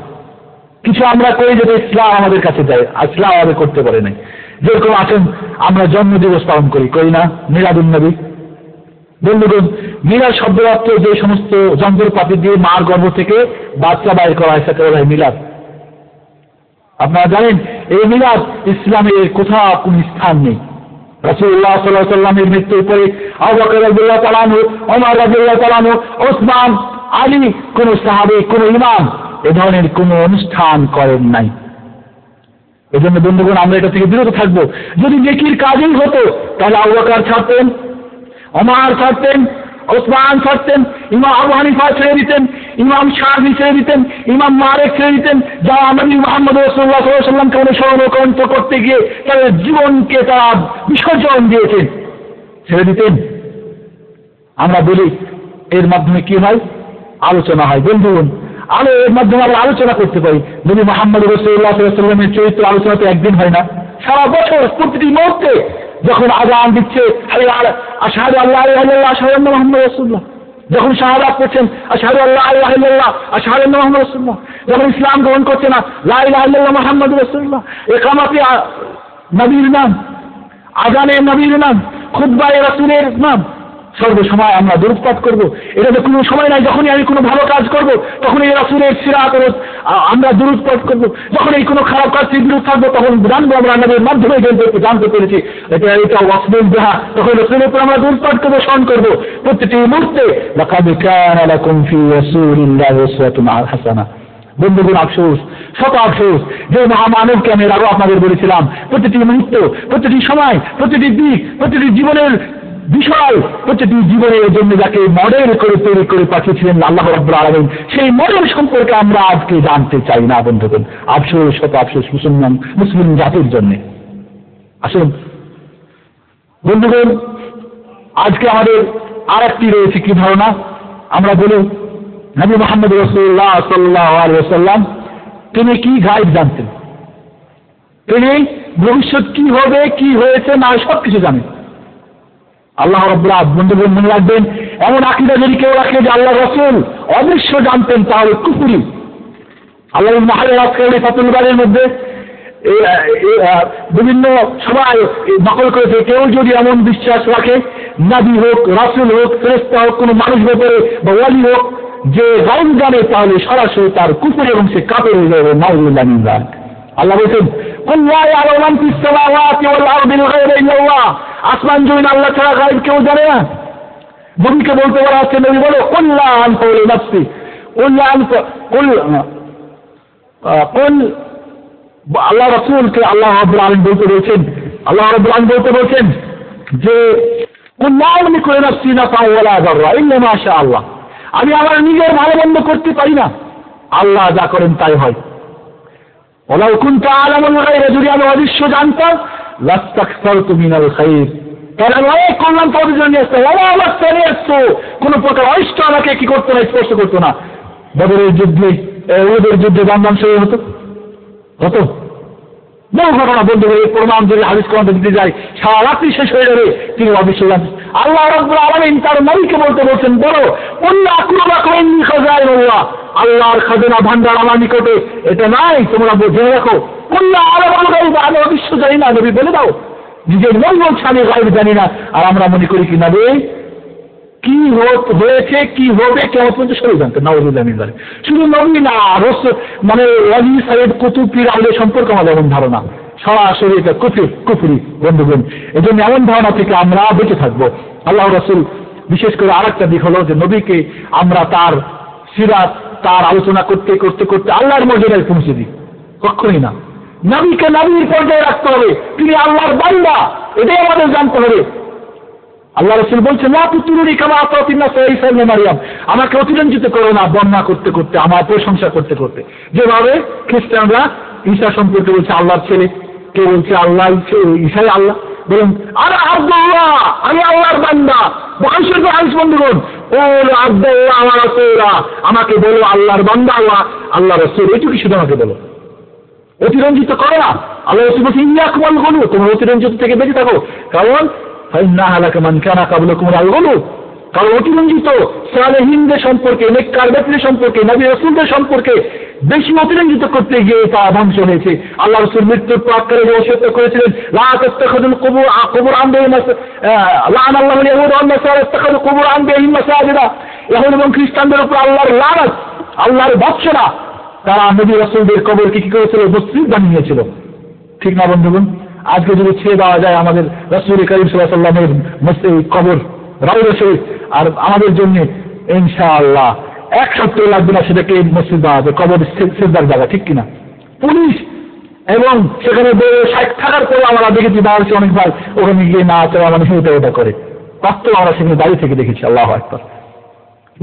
কিছু আমরা করি যেটা ইসলাম আমাদের কাছে দেয়, ইসলাম আমাদের করতে পারে নাই। যেরকম আছেন, আমরা জন্মদিবস পালন করি না, মিলাদুন নবী। বন্ধুগণ, মিলাদ শব্দের অর্থ যে সমস্ত যন্ত্রপাতি দিয়ে মার গর্ভ থেকে বাচ্চা বাইর করা হয় সেটা বলা হয় মিলাদ। আপনারা জানেন, এই মিলাদ ইসলামের কোথাও কোনো স্থান নেই। রাসূলুল্লাহ সাল্লাল্লাহু আলাইহি ওয়াসাল্লামের মৃত্যুর পরে আবু বকর রাদিয়াল্লাহু তাআলা আনহু, ওমর রাদিয়াল্লাহু তাআলা আনহু, ওসমান, আলী, কোন সাহাবী, কোন ইমাম এ ধরনের কোন অনুষ্ঠান করেন নাই। এজন্য বন্ধুগণ, আমরা এটা থেকে বিরত থাকবো। যদি নেকির কাজই হতো তাহলে আবু বকর ছাড়তেন, ওমর ছাড়তেন, ওসমান ছাড়তেন, ইমাম আবু হানিফা ছেড়ে দিতেন, ইমাম শাফি ছেড়ে দিতেন, ইমাম মালিক ছেড়ে দিতেন, যারা নবী মুহাম্মদ রাসূলুল্লাহ সাল্লাল্লাহু আলাইহি ওয়াসাল্লামকে অনুসরণ করতে গিয়ে তাদের জীবনকে তারা বিসর্জন দিয়েছেন, ছেড়ে দিতেন। আমরা বলি এর মাধ্যমে কি হয়? আলোচনা হয়। বন্ধুগণ, এর মাধ্যমে আমরা আলোচনা করতে পারি। নবী মুহাম্মদ রাসূলুল্লাহ সাল্লাল্লাহু আলাইহি ওয়াসাল্লামের চরিত্র আলোচনা তো একদিন হয় না, সারা বছর প্রতিটি মুহূর্তে যখন আযান দিচ্ছে, আশহাদু আল্লা ইলাহা ইল্লাল্লাহ আশহাদু আন্না মুহাম্মাদুর রাসূলুল্লাহ, যখন শাহাদাত করছেন আশহাদু আল্লা ইলাহা ইল্লাল্লাহ আশহাদু আন্না মুহাম্মাদুর রাসূলুল্লাহ, যখন ইসলাম গ্রহণ করছেন লা ইলাহা ইল্লাল্লাহ মুহাম্মাদুর রাসূলুল্লাহ, ইকামাতে নবীর নাম, আযানে নবীর নাম, খুতবায়ে রাসূলের নাম, সর্বসময় আমরা দুরূদ পাঠ করবো। এটা তো কোনো সময় নাই যখনই আমি কোনো ভালো কাজ করবো তখনই রাসূলের সিরাত আমরা দুরূদ পাঠ করবো, যখন এই কোনো খারাপ কাজ থেকে বিরত থাকবো তখন জানবো আমরা নবীর মাধ্যমে জানতে পেরেছি এটা ওয়াসবিল বিহা, তখন রাসূলের উপর আমরা দুরূদ পাঠ করবো, স্মরণ করবো প্রতিটি মুহূর্তে। লাকাদ কানা লাকুম ফি রাসূলিল্লাহি উসওয়াতুন হাসানা। বন্ধুগণ, আফসোস, শত আফসোস, যে মহামানবকে আমি আরো আপনাদের বলেছিলাম প্রতিটি মুহূর্ত, প্রতিটি সময়, প্রতিটি দিক, প্রতিটি জীবনের বিষয়, প্রতিটি জীবনের জন্য যাকে মডেল করে তৈরি করে পাঠিয়েছিলেন আল্লাহ রাব্বুল আলামিন, সেই মডেল সম্পর্কে আমরা আজকে জানতে চাই না। বন্ধুগণ, আফসোস, শত আফসোস মুসলিম জাতির জন্য। আসুন বন্ধুগণ, আজকে আমাদের আর একটি রয়েছে কি ধারণা, আমরা বলি নবী মুহাম্মদ রাসূলুল্লাহ সাল্লাল্লাহু আলাইহি ওয়াসাল্লাম তিনি কি গায়েব জানতেন, তিনি ভবিষ্যৎ কি হবে, কি হয়েছে না সব কিছু জানেন। আল্লাহ রাব্বুল আলামিন, বন্ধুগণ মনে রাখবেন, এমন আকীদা যদি কেউ রাখে যে আল্লাহ রাসূল অদৃশ্য জানতেন তাহলে কুফরি। আল্লাহ ফাতুল বারের মধ্যে বিভিন্ন সময় নকল করেছে, কেউ যদি এমন বিশ্বাস রাখে নবী হোক, রাসূল হোক, ফেরেশতা হোক, কোনো মানুষ ব্যাপারে বা ওয়ালি হোক যে গায়েব জানে তাহলে সরাসরি তার কুফর এবং সে কাফের হয়ে যাবে। নাউযুবিল্লাহ মিন যালিক। আল্লাহ বলেছেন কুল লা ইয়ালামু মান ফিস সামাওয়াতি ওয়াল আরদিল গায়বা ইল্লাল্লাহ, আসমান জমিন আল্লাহ ছাড়া গায়েব কেউ জানে না। নবীকে বলতে বলা হচ্ছে, নবী বলো কুল লা আনফু লিনাফসি, কুল লা আনফু কুল আল্লাহ রাসূলকে আল্লাহ রাব্বুল আলামিন বলতে বলছেন, আল্লাহ রাব্বুল আলামিন বলতে বলছেন যে কুল লা আমলিকু লিনাফসি নাফআ ওয়ালা যাররা ইল্লা মা শা আল্লাহ, আমি আমার নিজের ভালো মন্দ করতে পারি না, আল্লাহ যা করেন তাই হয়। ওয়ালাউ কুনতু আ'লামুল গায়বা, যদি আমি অদৃশ্য জানতাম লাস্তাকসারতু মিনাল খায়র, তাহলে আমি অনেক কল্যাণ তোমাদের জন্য নিয়ে আসতাম। ওয়ালা লাস্তানিয়াসু, কোন প্রকার অনিষ্ট আমাকে কি করতো না, স্পর্শ করতো না। বদরের যুদ্ধে, উহুদের যুদ্ধে বান্দান শহীদ হতো বহু ঘটনা। বন্ধুগণ, এই প্রমাণ যদি হাদিস কোরআন দিতে যায় সারা রাত্রি শেষ হয়ে যাবে। তিনি অবশ্য জানতেন। আল্লাহ রাব্বুল আলামিন তার নবীকে বলতে বলছেন, বলো কুল্লা আকুলুলাকুম ইন্নী খাযাইনুল্লাহ, আল্লাহর খাজানা ভান্ডার আমার নিকটে এটা নাই, তোমরা জেনে রাখো। কুল্লা আ'লামুল গায়বা, আমি অদৃশ্য জানি না। নবী বলে দাও, নিজের নবী বলছে আমি গায়ব জানি না। আর আমরা মনে করি কি নবী কি হয়েছে, কি হবে কেমন পর্যন্ত সবাই জানতেন। নাউযুবিল্লাহ মিন যালিক। শুধু নবী না, মানে ওয়ালি সাহেব কুতুব পীর আউলিয়া সম্পর্কে আমাদের এমন ধারণা, সরাসরি এটা কুফরি। বন্ধুগণ, এই জন্য এমন ধারণা থেকে আমরা বেঁচে থাকবো। আল্লাহ রাসূল বিশেষ করে আরেকটা দিক হলো যে নবীকে আমরা তার সিরাত, তার আলোচনা করতে করতে করতে আল্লাহর মর্যাদায় পৌঁছে দিই, কখনোই না। নবীকে নবীর পর্যায়ে রাখতে হবে, তিনি আল্লাহর বান্দা, এটাই আমাদের জানতে হবে। আল্লাহ রাসূল বলছেন লা তুতুরুনি কামা আতাতিন নাস ঈসা ইবনে মারইয়াম, আমাকে অতিরঞ্জিত করো না বর্ণনা করতে করতে, আমার প্রশংসা করতে করতে। যেভাবে খ্রিস্টানরা ঈসা সম্পর্কে বলছে আল্লাহর ছেলে, কে বলছে আল্লাহ ঈসাই আল্লাহ, বলেন আনা আব্দুল্লাহ, আমি আল্লাহর বান্দা। বুখারী শরীফের হাদিস বন্ধুগণ, ওল আব্দুল্লাহ ওয়া রাসূলুল্লাহ, আমাকে বলো আল্লাহর বান্দা আল্লাহ রাসূল, এটুকু শুধু আমাকে বলো, অতিরঞ্জিত করো না। আল্লাহ রাসূল বলছেন ইয়াকুম আল গুলু, তোমরা অতিরঞ্জিত থেকে বেঁচে থাকো, কারণ কারণ অতিরঞ্জিত সালেহিনদের সম্পর্কে, নেককার ব্যক্তিদের সম্পর্কে, নবী রাসূলদের সম্পর্কে বেশি অতিরঞ্জিত করতে গিয়ে তা ধ্বংস হয়েছে। আল্লাহ রাসূল মৃত্যুর প্রাক্কালে যে ওসিয়ত করেছিলেন, লা তাত্তাখিযুল কুবুর আনবিয়াহিম লা'নাল্লাহু আল-ইয়াহুদ ওয়ান নাসারা ইত্তাখাযু কুবুর আনবিয়াহিম মাসাজিদা, ইহুদ এবং খ্রিস্টানদের উপর আল্লাহর লানত, আল্লাহর ভৎসনা, তারা নবী রাসূলদের কবরকে কি করেছিল, মসজিদ বানিয়েছিল। ঠিক না বন্ধুগণ? আজকে যদি ছেড়ে দেওয়া যায় আমাদের রাসূল কারীম সাল্লাল্লাহু আলাইহি ওয়াসাল্লামের মসজিদ কবর রাউযা শরীফ, আর আমাদের জন্য ইনশাআল্লাহ এক সপ্তাহ লাগবে না সেটাকে মসজিদ বানাতে, কবর সিজদার জায়গা, ঠিক কিনা? পুলিশ এবং সেখানে থাকার পরে আমরা দেখেছি বাংলাদেশে অনেকবার ওখানে গিয়ে না চলা মানে এটা করে, বাস্তব আমরা সেখানে দাঁড়িয়ে থেকে দেখেছি। আল্লাহু আকবার।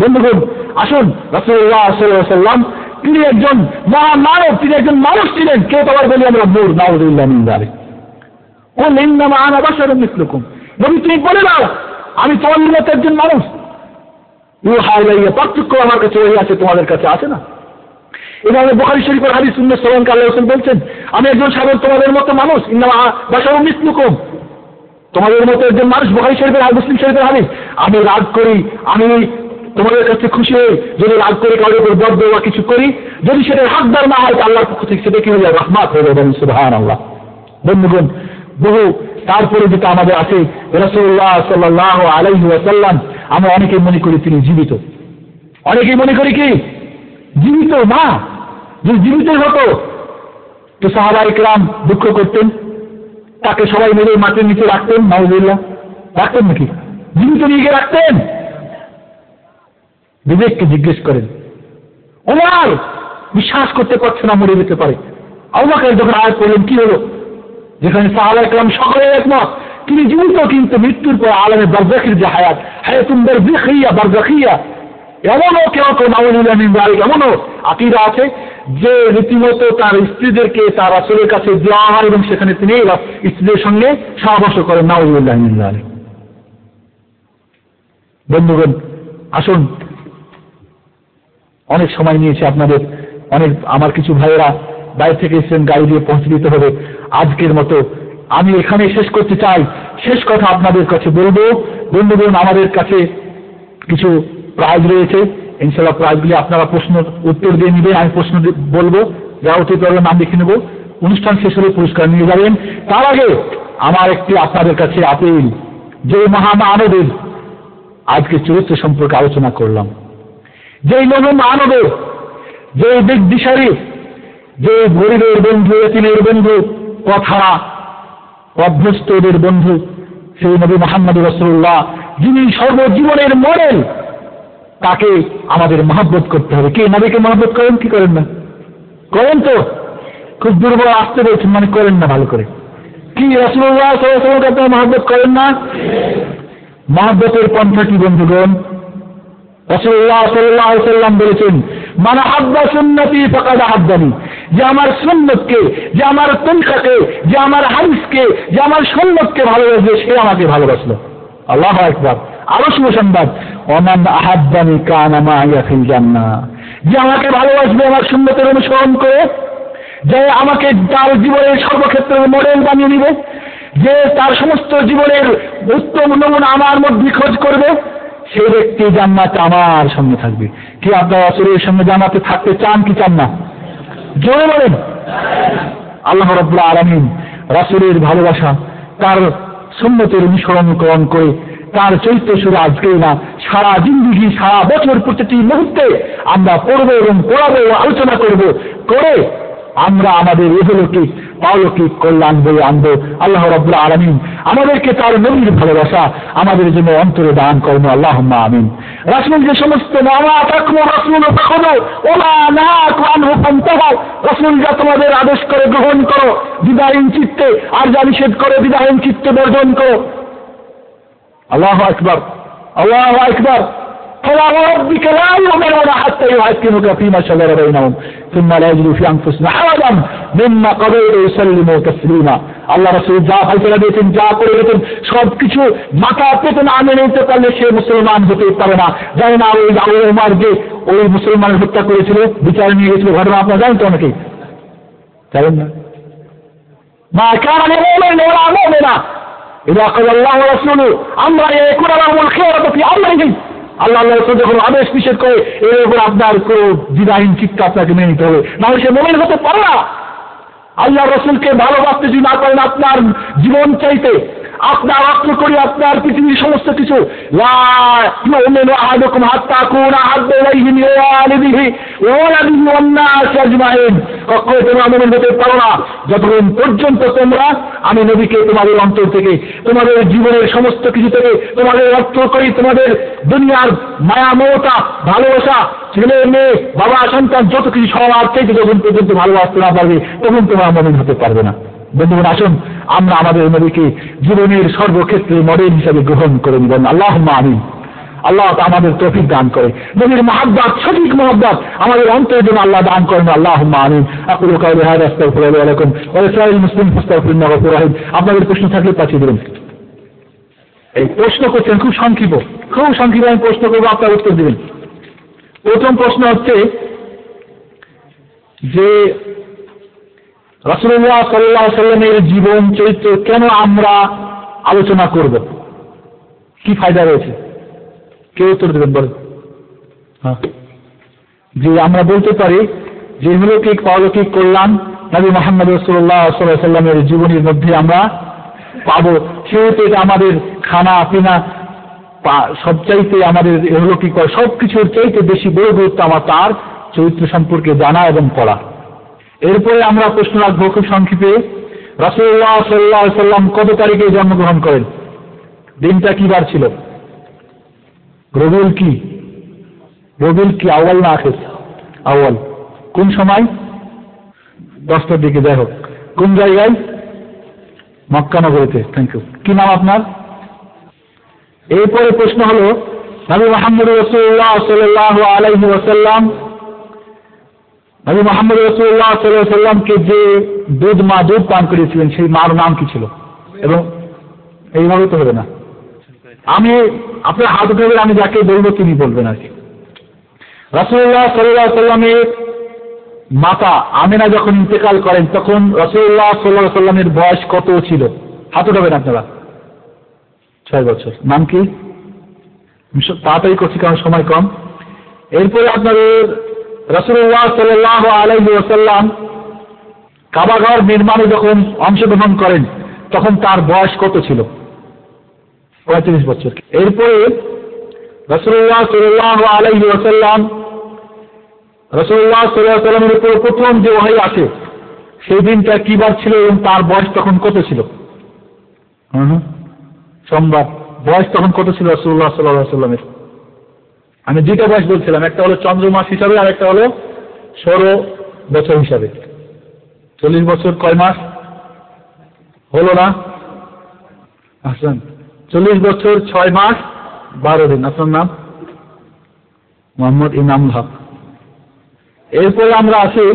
বন্ধুগণ, আসুন, রাসূলুল্লাহ সাল্লাল্লাহু আলাইহি ওয়াসাল্লাম তিনি একজন মহামানব, তিনি একজন মানুষ ছিলেন। কেউ তো আবার বলি আমরা নূর, নাউযুবিল্লাহ মিন যালিক। কুল ইন্নামা আনা বাশারুম মিসলুকুম, নবী তুমি বলে দাও আমি তোমাদের মতো একজন মানুষ। ইউহা ইলাইয়া, পার্থক্য আমার কাছে ওই আছে, তোমাদের কাছে আছে না। এভাবে বুখারী শরীফের হাদিস সুন্নাহ সালামকে আল্লাহ রাসূল বলছেন আমি একজন সাধারণ তোমাদের মতো মানুষ, ইন্নামা বাশারুম মিসলুকুম, তোমাদের মতো একজন মানুষ। বুখারী শরীফের হাদিস, মুসলিম শরীফের হাদিস। আমি রাগ করি, আমি তোমাদের কাছে খুশি হই যদি রাগ করে কারোর উপর বদ দেওয়া কিছু করি, যদি সেটা হকদার না হয় আল্লাহর পক্ষ থেকে সেটা কি হয়ে যায়, রহমত হয়ে যাবে। সুবহানাল্লাহ। বন্ধুগণ, বহু তারপরে যেটা আমাদের আছে রাসূলুল্লাহ সাল্লাল্লাহু আলাইহি ওয়াসাল্লাম, আমরা অনেকেই মনে করি তিনি জীবিত, অনেকেই মনে করি কি জীবিত না। যদি জীবিত হতো তো সাহাবায়ে কেরাম দুঃখ করতেন, তাকে সবাই মিলে মাটির নিচে রাখতেন, নাউযুবিল্লাহ, রাখতেন নাকি? জীবিত নিয়ে গিয়ে রাখতেন? বিবেককে জিজ্ঞেস করেন। ওমর বিশ্বাস করতে পারছে না মরে যেতে পারে। আবু বকর যখন আয়াত পড়লেন কি হলো, যেখানে সাহাবায়ে কেরাম সকলে একমত তিনি জীবিত, কিন্তু মৃত্যুর পর আলমে বারজাখির যে হায়াত, হায়াতুন বারজাখিয়া, বারজাখিয়া, এমনও কেউ কেউ নাউযুবিল্লাহ মিন যালিক এমনও আকীদা আছে যে রীতিমতো তার স্ত্রীদেরকে তার রাসূলের কাছে দেওয়া হয় এবং সেখানে তিনি স্ত্রীদের সঙ্গে সহবাস করেন, নাউযুবিল্লাহ মিন যালিক। বন্ধুগণ আসুন, অনেক সময় নিয়েছে আপনাদের, অনেক আমার কিছু ভাইয়েরা বাইরে থেকে এসেছেন, গাড়ি দিয়ে পৌঁছে দিতে হবে। আজকের মতো আমি এখানে শেষ করতে চাই। শেষ কথা আপনাদের কাছে বলবো, বন্ধুগণ আমাদের কাছে কিছু প্রাইজ রয়েছে, ইনশাআল্লাহ প্রাইজগুলি আপনারা প্রশ্ন উত্তর দিয়ে নেবেন, আমি প্রশ্ন বলবো, যারা উত্তর পারবে নাম লিখে নেব, অনুষ্ঠান শেষ হলে পুরস্কার নিয়ে যাবেন। তার আগে আমার একটি আপনাদের কাছে আপিল, যে মহামানবের আজকে চরিত্র সম্পর্কে আলোচনা করলাম, যে মহামানবের, যে দিকদিশারি, যে গরিবের বন্ধু, এতিমের বন্ধু, কথা অভ্যস্তদের বন্ধু, সেই নবী মুহাম্মদ রাসূলুল্লাহ, যিনি সর্বজীবনের মডেল, তাকে আমাদের মহব্বত করতে হবে। কে নবীকে মহব্বত করেন কি করেন না? করেন তো? খুব দুর্বল আসতে বলছেন, মানে করেন না ভালো করে। কি রাসূলুল্লাহ সাল্লাল্লাহু আলাইহি ওয়াসাল্লামকে আপনারা মহব্বত করেন না? মহব্বতের পন্থা কি বন্ধুগণ? রাসূলুল্লাহ সাল্লাল্লাহু আলাইহি ওয়াসাল্লাম বলেছেন, মান আহাব্বা সুন্নতি ফাকাদ আহাব্বানি, যে আমার সুন্নতকে, যে আমার তরিকাকে, যে আমার হাদিসকে, যে আমার সুন্নতকে ভালোবাসবে সে আমাকে ভালোবাসলো। আল্লাহু আকবার। আরো শুভ সংবাদ, ওমান আহাব্বানি কানা মাইয়া ফিল জান্নাহ, যে আমাকে ভালোবাসবে আমার সুন্নতের অনুসরণ করে, যে আমাকে তার জীবনের সর্বক্ষেত্রে মডেল বানিয়ে নিবে, যে তার সমস্ত জীবনের উত্তম নমুনা আমার মধ্যে খোঁজ করবে, সেই ব্যক্তি জান্নাতে আমার সঙ্গে থাকবে। কি আপনারা রাসূলের সঙ্গে জান্নাতে থাকতে চান কি চান না? জোরে বলেন। আল্লাহ রাব্বুল আলামিন রাসূলের ভালোবাসা, তার সুন্নতের অনুসরণ করে তার চরিত্র শুধু আজকেই না, সারা জিন্দেগি, সারা বছর প্রতিটি মুহূর্তে আমরা পড়বো এবং পড়াবো, আলোচনা করবো, করে আমরা আমাদের ইহলৌকিক পারলৌকিক কল্যাণ বয়ে আনবো। আল্লাহ রাব্বুল আলামিন আমাদেরকে তার নবীর ভালোবাসা আমাদের জন্য অন্তরে দান করুন, আল্লাহুম্মা আমিন। রাসূল যে সমস্ত রাসূল যা তোমাদের আদেশ করে গ্রহণ করো দ্বিধাহীন চিত্তে, আর যা নিষেধ করে দ্বিধাহীন চিত্তে বর্জন করো। আল্লাহু আকবার, আল্লাহু আকবার। فلا وربك لا يؤمنون حتى يحكموك فيما شجر بينهم ثم لا يجدوا في انفسهم حرجا مما قضيت ويسلموا تسليما। আল্লাহ রাসূল যা ফয়সালা দিয়েছেন, যা করে গেছেন, সবকিছু মাথা পেতে না মেনে নিতে পারলে সে মুসলমান হতে পারে না। জানেন না ওই আবু উমর যে ওই মুসলমানের হত্যা করেছিল, বিচার নিয়ে গেছিল, ঘটনা আপনারা জানেন তো অনেকেই? জানেন না? মা কানা মুমিন ওয়া মুমিনা ইযা ক্বালা আল্লাহু ওয়া রাসূলুহু আমরা ইয়াকুনা লাহুমুল খিয়ারাতু ফি আমরিহিম। আল্লাহ যখন আদেশ নিষেধ করে এর উপর আপনার কোন দ্বিধাহীন চিত্ত আপনাকে মেনে নিতে হবে, না হলে সে মুমিন হতে পারে না। আল্লাহ রাসূলকে ভালোবাসতে যদি না পারেন আপনার জীবন চাইতে, আপনার রক্ত করি, আপনার পৃথিবীর সমস্ত কিছু, লা ইউমিনু আহাদুকুম হাত্তা আকুনা আহাব্বা ইলাইহি মিন ওয়ালিদিহি ওয়া ওয়ালাদিহি ওয়ান নাস আজমাইন। কখনো তোমরা মুমিন হতে পারো না যতক্ষণ পর্যন্ত তোমরা আমি নবীকে তোমাদের অন্তর থেকে, তোমাদের জীবনের সমস্ত কিছু থেকে, তোমাদের রক্ত করি, তোমাদের দুনিয়ার মায়া মমতা ভালোবাসা, ছেলে মেয়ে বাবা সন্তান যত কিছু সবার থেকে যখন পর্যন্ত ভালোবাসতে না পারবে তখন তোমরা মুমিন হতে পারবে না। বন্ধুগণ আসুন আমরা আমাদের নবীকে জীবনের সর্বক্ষেত্রে মডেল হিসেবে গ্রহণ করে নিবেন, আল্লাহুম্মা আমিন। আল্লাহ আমাদের তৌফিক দান করে, নবীর মহব্বত, সঠিক মহব্বত আমাদের অন্তরে যেন আল্লাহ দান করেন, আল্লাহুম্মা আমিন। আকুলু কাউলি হাযা আস্তাগফিরুল্লাহ ওয়া লাকুম ওয়া লিসাইরিল মুসলিমিন ফাস্তাগফিরুহু ইন্নাহু গফুরুর রাহিম। আপনাদের প্রশ্ন থাকলে পাঠিয়ে দেবেন। এই প্রশ্ন করছেন খুব সংক্ষিপ্ত, আমি প্রশ্ন করবো, আপনারা উত্তর দিবেন। প্রথম প্রশ্ন হচ্ছে যে রাসূলুল্লাহ সাল্লাল্লাহু আলাইহি ওয়াসাল্লামের জীবন চরিত্র কেন আমরা আলোচনা করব, কি ফায়দা রয়েছে? কে উত্তর দেবেন বলেন? হ্যাঁ, যে আমরা বলতে পারি যে অলৌকিক পারলৌকিক কল্যাণ নবী মুহাম্মদ রাসূলুল্লাহ সাল্লাল্লাহু আলাইহি ওয়াসাল্লামের জীবনের মধ্যে আমরা পাবো, সেহেতু এটা আমাদের খানা পিনা সবচাইতে আমাদের এগুলো কি করে সবকিছুর চাইতে বেশি বড় গুরুত্ব আমার তার চরিত্র সম্পর্কে জানা এবং পড়া। এরপরে আমরা প্রশ্ন রাখবো খুব সংক্ষেপে, রাসূলুল্লাহ সাল্লাল্লাহু আলাইহি ওয়াসাল্লাম কত তারিখে জন্মগ্রহণ করেন? দিনটা কি বার ছিল? রবিউল কি? রবিউল কি আউয়াল না আখির? আউয়াল। কোন সময়? 10টার দিকে। যাই হোক, কোন জায়গায়? মক্কা নগরীতে। Thank you. কি নাম আপনার? এরপরে প্রশ্ন হলো, নবী মুহাম্মদ রাসূলুল্লাহ সাল্লাল্লাহু আলাইহি ওয়াসাল্লাম নবী মুহাম্মদ রাসূলুল্লাহ সাল্লাল্লাহু আলাইহি ওয়াসাল্লামকে যে দুধ পান করিয়েছিলেন সেই মার নাম কি ছিল? এবং এইভাবে তো হবে না, আমি আপনার হাত উঠাবেন, আমি যাকে বলবো তিনি বলবেন আর কি। রাসূলুল্লাহ সাল্লাল্লাহু আলাইহি ওয়াসাল্লামের মাতা আমিনা যখন ইন্তেকাল করেন তখন রাসূলুল্লাহ সাল্লাল্লাহু আলাইহি ওয়াসাল্লামের বয়স কত ছিল? হাত উঠাবেন আপনারা। 6 বছর। নাম কি? তাড়াতাড়ি করছি কারণ সময় কম। এরপরে আপনাদের রাসূলুল্লাহ সাল্লাল্লাহু আলাইহি ওয়াসাল্লাম কাবা ঘর নির্মাণে যখন অংশগ্রহণ করেন তখন তার বয়স কত ছিল? 35 বছর। এরপরে রাসূলুল্লাহ সাল্লাল্লাহু আলাইহি ওয়াসাল্লাম রাসূলুল্লাহ সাল্লাল্লাহু আলাইহি ওয়াসাল্লামের উপর প্রথম যে ওহী আসে সেই দিনটা কি বার ছিল এবং তার বয়স তখন কত ছিল? সোমবার। বয়স তখন কত ছিল রাসূলুল্লাহ সাল্লাল্লাহু আলাইহি ওয়াসাল্লামের? আমি দুইটা বয়স বলছিলাম, একটা হলো চন্দ্রমাস হিসাবে আর একটা হলো 16 বছর হিসাবে। 40 বছর কয় মাস হলো না? আসেন, 40 বছর 6 মাস 12 দিন। আপনার নাম? মোহাম্মদ ইনামুল হক। এরপরে আমরা আসি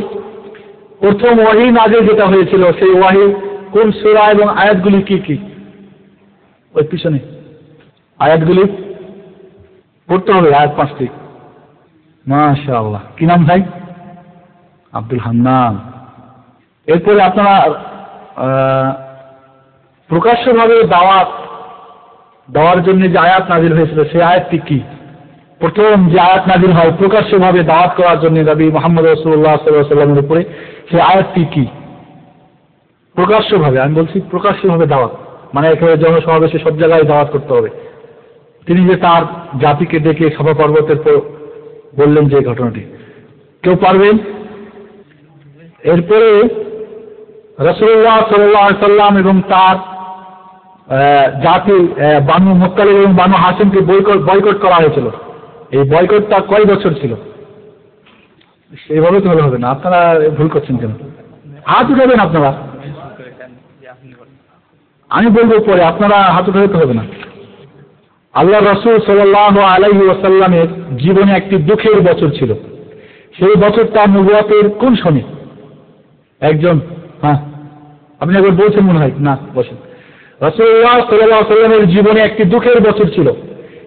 প্রথম ওয়াহী নাযিল যেটা হয়েছিল সেই ওয়াহী কোন সূরা এবং আয়াতগুলি কি কি? ওই পিছনে আয়াতগুলি পড়তে হবে, আয়াত 5টি। মাশাআল্লাহ। কি নাম ভাই? আব্দুল হান্নান। এরপরে আপনারা প্রকাশ্যভাবে দেওয়ার জন্য যে আয়াত নাযিল হয়েছিল সেই আয়াতটি কি? প্রথম যে আয়াত নাযিল হয় প্রকাশ্যভাবে দাওয়াত করার জন্য নবী মুহাম্মদ রাসূলুল্লাহ সাল্লাল্লাহু আলাইহি ওয়াসাল্লামের উপরে, সেই আয়াতটি কি? প্রকাশ্যভাবে, আমি বলছি প্রকাশ্যভাবে দাওয়াত, মানে একেবারে জনসমাবেশে সব জায়গায় দাওয়াত করতে হবে। তিনি যে তার জাতিকে ডেকে সভা পর্বতের পর বললেন যে ঘটনাটি, কেউ পারবেন? এরপরে রাসূলুল্লাহ সাল্লাল্লাহু আলাইহি ওয়াসাল্লাম এবং তার জাতি বানু মুত্তালিব এবং বানু হাশিমকে বয়কট করা হয়েছিল। এই বয়কটটা কয় বছর ছিল? সেইভাবে তো হবে না, আপনারা ভুল করছেন কেন? হাত উঠাবেন আপনারা, আমি বলবো পরে, আপনারা হাত উঠাতে হবে না। আল্লাহ রাসূল সাল্লাল্লাহু আলাইহি ওয়াসাল্লামের জীবনে একটি দুঃখের বছর ছিল। সেই বছরটা নবুয়তের কোন সনে? একজন, হ্যাঁ আপনি একবার বলছেন মনে হয়, না বসেন। রাসূলুল্লাহ সাল্লাল্লাহু আলাইহি ওয়াসাল্লামের জীবনে একটি দুঃখের বছর ছিল।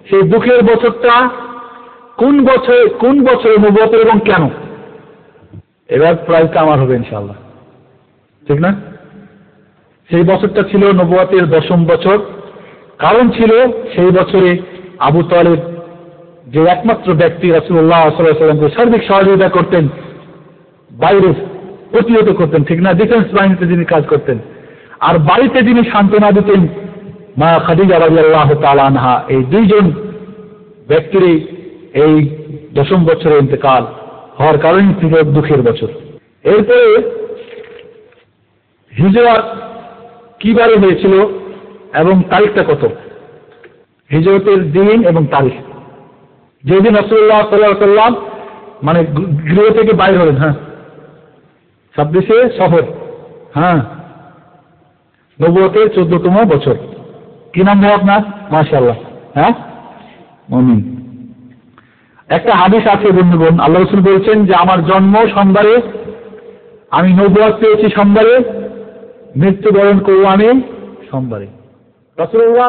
সেই দুঃখের বছরটা কোন বছরে নবুয়তের এবং কেন? এবার প্রাইজটা আমার হবে ইনশাআল্লাহ, ঠিক না? সেই বছরটা ছিল নবুয়তের 10ম বছর। কারণ ছিল সেই বছরে আবু তালেব যে একমাত্র ব্যক্তি রাসূলুল্লাহ সাল্লাল্লাহু আলাইহি ওয়াসাল্লামকে সার্বিক সহযোগিতা করতেন, বাইরে প্রতিহত করতেন, ঠিক না? ডিফেন্স বাহিনীতে যিনি কাজ করতেন, আর বাড়িতে যিনি সান্ত্বনা দিতেন মা খাদিজা রাদিয়াল্লাহু তাআলা আনহা, এই দুইজন ব্যক্তির এই 10ম বছরে ইন্তেকাল হওয়ার কারণে ছিল দুঃখের বছর। এরপরে হিজরত কিবারে হয়েছিল এবং তারিখটা কত? হিজরতের দিন এবং তারিখ, যেদিন রাসূলুল্লাহ সাল্লাল্লাহু আলাইহি ওয়াসাল্লাম মানে গৃহ থেকে বাইর হলেন। হ্যাঁ, 26শে সফর। হ্যাঁ, নবুয়তের 14তম বছর। কি নাম ভাই আপনার? মাশাআল্লাহ। হ্যাঁ, মুমিন। একটা হাদিস আছে বন্ধুগণ, আল্লাহ রাসূল বলছেন যে আমার জন্ম সোমবারে, আমি নবুয়ত পেয়েছি সোমবারে, মৃত্যুবরণ করব আমি সোমবারে। রাসূলুল্লাহ